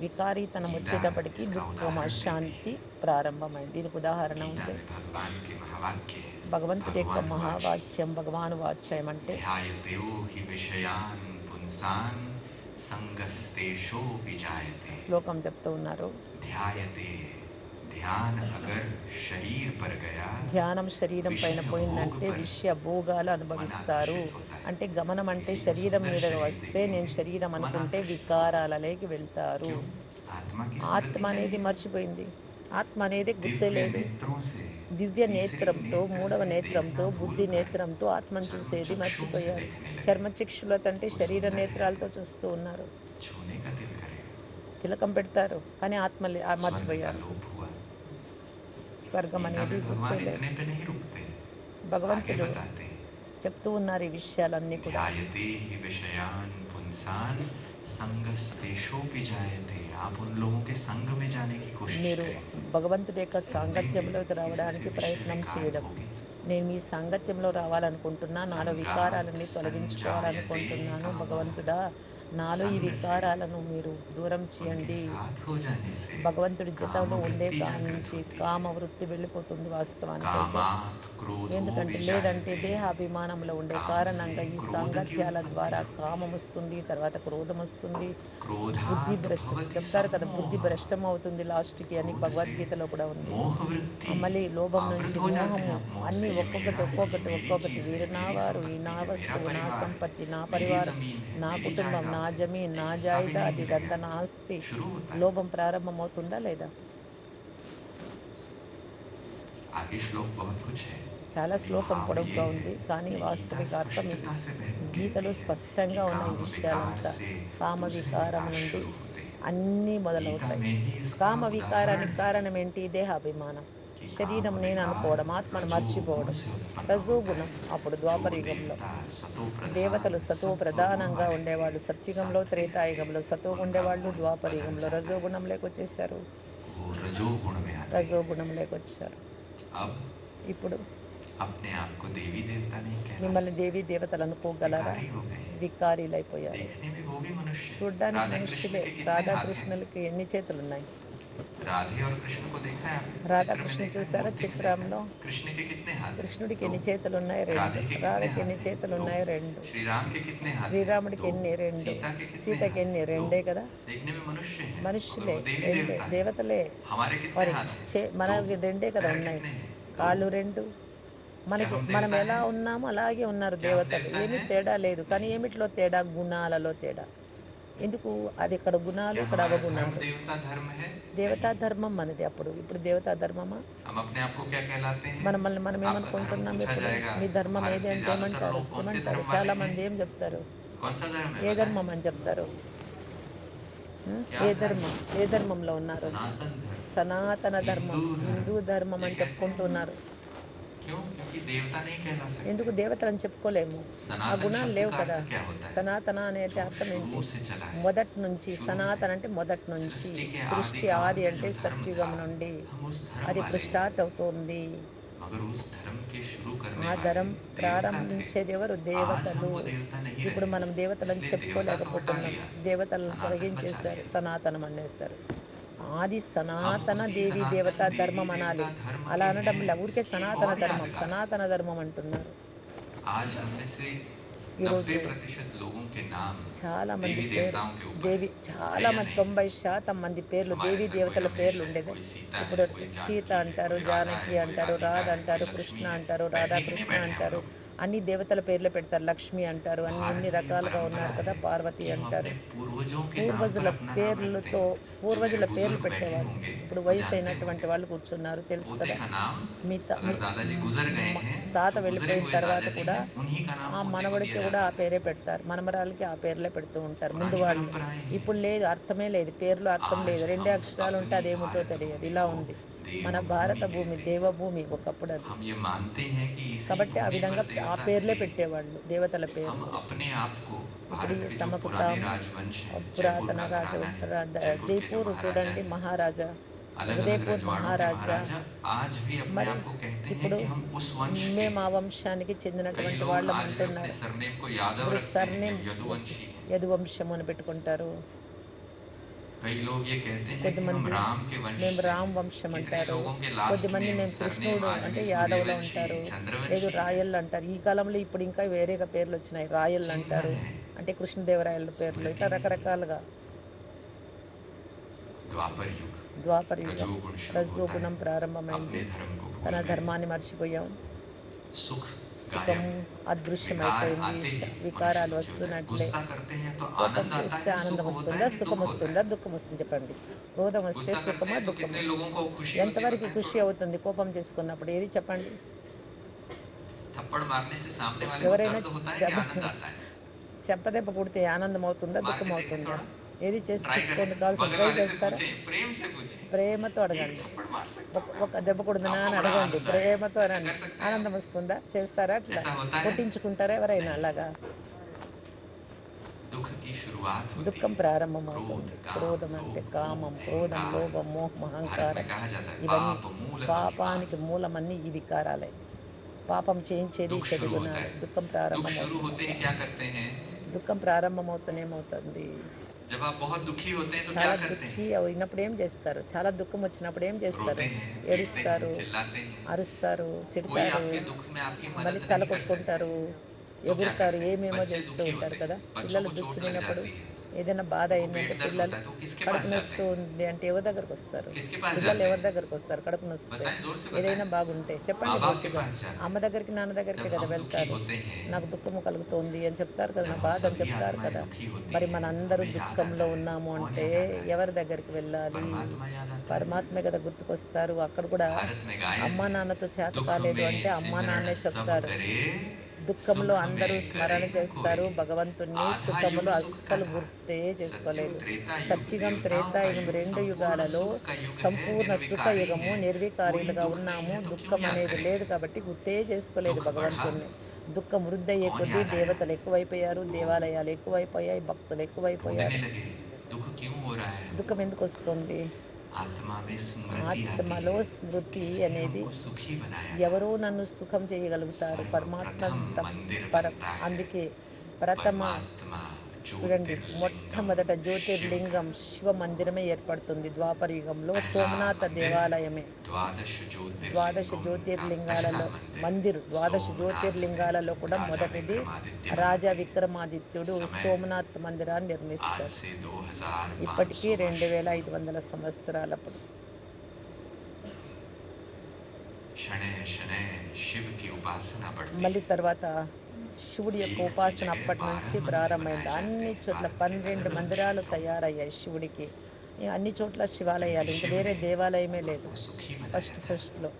వికారీతనం गीता వచ్చేటప్పటికి इसका దుఃఖం, उदाहरण देती అశాంతి है। ప్రారంభమైంది. దీనికి ఉదాహరణ गीता ఉంది. में भगवान के महावाक्य हैं। భగవంతుడి యొక్క भगवान वाच, మహావాక్యం, భగవాను వాచ్యం అంటే ध्यायतेओ हि विषयान् पुंसान् संगस्तेषोऽपि जायते। శ్లోకం చెప్తూ ఉన్నారు. ध्यायते, ध्यान अगर शरीर पर गया, ధ్యానం శరీరం పైన विषय भोग పోయిందంటే पर విషయ భోగాలు मन అనుభవిస్తారు. आकर्षित होता है। అంటే గమనం అంటే किसी का శరీరం सुंदर మీదకి शरीर వస్తే నేను देखेंगे, శరీరం मन అనుకుంటే आकर्षित होगा। వికారాలలోకి వెళ్తారు. क्यों? आत्मा की ఆత్మ स्मृति चली అనేది गई। మర్చిపోయింది. ఆత్మ అనేది గుర్తే दिव्य లేదు. नेत्रों से, దివ్య तीसरे నేత్రంతో, नेत्र మూడవ से నేత్రంతో, देखना బుద్ధి भूलकर నేత్రంతో ఆత్మను చూసేది चर्मचक्षुओं से మర్చిపోయారు. देखने लगे। చర్మచక్షులతంటే वो శరీర सुंदर है, నేత్రాలతో చూస్తూ ఉన్నారు. छूने का दिल करेगा। తిలకం పెడతారు కానీ स्वर्ग का మర్చిపోయారు. लोप हुआ। స్వర్గం गीता అనేది में గుర్తే भगवान లేదు. इतने पे नहीं रुकते, आगे భగవంతుడు बताते हैं। చెప్తూ ఉన్నారు ఈ విషయాలన్నీ కూడా. ध्यायते हि विषयान् पुंसान् संगस्तेषोऽपि जायते। आप उन लोगों के संग में जाने की कोशिश మీరు करें। భగవంతుడి యొక్క देंगे సాంగత్యంలోకి किसी से రావడానికి विषय ప్రయత్నం विकार చేయడం. भोगे। నేను మీ సాంగత్యంలో రావాలనుకుంటున్నా, నాలో संगात వికారాలన్నీ संजायते తొలగించుకోవాలనుకుంటున్నాను कामः। భగవంతుడా. నాలో ఈ संग से వికారాలను మీరు దూరం उनके చేయండి. साथ हो जाने से భగవంతుడి జతలో ఉండే कामवृत्ति जागृत కానించి होती है। కామవృత్తి వెళ్ళిపోతుంది వాస్తవానికైతే. कामात् क्रोधो ఎందుకంటే లేదంటే विजायते। దేహాభిమానంలో ఉండే काम से కారణంగా ఈ क्रोध की సాంగత్యాల उत्पत्ति ద్వారా होती కామం है। వస్తుంది, తర్వాత క్రోధం వస్తుంది, బుద్ధి क्रोधात् భ్రష్టం भवति చెప్తారు కదా, బుద్ధి सम्मोहः। భ్రష్టం అవుతుంది లాస్ట్కి అని क्रोध से భగవద్గీతలో కూడా ఉంది. मोहवृत्ति మళ్ళీ లోభం నుంచి आवृत हो जाते हैं మోహము, आप मोह అన్నీ से। ये ఒక్కొక్కటి मेरा है, ये ఒక్కొక్కటి मेरी ఒక్కొక్కటి, चीज़ है, వీరు నా मेरी వారు, ఈ संपत्ति నా है, मेरा వస్తువు, నా परिवार है, సంపత్తి, నా मेरी పరివారం, ज़मीन है, నా मेरी కుటుంబం, నా जायदाद है, జమీన్, నా एक हिस्सा भी नहीं జాయిదాద్, मिलेगा। ఇదంతా నా ఆస్తి. शुरू होता है। లోభం ప్రారంభమవుతుందా లేదా? आगे श्लोक बहुत कुछ है, చాలా यदि శ్లోకం भाव ये పొడవుగా है ఉంది, కానీ कि गीता వాస్తవిక అర్థం ఇది. स्पष्टता से कहती గీతలో है कि స్పష్టంగా ఉన్న ఈ काम विकार విషయాలంతా से కామ दूसरे వికారం विकार నుండి शुरू होते हैं। అన్నీ गीता మొదలవుతాయి. में ही इसका కామ उदाहरण వికారానికి है కారణం ఏంటి? దేహాభిమానం. कि काम శరీరం నేను विकार అనుకోవడం, ఆత్మను रजोगुण మర్చిపోవడం. से उत्पन्न होता రజోగుణం. है। అప్పుడు जो ద్వాపరయుగంలో देवता सतो దేవతలు प्रधान సతో सत्व गुण ప్రధానంగా वाले थे, ఉండేవాళ్ళు సత్యుగంలో, सात्विक थे, త్రేతాయుగంలో సతో उनका ఉండేవాళ్ళు, गुण बदल ద్వాపరయుగంలో जाता है, రజోగుణంలోకి వచ్చేసారు, वो रजोगुण में आते हैं। రజోగుణంలోకి వచ్చారు. अब ఇప్పుడు अपने आप को देवी देवता नहीं कहला మిమ్మల్ని सकते, దేవీ దేవతలు అనుకోగలరా? विकारी हो गए हैं। వికారీలైపోయారు. देखने में वो भी मनुष्य है। చూడ్డానికి राधे कृष्ण మనుష్యులే. के कितने हाथ हैं? రాధాకృష్ణులకి ఎన్ని చేతులున్నాయి? राधे और कृष्ण को देखा है आपने? चित्र में రాధాకృష్ణ देखा है, చూసారా मूर्ति में देखा है? చిత్రంలో? कृष्ण के कितने हाथ हैं? కృష్ణుడికి दो। ఎన్ని చేతులున్నాయి? రెండు. राधे के कितने రాధకి हाथ ఎన్ని हैं? दो। చేతులున్నాయి? రెండు. श्री राम के कितने हाथ हैं? శ్రీరాముడికి दो। ఎన్ని? రెండు. सीता के कितने సీతకి हाथ ఎన్ని? हैं? दो। రెండే కదా. देखने में मनुष्य हैं, मगर మనుష్యులే. वो देवी రెండే. देवता है। దేవతలే. हमारे कितने మరి हाथ हैं? दो। మనకి రెండే కదా पैर ఉన్నాయి. कितने हैं? दो। కాళ్ళు రెండు. क्या మనకి हम మనం देवता ఎలా हैं? ఉన్నామో అలాగే ఉన్నారు क्या हम దేవతలు. देवता ఏమీ हैं? తేడా లేదు. కానీ नहीं। ఏమిట్లో తేడా? గుణాలలో తేడా. ఎందుకు? అది ఇక్కడ గుణాలు, क्या ఇక్కడ हमारा धर्म అవగుణాలు. देवता धर्म है? దేవతా नहीं। ధర్మం మనది అప్పుడు. ఇప్పుడు దేవతా ధర్మమా? हम अपने आप को क्या कहलाते हैं? మనల్ని మనం आपका धर्म ఏమనుకుంటున్నాం पूछा ఇప్పుడు? जाएगा మీ तो ధర్మం भारत ఏది के అంటే ज्यादातर ఏమంటారు? लोग कौन से ఏమంటారు? धर्म वाले हैं? చాలామంది ఏం చెప్తారు? कौन सा धर्म है ఏ बताएं? ధర్మం అని చెప్తారు? क्या ఏ धर्म? ధర్మం? ఏ ధర్మంలో ఉన్నారు? सनातन धर्म, సనాతన ధర్మం, हिंदू धर्म, హిందూ ధర్మం ये అని कहते हैं हम చెప్పుకుంటున్నారు. लोग। क्यों? क्योंकि देवता नहीं कहला ఎందుకు सकते। దేవతలని చెప్పుకోలేము? ఆ सनातन గుణాలు शब्द లేవు का కదా. अर्थ क्या होता है? సనాతన అనేటి जो అర్థం ఏంటి? शुरू से चला है। మొదటి నుంచి. शुरू से సనాతన అంటే మొదటి నుంచి. सृष्टि के సృష్టి आदिकाल ఆది में అంటే जो धर्म था, సత్యుగం నుండి हम उस धर्म అది ఇప్పుడు वाले हैं। స్టార్ట్ అవుతోంది. मगर उस धर्म के शुरू करने ఆ वाले ధరం देवता थे। ప్రారంభించేది ఎవరు? आज हम దేవతలు. वो देवता नहीं ఇప్పుడు रहे, మనం దేవతలని इसलिए देवता तो हटा చెప్పుకోలేకపోతున్నాం. लिया, దేవతలను सनातन बचा తొలగించేశారు, लिया। సనాతనం అనేస్తారు. ఆది हम సనాతన उसी దేవీ దేవతా सनातन देवी ధర్మం అనాలి. देवता धर्म అలా के అనడం हैं, లే, ఊరికే इसकी एक సనాతన और ధర్మం, यादगार। సనాతన ధర్మం अंటున్నారు. आज हम में से ఈరోజు 90% लोगों के नाम చాలామంది देवी పేరు देवताओं के ऊपर దేవి, है। है या చాలామంది नहीं है? 90% మంది పేర్లు हमारे దేవీ घर कोई దేవతల పేర్లు रमेश है, ఉండేదే. कोई सीता है, ఇప్పుడు कोई సీత जानकी है, అంటారు, कोई राधा జానకి है, कोई అంటారు, राधिका రాధ है, कोई అంటారు, लक्ष्मी కృష్ణ है। అంటారు, बैठे कि नहीं రాధాకృష్ణ बैठे हम అంటారు. लोग? అన్ని దేవతల పేర్లు పెడతారు. లక్ష్మి అంటారు, అన్ని ఎన్ని भारत में ये రకాలుగా परंपरा ఉన్నారు కదా, है పార్వతి कि हम అంటారు. अपने पूर्वजों के नाम पर పూర్వజుల अपना नाम रखते పేర్లతో, हैं। जो मेरे పూర్వజుల పేర్లు बुजुर्ग बैठे పెట్టేవాళ్ళు. होंगे ఇప్పుడు वो వయసు जानते అయినటువంటి होंगे। వాళ్ళు కూర్చున్నారు, తెలుసు पोते కదా. का नाम, మీ త- अगर మీ दादाजी गुजर गए మ- हैं తాత तो गुजरे వెళ్ళిపోయిన हुए తర్వాత दादाजी కూడా हैं, उन्हीं का नाम ఆ पोते को మనవడికి दिया కూడా जाता ఆ था। పేరే పెడతారు, మనమరాలకి ఆ పేర్లే పెడుతూ ఉంటారు ముందు पुरानी వాళ్ళు. परंपराएं हैं। ఇప్పుడు లేదు, అర్థమే లేదు, పేర్లో అర్థం आज లేదు, రెండే हम అక్షరాలు ఉంటే अपनी అదేమిటో भारत తెలియదు, भूमि ఇలా को ఉంది. మన భారత देवभूमि భూమి कहते हैं। దేవభూమి ఒకప్పుడు అది. हम ये मानते हैं कि इसी కాబట్టి ఆ भूमि విధంగా पर ఆ देवता పేర్లే थे। పెట్టేవాళ్ళు, దేవతల हम పేర్లు. अपने आप को ఇప్పుడు भारत के जो తమకు पुराने తాము राजवंश हैं, जयपुर పురాతన का రాజు, घराना है, जयपुर के जो జైపూర్ महाराजा చూడండి, हैं, మహారాజా, अलग अलग ఉదయపూర్ रजवाड़ों के మహారాజా. महाराजा आज भी अपने మరి आप को कहते हैं ఇప్పుడు कि हम उस वंश के మేము ఆ हैं। వంశానికి कई చెందినటువంటి लोग వాళ్ళం आज भी अपने అంటున్నారు. सरनेम को यादव ఇప్పుడు रखते हैं कि సర్నేమ్ हम यदुवंशी हैं। యదువంశం అని పెట్టుకుంటారు. कई लोग ये कहते हैं कि हम కొద్దిమంది राम के वंश మేము से రామ్ हैं। వంశం कितने అంటారు. लोगों के लास्ट కొద్దిమంది नेम మేము सरनेम కృష్ణుడు आज అంటే भी యాదవులు सूर्यवंशी, అంటారు. లేదు चंद्रवंशी है। రాయల్ అంటారు. ఈ కాలంలో ఇప్పుడు ఇంకా వేరేగా పేర్లు వచ్చినాయి, రాయల్ चिन्ह అంటారు, है, అంటే కృష్ణదేవరాయల పేర్లు, स्मृति ఇట్లా नहीं। రకరకాలుగా. द्वापर युग, ద్వాపర యుగం, रजोगुण शुरू होता है। రజోగుణం ప్రారంభమైంది. अपने धर्म को తన भूल गए। ధర్మాన్ని మర్చిపోయాం. सुख సుఖము गायब, विकार అదృశ్యమైపోయింది. आते ही मनुष्य వికారాలు दुखी होता है। వస్తున్నట్లే. गुस्सा करते हैं तो కోపం आनंद आता చేస్తే है, ఆనందం सुख होता వస్తుందా? है कि సుఖం दुख होता వస్తుందా? है? దుఃఖం వస్తుంది చెప్పండి. క్రోధం వస్తే गुस्सा करते సుఖమా? हैं तो దుఃఖమా? कितने लोगों को खुशी होती है ఎంతవరకు बताएं ఖుషి थोड़ा। అవుతుంది కోపం చేసుకున్నప్పుడు? ఏది చెప్పండి? थप्पड़ मारने से सामने वाले को ఎవరైనా दर्द होता है कि దెబ్బ आनंद आता है? చెంపదెబ్బ కొడితే ఆనందం అవుతుందా? मार దుఃఖం के देखें అవుతుందా? थोड़ा। ఏది చేసి ट्राई करें। చూసుకోండి, కావాల్సిన बगल ట్రై वाले से చేస్తారా? पूछें, प्रेम से पूछें, ప్రేమతో एक అడగండి. थप्पड़ मार सकता ఒక हूँ मैं ఒక आपको? దెబ్బ కొడుతున్నా आपको అని बड़ा అడగండి, आनंद आएगा। ప్రేమతో ऐसा అనండి. कर सकते हैं ఆనందం आप? వస్తుందా? చేస్తారా అట్లా? ऐसा होता है? కొట్టించుకుంటారా ఎవరైనా नहीं। అలాగా? दुख की शुरुआत होती దుఃఖం है। क्रोध, ప్రారంభమవుతుంది. काम, క్రోధం అంటే लोभ, కామం, मोह, క్రోధం, अहंकार। లోభం, మోహం, भारत में అహంకారం कहा जाता है ఇవన్నీ पाप मूलः పాపానికి अभिमान। మూలమన్నీ ఈ వికారాలే. పాపం చేయించేది दुख చెడు शुरू होता గుణాలే. है। దుఃఖం दुख शुरू ప్రారంభమవుతుంది. होते ही क्या करते हैं? దుఃఖం ప్రారంభమవుతూనే ఏమవుతుంది? जब आप बहुत दुखी होते हैं तो क्या చాలా करते దుఃఖీ हैं? అయినప్పుడు ఏం చేస్తారు? చాలా దుఃఖం వచ్చినప్పుడు ఏం చేస్తారు? रोते हैं, पीटते हैं, ఏడుస్తారు, चिल्लाते हैं। అరుస్తారు, कोई తిడతారు, आपके दुख में आपकी మళ్ళీ मदद తల नहीं कर सकता కొట్టుకుంటారు, है। तो क्या ఎగురుతారు, करते हैं? ఏమేమో बच्चे చేస్తూ दुखी ఉంటారు होते కదా! हैं, बच्चों పిల్లలు को चोट लग దుఃఖినప్పుడు जाती है, ఏదైనా బాధ उनको అయిందంటే पेट दर्द పిల్లలు होता है तो वो किसके पास కడుపు जाते నొస్తూ हैं? ఉంది అంటే ఎవరి దగ్గరకొస్తారు? किसके पास పిల్లలు जाते ఎవరి हैं? దగ్గరకొస్తారు కడుపు నొస్తే? बताएं, जोर से ఏదైనా बताएं। బాగుంటే చెప్పండి माँ बाप के గట్టిగా. पास जाते అమ్మ हैं। దగ్గరికి, నాన్న దగ్గరికే जब కదా हम दुखी వెళ్తారు. होते हैं, నాకు దుఃఖము కలుగుతోంది అని చెప్తారు కదా! जब నా हम బాధ అని सभी చెప్తారు आत्माएं కదా! दुखी होती మరి हैं, మనందరూ हमें याद आता దుఃఖంలో है। ఉన్నాము कौन అంటే याद आता है? ఎవరి దగ్గరికి వెళ్ళాలి? परमात्मा याद आता है। పరమాత్మే కదా గుర్తుకొస్తారు. అక్కడ కూడా भारत में गायन అమ్మా है, నాన్నతో చేత दुख కాలేదు में అంటే అమ్మా सिमरण నాన్నే सब చెప్తారు. करे, దుఃఖంలో सुख అందరూ में करे స్మరణ न చేస్తారు कोई। భగవంతుణ్ణి. आधा युग సుఖములో सुख का అస్సలు था। గుర్తే सतयुग చేసుకోలేదు. त्रेता युग సత్యుగం, देवताओं का త్రేతాయుగం युग 2 संपूर्ण యుగాలలో सुख का युग है, సంపూర్ణ निर्विकारी సుఖయుగము. हैं। कोई నిర్వికారీలుగా दुख नहीं ఉన్నాము. है तो क्यों దుఃఖం याद అనేది करेंगे? లేదు కాబట్టి గుర్తే చేసుకోలేదు दुख बढ़ा, భగవంతుణ్ణి. దుఃఖం వృద్ధయ్యే कौन కొద్దీ याद आया? దేవతలు ఎక్కువైపోయారు, तो దేవాలయాలు ఎక్కువైపోయాయి, భక్తులు ढूंढने ఎక్కువైపోయారు. लगे, दुख क्यों हो रहा है దుఃఖం हमको? ఎందుకు వస్తుంది? आत्मा में स्मृति आती ఆత్మలో है, స్మృతి किसने అనేది हमको सुखी बनाया था। ఎవరో నన్ను సుఖం చేయగలుగుతారు. పరమాత్మ सर्वप्रथम తప్ मंदिर పర बनता है, అందుకే ప్రథమ परमात्मा చూడండి, ज्योतिर्लिंगम మొట్టమొదట शिव का। జ్యోతిర్లింగం శివ మందిరమే ఏర్పడుతుంది ద్వాపర యుగంలో. पहला సోమనాథ मंदिर, దేవాలయమే. द्वादश ద్వాదశ ज्योतिर्लिंगम का पहला జ్యోతిర్లింగాలలో मंदिर మందిర్ ద్వాదశ सोमनाथ में జ్యోతిర్లింగాలలో కూడా राजा మొదటిది विक्रमादित्य రాజా बनाते। విక్రమాదిత్యుడు समय సోమనాథ్ మందిరాన్ని आज నిర్మిస్తాడు. से ఇప్పటికీ 2500 वर्ष पूर्व। 2500 సంవత్సరాలప్పుడు. शनैः शनैः शिव की उपासना बढ़ती మళ్ళీ है। తర్వాత శివుడి యొక్క एक की ఉపాసన जगह అప్పటి 12 నుంచి मंदिर बनाए ప్రారంభమైంది. जाते అన్ని हैं చోట్ల भारत के 12 अलग अलग మందిరాలు क्षेत्रों में, తయారయ్యాయి శివుడికి. అన్ని చోట్ల क्योंकि శివాలయాలు. ఇంక शिव వేరే ने దేవాలయమే లేదు. हमको सुखी बनाया ఫస్ట్ था। ఫస్ట్‌లో.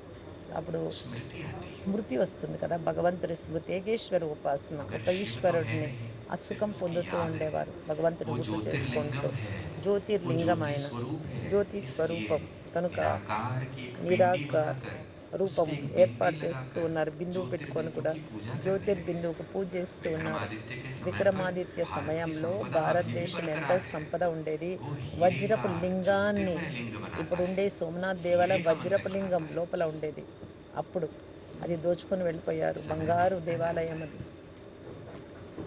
అప్పుడు स्मृति आती है। స్మృతి వస్తుంది కదా! భగవంతుడి స్మృతి. ఏకేశ్వర ఉపాసన. मगर ఒక शिव तो है ఈశ్వరుడిని नहीं, ఆ सिर्फ సుఖం उसकी పొందుతూ याद है। ఉండేవారు. భగవంతుని वो గుర్తు చేసుకుంటూ. ज्योतिर्लिंगम है, वो జ్యోతిర్లింగం ज्योति ఆయన. स्वरूप है। జ్యోతి इसलिए స్వరూపం కనుక निराकार की एक पिंडी నిరాకార बनाकर उस రూపం पे एक बिंदी ఏర్పాటు చేస్తూ लगाकर ఉన్నారు. బిందువు పెట్టుకొని ज्योतिर्बिंदु కూడా की पूजा करने लगे। జ్యోతిర్బిందువుకు పూజ చేస్తూ ఉన్నారు. विक्रमादित्य के समय पर విక్రమాదిత్య भारत की సమయంలో संपदा अभी भी భారతదేశం ఎంత बरकरार है। సంపద ఉండేది. वो हीरे का వజ్రపు లింగాన్ని ज्योतिर्मय लिंग बनाता है, ఇప్పుడుండే సోమనాథ్ हीरे దేవాలయం का मंदिर వజ్రపు లింగం बनाता है। లోపల ఉండేది. అప్పుడు అది దోచుకొని వెళ్ళిపోయారు. समय బంగారు बीतता जाता దేవాలయం है, అది.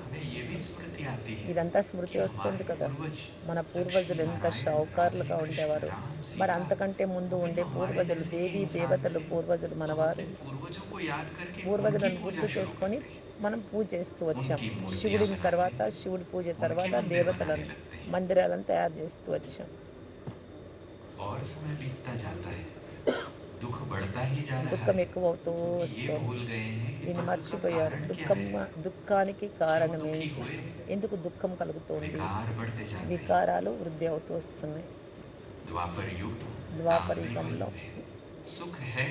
हमें ये भी स्मृति आती है ఇదంతా స్మృతి कि వస్తుంది हमारे కదా! पूर्वज మన लक्ष्मी పూర్వజులు ఎంత नारायण राधे షావుకారులుగా कृष्ण ఉండేవారు. राम మరి सीता, అంతకంటే ముందు वो भी ఉండే तो हमारे పూర్వజులు जैसे ही దేవీ इंसान దేవతలు थे। పూర్వజులు तो हम अपने మనవారు. पूर्वजों को याद करके उनकी పూర్వజులను पूजा గుర్తు शुरू చేసుకొని करते हैं, మనం పూజ చేస్తూ వచ్చాం. उनकी मूर्तियां శివుడిని बनाते తర్వాత, हैं, శివుడి పూజ उनके తర్వాత मंदिर बनाने దేవతలను, लगते हैं। మందిరాలను తయారు చేస్తూ వచ్చాం. और समय बीतता जाता है, दुख बढ़ता ही जा रहा దుఃఖం है, ఎక్కువవుతూ क्योंकि ये వస్తోంది. भूल गए हैं कि దీన్ని दुख का మర్చిపోయారు. कारण क्या దుఃఖం है, దుఃఖానికి क्यों కారణం दुखी ఏంటి? हुए। ఎందుకు దుఃఖం కలుగుతోంది? विकार बढ़ते जाते हैं। వికారాలు వృద్ధి అవుతూ వస్తున్నాయి. द्वापर युग ద్వాపర दांपत्य యుగంలో युग है, सुख है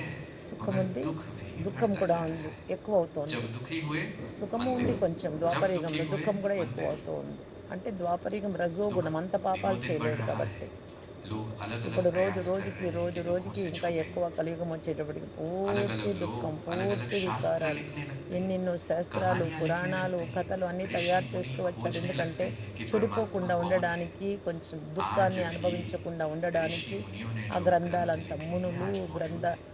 సుఖం मगर ఉంది, दुख भी దుఃఖం बढ़ता కూడా जा रहा ఉంది, है। ఎక్కువ అవుతోంది. जब दुखी हुए సుఖము ఉంది मंदिर, కొంచెం ద్వాపర जब दुखी యుగంలో, हुए దుఃఖం కూడా ఎక్కువ मंदिर। అవుతూ ఉంది. అంటే ద్వాపర యుగం दुख రజోగుణం, అంత दिनों పాపాలు दिन बढ़ చేయలేదు रहा है, కాబట్టి. लोग अलग अलग ఇప్పుడు రోజు प्रयास कर రోజుకి, रहे हैं రోజు कि दुखों రోజుకి से ఇంకా छूटें। ఎక్కువ కలియుగం వచ్చేటప్పటికి अलग పూర్తి अलग దుఃఖం, लोग अलग अलग పూర్తి शास्त्र వికారాలు. लिखने लगते हैं, ఎన్నెన్నో శాస్త్రాలు, कहानियां लिखने పురాణాలు, लगते हैं। కథలు అన్నీ ऋषि తయారు मुनि చేస్తూ వచ్చారు. खोजने ఎందుకంటే लगते हैं कि परमात्मा చెడిపోకుండా कौन है। ఉండడానికి, కొంచెం आज దుఃఖాన్ని भी అనుభవించకుండా ऋषि ఉండడానికి मुनियों ने ఆ जो ग्रंथ గ్రంథాలంతా लिखे हैं మునులు आज గ్రంథ मौजूद हैं।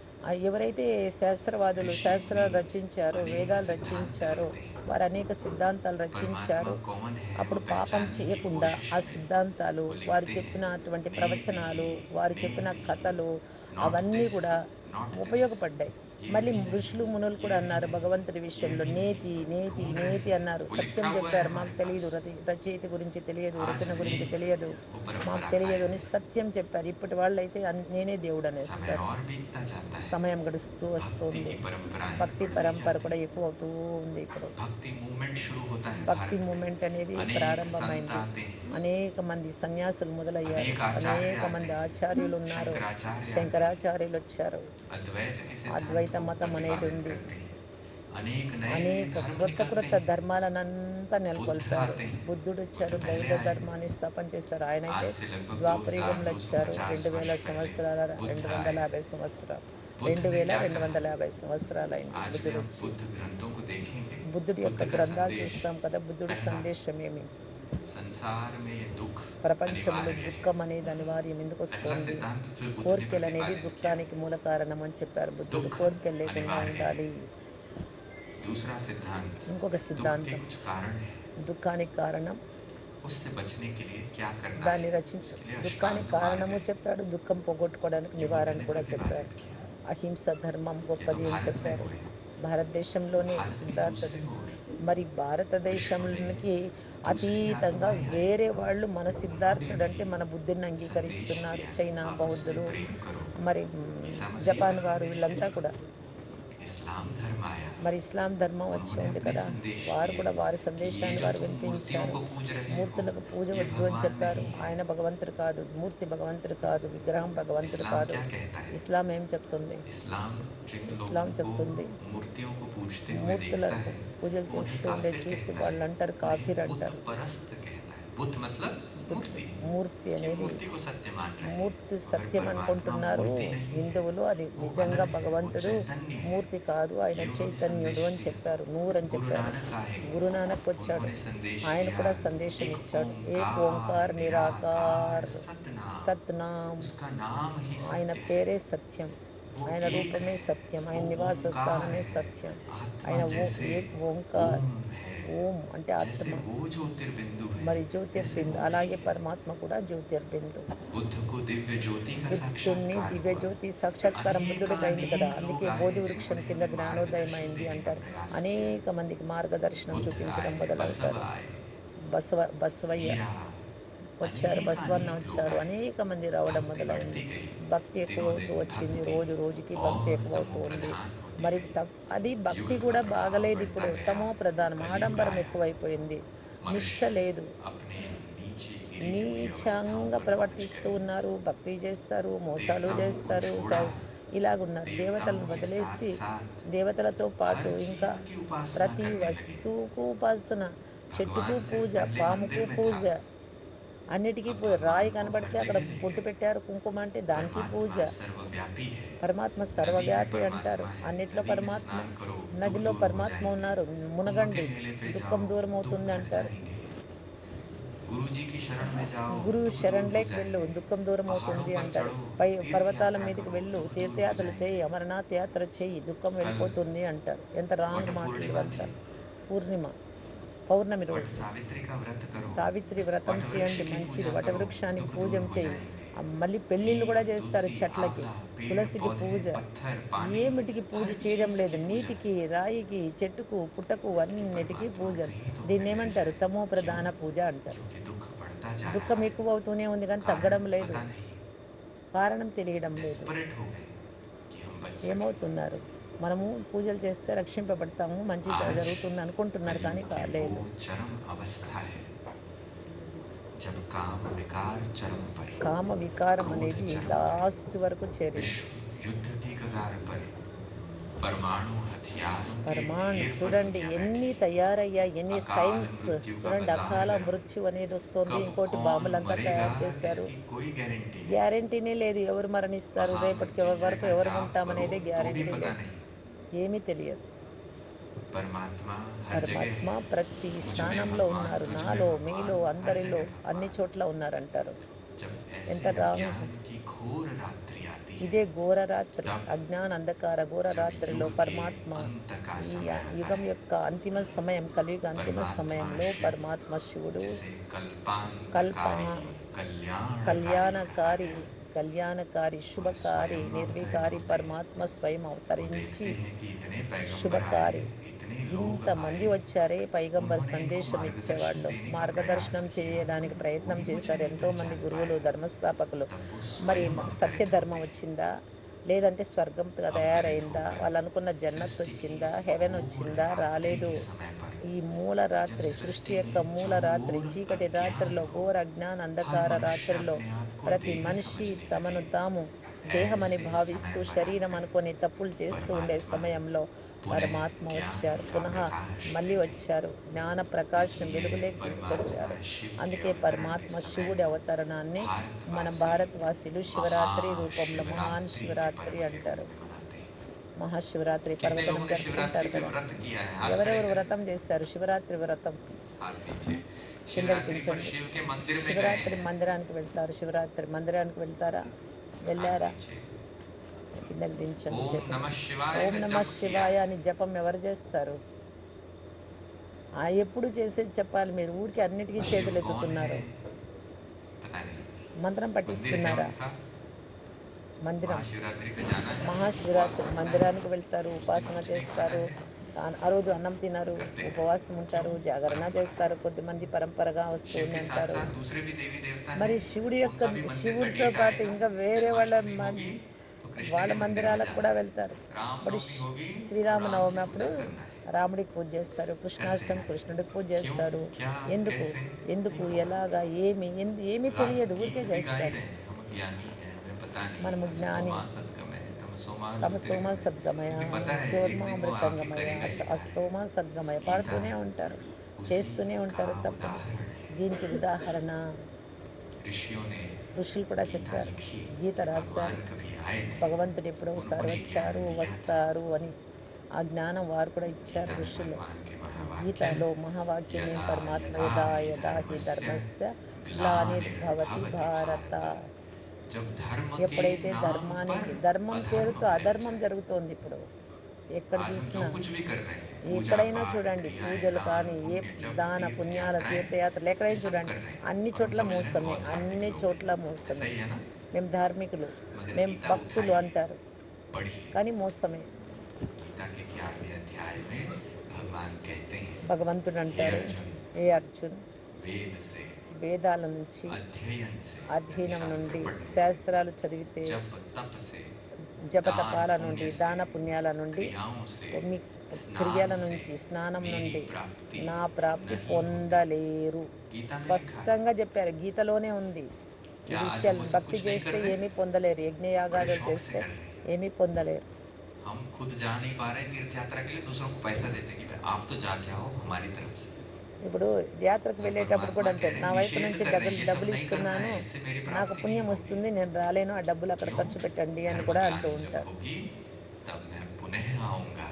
ఎవరైతే శాస్త్రవాదులు ऋषि मुनि శాస్త్రాలు రచించారో, अनेक వేదాలు सिद्धांत రచించారో, रखते हैं। వారు అనేక సిద్ధాంతాలు परमात्मा రచించారు. कौन है वो అప్పుడు పాపం पहचानने की చేయకుండా कोशिश ఆ में సిద్ధాంతాలు, वो వారు लिखते हैं, చెప్పినటువంటి नेति ही, ప్రవచనాలు, వారు చెప్పిన नेति ही, కథలు नॉट అవన్నీ दिस, కూడా नॉट दिस, ఉపయోగపడ్డాయి. ये మళ్ళీ भी नहीं, ఋషులు, మునులు ये కూడా भी అన్నారు नहीं, భగవంతుడి ये విషయంలో भी नहीं, నేతి, నేతి, ढूंढ रहे నేతి हैं। అన్నారు. वो సత్యం लिखा हुआ है చెప్పారు. మాకు हमारे తెలియదు, पास, రచయిత గురించి తెలియదు, आज రచన भी గురించి తెలియదు, वो మాకు परंपरा తెలియదు कायम అని है। సత్యం చెప్పారు. ఇప్పటి వాళ్ళైతే నేనే దేవుడు समय అనేస్తారు. और बीतता जाता है, సమయం గడుస్తూ भक्ति వస్తుంది. की परंपराएं భక్తి बढ़ती పరంపర जाती కూడా हैं। ఎక్కువ అవుతూ ఉంది ఇప్పుడు. भक्ति मूवमेंट शुरू होता है భక్తి भारत में, మూమెంట్ అనేది अनेक संत ప్రారంభమైంది. आते हैं, అనేక మంది సన్యాసులు మొదలయ్యారు. अनेक आचार्य అనేక आते మంది हैं, ఆచార్యులు ఉన్నారు. शंकराचार्य आते हैं, శంకరాచార్యులు వచ్చారు. अद्वैत के सिद्धांत అద్వైత को మతం అనేది प्रतिपादित ఉంది. करते हैं। अनेक नए అనేక धर्म క్రొత్త निकलते క్రొత్త हैं। ధర్మాలనంతా बुद्ध నెలకొల్పారు. आते हैं, బుద్ధుడు వచ్చారు, बुद्ध पहले బౌద్ధ आए। ధర్మాన్ని స్థాపన చేశారు. ఆయనైతే आज से लगभग ద్వాపరయుగంలో వచ్చారు. 2250 2000 वर्ष पहले సంవత్సరాల, बुद्ध आए। 250 సంవత్సరాలు, बुद्ध ने क्या कहा? 2250 సంవత్సరాలైంది आज भी బుద్ధుడు हम వచ్చి. बुद्ध ग्रंथों को देखेंगे। బుద్ధుడి యొక్క बुद्ध का గ్రంథాలు संदेश, చూస్తాం కదా. బుద్ధుడి पहला, సందేశం ఏమి? संसार में ये दुख ప్రపంచంలో अनिवार्य है। దుఃఖం అనేది అనివార్యం. ఎందుకు पहला వస్తుంది? सिद्धांत जो बुद्ध ने కోరికలు అనేది प्रतिपादित किया, దుఃఖానికి మూల కారణం అని చెప్పారు బుద్ధుడు. दुख కోరికలు లేకుండా अनिवार्य है। ఉండాలి. दूसरा सिद्धांत, ఇంకొక दुख के సిద్ధాంతం, कुछ कारण हैं, దుఃఖానికి కారణం उससे बचने के लिए क्या करना దాన్ని है। రచించ उसके लिए దుఃఖానికి अष्टांग मार्ग కారణము है, చెప్పాడు, దుఃఖం పోగొట్టుకోవడానికి ये बुद्ध నివారణ ने కూడా చెప్పారు. प्रतिपादित किया। అహింస ధర్మం ये तो గొప్పది అని भारत में చెప్పారు. हुए। భారతదేశంలోనే भारत की సిద్ధార్థుడు. दूसरी ओर మరి विश्व భారతదేశానికి में दूसरी అతీతంగా आत्माएं आई, వేరే వాళ్ళు మన उन्होंने సిద్ధార్థుడు भी అంటే మన బుద్ధిని संदेश అంగీకరిస్తున్నారు. दिया, చైనా आप उससे బౌద్ధులు, प्रेम करो। మరి ईसा मसीह का జపాన్ వారు संदेश వీళ్ళంతా नहीं, కూడా. इस्लाम धर्म आया, మరి ఇస్లాం ధర్మం వచ్చి उन्होंने ఉంది अपने కదా, संदेश వారు दिए కూడా వారి कि ये సందేశాన్ని जो వారు तुम मूर्तियों వినిపించారు. को पूज रहे हो, మూర్తులకు పూజ ये వద్దు అని भगवान చెప్పారు. नहीं है। ఆయన భగవంతుడు కాదు, మూర్తి భగవంతుడు కాదు, విగ్రహం భగవంతుడు इस्लाम కాదు. क्या कहता है? ఇస్లాం ఏం చెప్తుంది? इस्लाम जिन ఇస్లాం लोगों को చెప్తుంది, मूर्तियों को पूजते हुए देखता మూర్తులకు है, పూజలు वो उन्हें చేస్తూ ఉండే काफिर చూసి कहता है, వాళ్ళు అంటారు उन्हें కాఫీర్ बुत అంటారు. परस्त कहता है। बुत मतलब బుద్ధ मूर्ति, మూర్తి कि అనేది मूर्ति को सत्य मान रहे हैं, మూర్తి मगर సత్యం परमात्मा అనుకుంటున్నారు मूर्ति नहीं है, హిందువులు. అది वो నిజంగా अलग है, वो భగవంతుడు चैतन्य है। మూర్తి కాదు, ఆయన ये उन्होंने చైతన్యుడు संदेश అని दिया। చెప్పారు, నూరు అని गुरु చెప్పారు. नानक आए, గురునానక్ వచ్చాడు, उन्होंने संदेश ఆయన दिया, కూడా సందేశం एक ఇచ్చాడు. ఏక్ ओंकार ఓంకార్ निराकार నిరాకార్ सतनाम, సత్నాం. उसका नाम ही ఆయన सत्य है। పేరే సత్యం, वो ఆయన एक రూపమే है, సత్యం, ఆయన वो నివాస ओंकार స్థానమే है। సత్యం. आत्मा ఆయన जैसे ఏక్ ఓంకార్, ओम है, ఓం అంటే ఆత్మ. जैसे वो ज्योतिर्बिंदु है, మరి वैसे జ్యోతిర్బిందు, वो भी అలాగే है। పరమాత్మ కూడా జ్యోతిర్బిందు. बुद्ध को दिव्य ज्योति का బుద్ధుణ్ణి साक्षात्कार हुआ। దివ్యజ్యోతి సాక్షాత్కారం బుద్ధుడికి అయింది కదా, अनेकानेक అందుకే लोग आए బోధి వృక్షం जिन्होंने కింద हमें జ్ఞానోదయం मार्गदर्शन అయింది देने का అంటారు. प्रयास किया। అనేక మందికి మార్గదర్శనం बुद्ध చూపించడం आए, बसव మొదలవుతారు. आए, బసవయ్య हीरा, వచ్చారు, బసవన్న अनेकानेक लोग వచ్చారు, आए। అనేక మంది రావడం भक्ति మొదలైంది. बढ़ती गई, భక్తి दिनों ఎక్కువవుతూ दिन వచ్చింది, भक्ति రోజు రోజుకి భక్తి और ఎక్కువవుతూ तमो ఉంది. प्रधान होती మరి गई। అది భక్తి युग का కూడా प्रभाव బాగలేదు. बढ़ता ఇప్పుడు गया, తమో ప్రధానం, कलयुग ఆడంబరం आया, ఎక్కువైపోయింది, నిష్ట मनुष्य లేదు. अपने नीचे गिरी हुई अवस्थाओं నీచంగా पर पहुंच ప్రవర్తిస్తూ गए। ఉన్నారు, భక్తి చేస్తారు, మోసాలు देवताओं को చేస్తారు, छोड़ा, ఇలాగున్నారు. देवताओं దేవతలను के साथ వదిలేసి साथ దేవతలతో हर పాటు ఇంకా चीज की उपासना ప్రతి करने लगे। వస్తువుకు ఉపాసన, చెట్టుకు भगवान सिर्फ పూజ, पहले పాముకు मंदिर में పూజ, था, అన్నిటికీ अब పూజ. రాయి भगवान को हर కనబడితే అక్కడ जगह ले బొట్టు गए। పెట్టారు, కుంకుమ అంటే దానికి పూజ. परमात्मा सर्वव्यापी है। పరమాత్మ नदी में సర్వవ్యాపి అంటారు, परमात्मा है, అన్నిట్లో नदी में పరమాత్మ. स्नान करो, दुख నదిలో दूर हो పరమాత్మ जाएंगे। ఉన్నారు, कुंभ के మునగండి, मेले पे దుఃఖం जाओ, దూరం दुख అవుతుంది हट అంటారు. जाएंगे। गुरु जी की शरण में जाओ, గురు दुख दूर हो శరణ్లేకి వెళ్ళు, जाएंगे। దుఃఖం దూరం पहाड़ों అవుతుంది पर అంటారు. चढ़ो, तीर्थ పర్వతాల यात्रा మీదకి करो, వెళ్ళు, दुख दूर हो తీర్థయాత్రలు చేయి, जाएंगे। అమరనాథ్ యాత్ర చేయి, దుఃఖం कल వెళ్ళిపోతుంది అంటారు. ఎంత वट రాంగ్ మాటలు पूर्णिमा ఇవంతా. थी, పూర్ణిమ, పౌర్ణమి वट రోజు सावित्री का व्रत करो, సావిత్రి వ్రతం वट వृक्ष చేయండి, की మంచిది. पूजा करो, వటవృక్షానికి दुख दूर పూజం हो చేయి. जाएंगे। మళ్ళీ పెళ్ళిళ్ళు नीम, కూడా చేస్తారు तुलसी, చెట్లకి. आंवला, पेड़ తులసికి पौधे, పూజ. पत्थर, पानी, ఏమిటికి పూజ हर చేయడం चीज లేదు, की पूजा నీటికి, है రాయికి, చెట్టుకు, పుట్టకు, कि అన్నిటికీ परमात्मा పూజలు. कहीं तो हमें దీన్ని मिल ఏమంటారు? जाए। తమో क्यों? ప్రధాన పూజ అంటారు. क्योंकि दुख बढ़ता जा దుఃఖం रहा है, ఎక్కువ అవుతూనే ఉంది కానీ कारण తగ్గడం లేదు, पता नहीं। కారణం తెలియడం లేదు. डेस्परेट हो गए कि हम बच सके। ఏమవుతున్నారు? మనము పూజలు చేస్తే రక్షింపబడతాము, మంచి आज జరుగుతుంది అనుకుంటున్నారు కానీ कलयुग की वो కాలేదు. चरम अवस्था है जब काम विकार चरम पर, కామ వికారం क्रोध అనేది चरम पर, లాస్ట్ వరకు చేరింది. विश्व युद्ध की कगार पर, परमाणु हथियारों के ढेर पर చూడండి दुनिया ఎన్ని बैठी, తయారయ్యాయి, ఎన్ని अकाल సైన్స్. मृत्यु का చూడండి बाजार అకాల गर्म। మృత్యు అనేది వస్తుంది, कब ఇంకోటి कौन బాంబులంతా मरेगा తయారు చేశారు. इसकी कोई गारंटी नहीं। గ్యారంటీనే లేదు, ఎవరు మరణిస్తారు, రేపటికి ఎవరి महामृत्युंजय వరకు का ఎవరు जाप करो ఉంటామనేది तो भी గ్యారంటీ पता లేదు, नहीं। ఏమీ తెలియదు. परमात्मा हर जगह పరమాత్మ है, ప్రతి मुझ में స్థానంలో भगवान, ఉన్నారు, तुझ में నాలో, మీలో, भगवान, हर అందరిలో, जगह అన్ని भगवान। చోట్ల ఉన్నారంటారు. जब ఎంత ऐसे రాంగ్. अज्ञान की घोर रात्रि आती है, ఇదే ఘోర రాత్రి, तब అజ్ఞాన అంధకార ఘోర जब రాత్రిలో युग के పరమాత్మ, अंत का ఈ समय आता యుగం है, యొక్క అంతిమ సమయం, కలియుగ అంతిమ परमात्मा సమయంలో शिव, పరమాత్మ శివుడు जिसे కల్ప कल्पांतकारी कल्याणकारी कहा కళ్యాణకారి, गया, కళ్యాణకారి, वह శుభకారి, स्वयं अवतरित నిర్వికారి होते हैं। పరమాత్మ స్వయం वो అవతరించి देखते हैं कि इतने पैगंबर आए, శుభకారి. इतने लोग ఇంతమంది आए, వచ్చారే పైగంబర్ उन्होंने इनको సందేశం मार्गदर्शन ఇచ్చేవాళ్ళు, देने का प्रयास మార్గదర్శనం किया, చేయడానికి ప్రయత్నం कोई मुझे చేశారు, नहीं ఎంతోమంది पहचान గురువులు, पाया। ధర్మస్థాపకులు. तब वो మరి स्वयं సత్య अवतरित ధర్మం होते हैं, వచ్చిందా, లేదంటే స్వర్గం अवतरित తయారైందా, होकर వాళ్ళు అనుకున్న జన్నత్ सृष्टि की వచ్చిందా, इस హెవెన్ घोर వచ్చిందా, रात्रि రాలేదు. के समय पर, ఈ మూల जब రాత్రి, సృష్టి सृष्टि యొక్క में మూల రాత్రి, चहुओर చీకటి अज्ञान రాత్రిలో, हो, ఘోర అజ్ఞాన हर అంధకార मनुष्य రాత్రిలో अपने आप को ప్రతి देह మనిషి समझने తమను लगे, తాము దేహమని ऐसे समय భావిస్తూ, पर శరీరం आकर అనుకొని తప్పులు చేస్తూ ఉండే परमात्मा సమయంలో पुनः పరమాత్మ ज्ञान వచ్చారు, का పునః प्रकाश మళ్ళీ लेके। వచ్చారు, జ్ఞాన ప్రకాశం इसलिए వెలుగులోకి परमात्मा తీసుకొచ్చారు. शिव के అందుకే अवतरण के పరమాత్మ समय శివుడి को అవతరణాన్ని మన भारतवासी భారతవాసులు శివరాత్రి రూపంలో మహాన్ महाशिवरात्रि के శివరాత్రి पर्व के रूप అంటారు. में मनाते हैं। మహాశివరాత్రి कितने పర్వదినం लोगों ने शिवरात्रि జరుపుకుంటారు पे కదా. व्रत किया है? हाथ खड़े ఎవరెవరు करें, వ్రతం చేస్తారు శివరాత్రి వ్రతం? हाथ नीचे। కిందకి शिवरात्रि पर దించండి. शिव के मंदिर में गए శివరాత్రి हैं। మందిరానికి వెళ్తారు. శివరాత్రి మందిరానికి వెళ్తారా? हाथ వెళ్ళారా? नीचे। కిందకి దించండి ओम చేతులు. नमः शिवाय ఓం का నమ जप किया శివాయ है। అని జపం ఎవరు చేస్తారు? ఎప్పుడు చేసేది చెప్పాలి. మీరు ఊరికి అన్నిటికీ शिव చేతులు कौन है? ఎత్తుతున్నారు. पता नहीं। మంత్రం मंदिर है పఠిస్తున్నారా? उनका। మందిరం. महाशिवरात्रि पे जाना है, उपवास మహాశివరాత్రి रखना है, మందిరానికి వెళ్తారు, उस दिन ఉపాసన कुछ नहीं खाना చేస్తారు. है। ఆ రోజు అన్నం తినరు, करते हैं। ఉపవాసం क्यों? ఉంటారు, జాగరణ परंपरा। చేస్తారు. కొద్దిమంది పరంపరగా शिव వస్తుంది के साथ అంటారు. साथ दूसरे भी देवी देवता మరి हैं। శివుడి యొక్క उनका भी मंदिर का శివుడితో डेट పాటు आएगा। ఇంకా వేరే जन्माष्टमी होगी तो कृष्ण వాళ్ళ के मंदिर में మందిరాలకు जाना కూడా है। వెళ్తారు. ఇప్పుడు रामनवमी होगी तो राम की శ్రీరామనవమి అప్పుడు पूजा करना है। రాముడికి పూజ చేస్తారు, करते కృష్ణాష్టమి आए हैं। కృష్ణుడికి పూజ क्यों? చేస్తారు. क्या? ఎందుకు? कैसे? नहीं ఎందుకు? पता। ఎలాగా? ఏమీ తెలియదు, ఊరికే गीत भी गा ही చేస్తారు. रहे हैं, हम ज्ञानी हैं, हमें पता नहीं। మనము असतो జ్ఞాని. माँ सदगमय, तमसो माँ తమసోమ ज्योतिर्गमय। సద్గమయ, क्योंकि पता है एक మృత్యోర్మ दिन वो आके అమృతంగమయ, करेगा ही कार्य। అస్తోమ సద్గమయ गीता పాడుతూనే ఉంటారు, उसी చేస్తూనే का ఉంటారు. తప్పదు. उदाहरण है। దీనికి ఉదాహరణ ऋषियों ने ఋషులు కూడా गीता చెప్పారు, लिखी గీత कि రాశారు. भगवान कभी आए थे, భగవంతుడు ఎప్పుడో ఒకసారి उन्होंने ज्ञान వచ్చారు, दिया था। వస్తారు అని ఆ జ్ఞానం వారు కూడా ఇచ్చారు, गीता में ఋషులే. भगवान के महावाक्य గీతలో మహావాక్యం ఏం? यदा పరమాత్మ यदा యదా हि యదా హి धर्मस्य ధర్మస్య గ్లానిర్భవతి ग्लानिर्भवति భారత. भारत। जब धर्म के ఎప్పుడైతే नाम पर ధర్మం अधर्म పేరుతో फैल అధర్మం जाए। జరుగుతోంది ఇప్పుడు ఎక్కడ आज हम जो చూసినా. कुछ भी कर रहे हैं, पूजा ఎక్కడైనా पाठ చూడండి, क्रियाएं పూజలు दान కానీ पुण्य जप దాన तीर्थ పుణ్యాల यात्राएं, తీర్థయాత్రలు ये ఎక్కడైనా सब చూడండి, कर रहे हैं అన్ని और हम చోట్ల समझ रहे हैं మోసమే, बहुत धार्मिक అన్ని लोग हैं। చోట్ల ऐसा మోసమే. ही है ना। మేము ధార్మికులు, मगर మేము गीता భక్తులు उठाइए, అంటారు, पढ़िए। కానీ మోసమే. गीता के 11वें अध्याय में भगवान कहते हैं, భగవంతుడు हे అంటారు, अर्जुन, ఏ అర్జున్, वेद से, వేదాల నుంచి, अध्ययन से यानी అధ్యయనం शास्त्र నుండి, पढ़ने से, శాస్త్రాలు చదివితే, जप तप से, दान జపతపాల నుండి, पुण्य से, దాన పుణ్యాల నుండి, क्रियाओं से, పుణ్య క్రియల स्नान से నుంచి, స్నానం मेरी నుండి प्राप्ति నా ప్రాప్తి नहीं होती। పొందలేరు. गीता में लिखा है। స్పష్టంగా చెప్పారు, गीతలోనే ఉంది ఈ क्या आज हम విషయాలు. वो सब భక్తి कुछ नहीं कर చేస్తే रहे? ఏమీ పొందలేరు, बड़े యజ్ఞయాగాదులు शौक से చేస్తే कर रहे हैं। ఏమీ పొందలేరు. हम खुद जा नहीं पा रहे तीर्थ यात्रा के लिए, दूसरों को पैसा देते हैं कि भाई आप तो जाके आओ हमारी तरफ से। ఇప్పుడు యాత్రకు और వెళ్ళేటప్పుడు కూడా परमात्मा అంతే, कह रहे నా हैं వైపు निषेध నుంచి कर रहे हैं, డబ్బులు ये सब డబ్బులు नहीं करना ఇస్తున్నాను, है, इससे मेरी నాకు प्राप्ति नहीं పుణ్యం होगी। వస్తుంది, నేను రాలేను, ఆ డబ్బులు అక్కడ क्यों? ఖర్చు పెట్టండి అని धर्म కూడా అంటూ ग्लानि जब ఉంటారు. होगी तब मैं पुनः आऊंगा।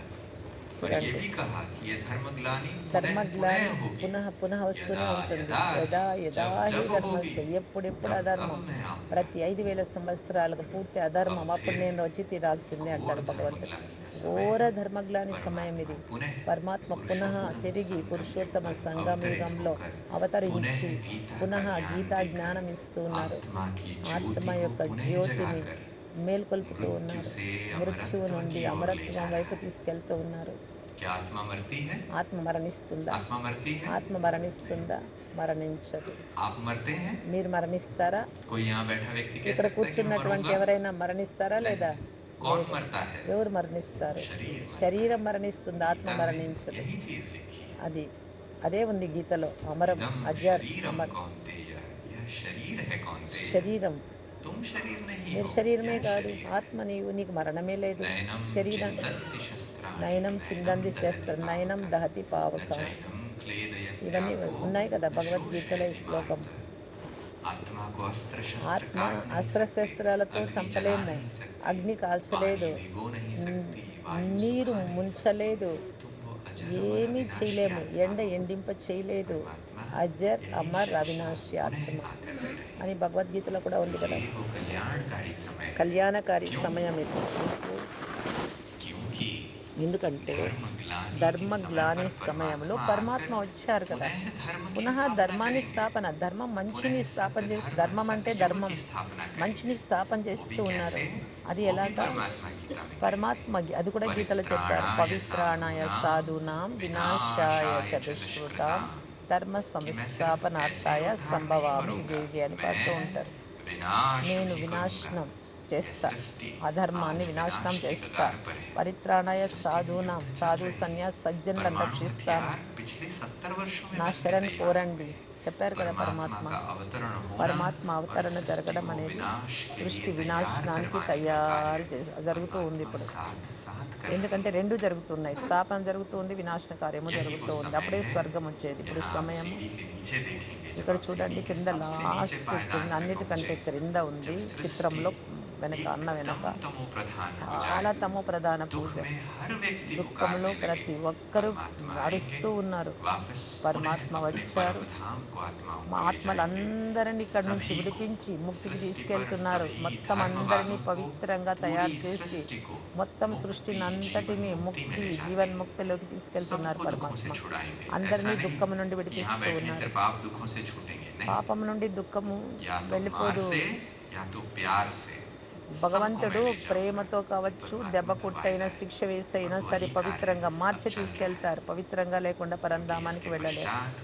और ये చూడండి, भी कहा कि ये धर्म ग्लानि पुनः पुनः ధర్మగ్లాని होगी। పునః పునః వస్తూనే यदा ఉంటుంది. यदा యదా ही యదా जब హి जब होगी ధర్మస్య, ఎప్పుడెప్పుడు तब तब అధర్మం, मैं आऊंगा। ప్రతి 5,000 సంవత్సరాలకు పూర్తి అధర్మం, अब అప్పుడు फिर నేను వచ్చి తీరాల్సిందే घोर అంటారు భగవంతుడు. धर्मग्लानि का समय ఘోర है। ధర్మగ్లాని సమయం परमात्मा ఇది. पुनः పరమాత్మ పునః पुरुषोत्तम తిరిగి संगम युग పురుషోత్తమ पर సంగమ अवतरित యుగంలో होकर पुनः అవతరించి गीता का పునః ज्ञान గీతా देकर జ్ఞానం ఇస్తూ ఉన్నారు. आत्मा की ఆత్మ ज्योति को యొక్క पुनः జ్యోతిని जगाकर మేల్కొల్పుతూ मृत्यु ఉన్నారు. से మృత్యువు अमरत्व నుండి की ओर ले అమరత్వం जा వైపు रहा है। తీసుకెళ్తూ ఉన్నారు. क्या आत्मा मरती है? ఆత్మ మరణిస్తుందా? आत्मा मरती है? ఆత్మ नहीं। మరణిస్తుందా? మరణించదు. आप मरते हैं? మీరు మరణిస్తారా? कोई यहाँ बैठा व्यक्ति कह ఇక్కడ सकता है कि मैं కూర్చున్నటువంటి मरूंगा? ఎవరైనా మరణిస్తారా లేదా? नहीं। कौन లేదు. मरता है? ఎవరు మరణిస్తారు? शरीर मरता శరీరం है। మరణిస్తుంది, ఆత్మ गीता में మరణించదు. यही चीज लिखी है। అది అదే ఉంది గీతలో. అమరం, इदम అజర్, शरीरम అమర్. कौन्तेय, यह शरीर है कौन्तेय, శరీరం, तुम शरीर नहीं మీరు हो, శరీరమే यह కాదు, शरीर है। ఆత్మ. నీకు మరణమే లేదు. नैनम శరీరం. चिंदन्ति शस्त्राणि నయనం नैनम చిందంది दहति శస్త్రం, నయనం पावकः దహతి न పావక. चैनम ఇవన్నీ क्लेदयत्यापो ఉన్నాయి కదా न భగవద్గీతలో ఈ शोषयति శ్లోకం. मारुतः। आत्मा को अस्त्र शस्त्र ఆత్మ काट नहीं सकते, అస్త్రశస్త్రాలతో अग्नि जला చంపలేము, नहीं सकती, అగ్ని पानी కాల్చలేదు, भिगो नहीं న్- सकती, वायु నీరు सुखा नहीं सकती, ముంచలేదు, तुम वो अजर अमर ఏమీ अविनाशी చేయలేము, आत्मा ఎండ हो। ఎండింప చేయలేదు. परमात्मा అజర్ यही అమర్ शिक्षा అవినాశి पुनः ఆత్మ आकर दे रहे అని हैं। భగవద్గీతలో కూడా ఉంది ये కదా. वो कल्याणकारी समय है। కళ్యాణకారి क्यों? సమయం ఇది. ఎందుకు? क्योंकि ఎందుకంటే धर्म ग्लानि के समय ధర్మగ్లాని पर సమయంలో परमात्मा పరమాత్మ आकर వచ్చారు కదా. पुनः धर्म की పునః स्थापना ధర్మాన్ని करेंगे। స్థాపన, ధర్మం మంచిని पुनः స్థాపన सत्य చేసి, धर्म ధర్మం అంటే सतयुग ధర్మం, की स्थापना మంచిని करेंगे। స్థాపన वो भी చేస్తూ ఉన్నారు. कैसे? అది वो भी ఎలాగా? परमात्मा गीता में कहते పరమాత్మ हैं। అది కూడా గీతలో చెప్పారు. परित्राणाय పవిత్రాణాయ साधूनां సాధూనాం వినాశాయ विनाशाय చ च దుష్కృతాం दुष्कृतां। ధర్మ कि मैं सिर्फ ऐसे ही సంస్థాపనార్థాయ उद्धार नहीं సంభవామి యుగే करूंगा, యుగే అని मैं పాడుతూ ఉంటారు. विनाश నేను भी करूंगा। వినాశనం यह చేస్తా, सृष्टि అధర్మాన్ని आज వినాశనం विनाश के చేస్తా. कगार पर है। పరిత్రాణాయ सृष्टि में సాధూనాం, युद्ध चल సాధు रहे हैं। సన్యాస్ సజ్జనులను परमाणु రక్షిస్తాను. हथियार पिछले 70 वर्षों में నా बनकर శరణ్ तैयार కోరండి हुए हैं। చెప్పారు కదా परमात्मा పరమాత్మ. का अवतरण होना పరమాత్మ और అవతరణ सृष्टि జరగడం को అనేది विनाश के लिए సృష్టి तैयार వినాశనానికి करवाने का कार्य జరుగుతూ ఉంది परमात्मा ఇప్పుడు. साथ साथ कर रहे ఎందుకంటే हैं। రెండు జరుగుతున్నాయి, స్థాపన జరుగుతుంది, వినాశన కార్యము यही वो జరుగుతూ ఉంది. समय అప్పుడే है। స్వర్గం వచ్చేది. ఇప్పుడు यहाँ आप సమయము सीढ़ी के नीचे देखेंगे, जब ఇక్కడ आप सीढ़ी చూడండి, के కింద सबसे नीचे లాస్ట్, కింద पायदान पे అన్నిటికంటే पहुंचे, క్రింద ఉంది जब सृष्टि చిత్రంలో. వెనక అన్న వెనక एकदम तमो प्रधान हो చాలా जाए, తమో ప్రధాన పూజ. दुख में हर व्यक्ति దుఃఖంలో पुकारने लगे, ప్రతి ఒక్కరూ परमात्मा आएंगे, అరుస్తూ ఉన్నారు. वापस पुनः పరమాత్మ अपने వచ్చారు. परम धाम को आत्माओं మా को ले जाएंगे। ఆత్మలందరినీ ఇక్కడి నుంచి सभी को, విడిపించి ముక్తికి सृष्टि पर తీసుకెళ్తున్నారు. सभी మొత్తం అందరినీ धर्मवालों को, పవిత్రంగా पूरी తయారు చేసి सृष्टि को మొత్తం मुक्ति, సృష్టిని जीवन అంతటిని मुक्ति में ముక్తి ले जाते हैं। జీవన్ముక్తిలోకి తీసుకెళ్తున్నారు सबको दुखों పరమాత్మ. से छुड़ाएंगे। ऐसा అందరినీ नहीं దుఃఖము నుండి कि यहाँ విడిపిస్తూ बैठने से ఉన్నారు. पाप दुखों से छूटेंगे, नहीं। పాపం నుండి దుఃఖము या तो मार వెళ్ళిపోదు. से, या तो प्यार से, सबको मैं భగవంతుడు ले जाऊंगा। ప్రేమతో కావచ్చు, దెబ్బ परमात्मा तब కొట్టైనా, आएगा है శిక్ష వేసి అయినా और సరే वही कार्य పవిత్రంగా अब మార్చి चल रहा है, తీసుకెళ్తారు. పవిత్రంగా లేకుండా क्योंकि పరంధామానికి इसके వెళ్ళలేరు. पश्चात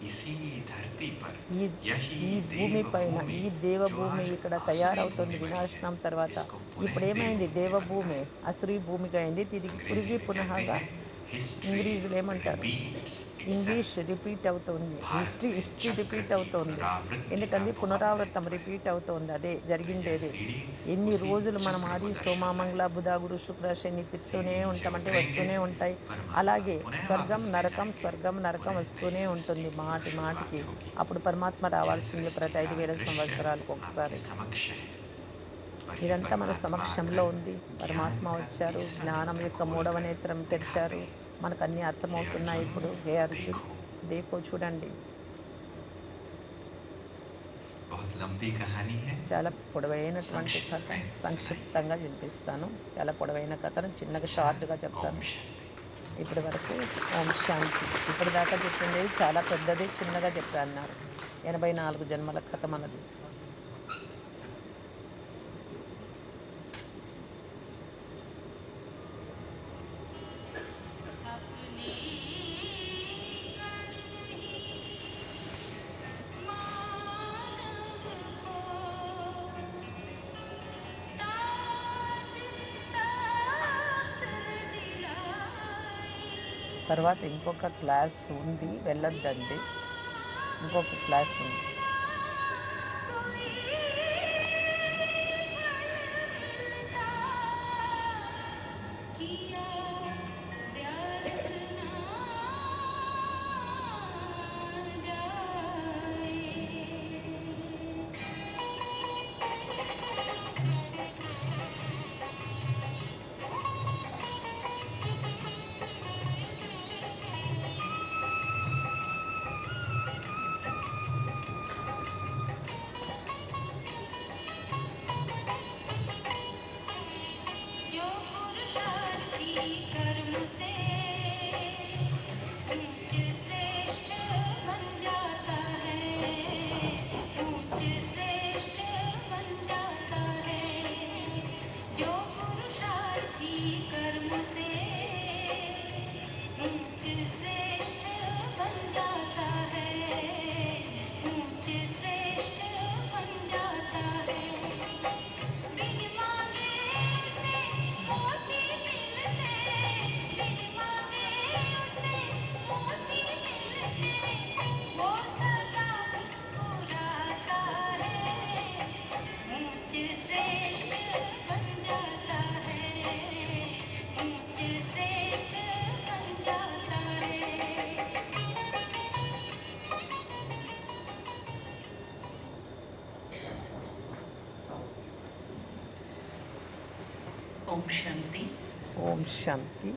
इसी धरती पर ఈ यही ఈ భూమి పైన, देवभूमि, ఈ जो దేవభూమి आज ఇక్కడ आसुरी తయారవుతుంది भूमि बनी है, వినాశనం తర్వాత. इसको ఇప్పుడు पुनः ఏమైంది? देवभूमि बनना దేవభూమి है। అసురీ భూమిగా అయింది. తిరిగి अंग्रेजी తిరిగి में कहते పునఃగా हैं, हिस्ट्री ఇంగ్లీషులో ఏమంటారు? Repeats English itself. రిపీట్ అవుతుంది. भारत హిస్టరీ में హిస్టరీ चक्र రిపీట్ की అవుతోంది. पुनरावृत्ति का ఎందుకంటే बहुत పునరావృతం महत्व है। రిపీట్ అవుతోంది. అదే तो यह జరిగిండేది. सीढ़ी ఎన్ని उसी రోజులు మనం चक्र ఆది को సోమ दर्शाता है। మంగళ బుధ గురు శుక్ర శని తిడుతూనే सीढ़ी नीचे ఉంటాం. అంటే उतरेंगे, వస్తూనే ఉంటాయి. परमात्मा అలాగే पुनः స్వర్గం वापस ले నరకం जाएंगे, స్వర్గం నరకం पुनः नई వస్తూనే सृष्टि ఉంటుంది की మాటి మాటికి. शुरुआत होगी। అప్పుడు పరమాత్మ यह రావాల్సింది सृष्टि ప్రతి का 5,000 दृश्य సంవత్సరాలకు आपके ఒకసారి. समक्ष है, पर ये ఇదంతా మన परमात्मा సమక్షంలో आकर ఉంది. ज्ञान పరమాత్మ का వచ్చారు. तीसरा జ్ఞానం नेत्र యొక్క మూడవ खोलकर నేత్రం दिखाते తెరిచారు. हैं। మనకన్నీ हे అర్థమవుతున్నాయి अर्जुन, ఇప్పుడు. హే అర్జున్, देखो, దేకో చూడండి. बहुत लंबी कहानी है, చాలా పొడవైనటువంటి संक्षिप्त కథ. में सुनाइए। సంక్షిప్తంగా వినిపిస్తాను. చాలా పొడవైన కథను చిన్నగా अच्छा, షార్ట్‌గా ओम చెప్తాను. शांति। ఇప్పటి వరకు ఓం శాంతి. ఇప్పటిదాకా చెప్పిండేది చాలా పెద్దది, చిన్నగా చెప్పన్నారు. 84 జన్మల కథ మనది. अपने कर्म ही मानव को ताज तख्त दिलाई తర్వాత ఇంకొక క్లాస్ ఉంది, వెళ్ళొద్దండి. ఇంకొక క్లాస్ ఉంది. कोई फल मिलता किया व्यर्थ ना जो पुरुषार्थी कर्म से ऊंच श्रेष्ठ बन जाता है ऊंच श्रेष्ठ बन जाता है जो पुरुषार्थी कर्म से ऊंच श्रेष्ठ बन जाता है ऊंच श्रेष्ठ बन जाता है बिन मांगे उसे मोती मिलते बिन मांगे उसे मोती मिलते वो सदा मुस्कुराता है ऊंच श्रेष्ठ बन जाता है ऊंच श्रेष्ठ बन जाता है ओम शांति ఓం శాంతి.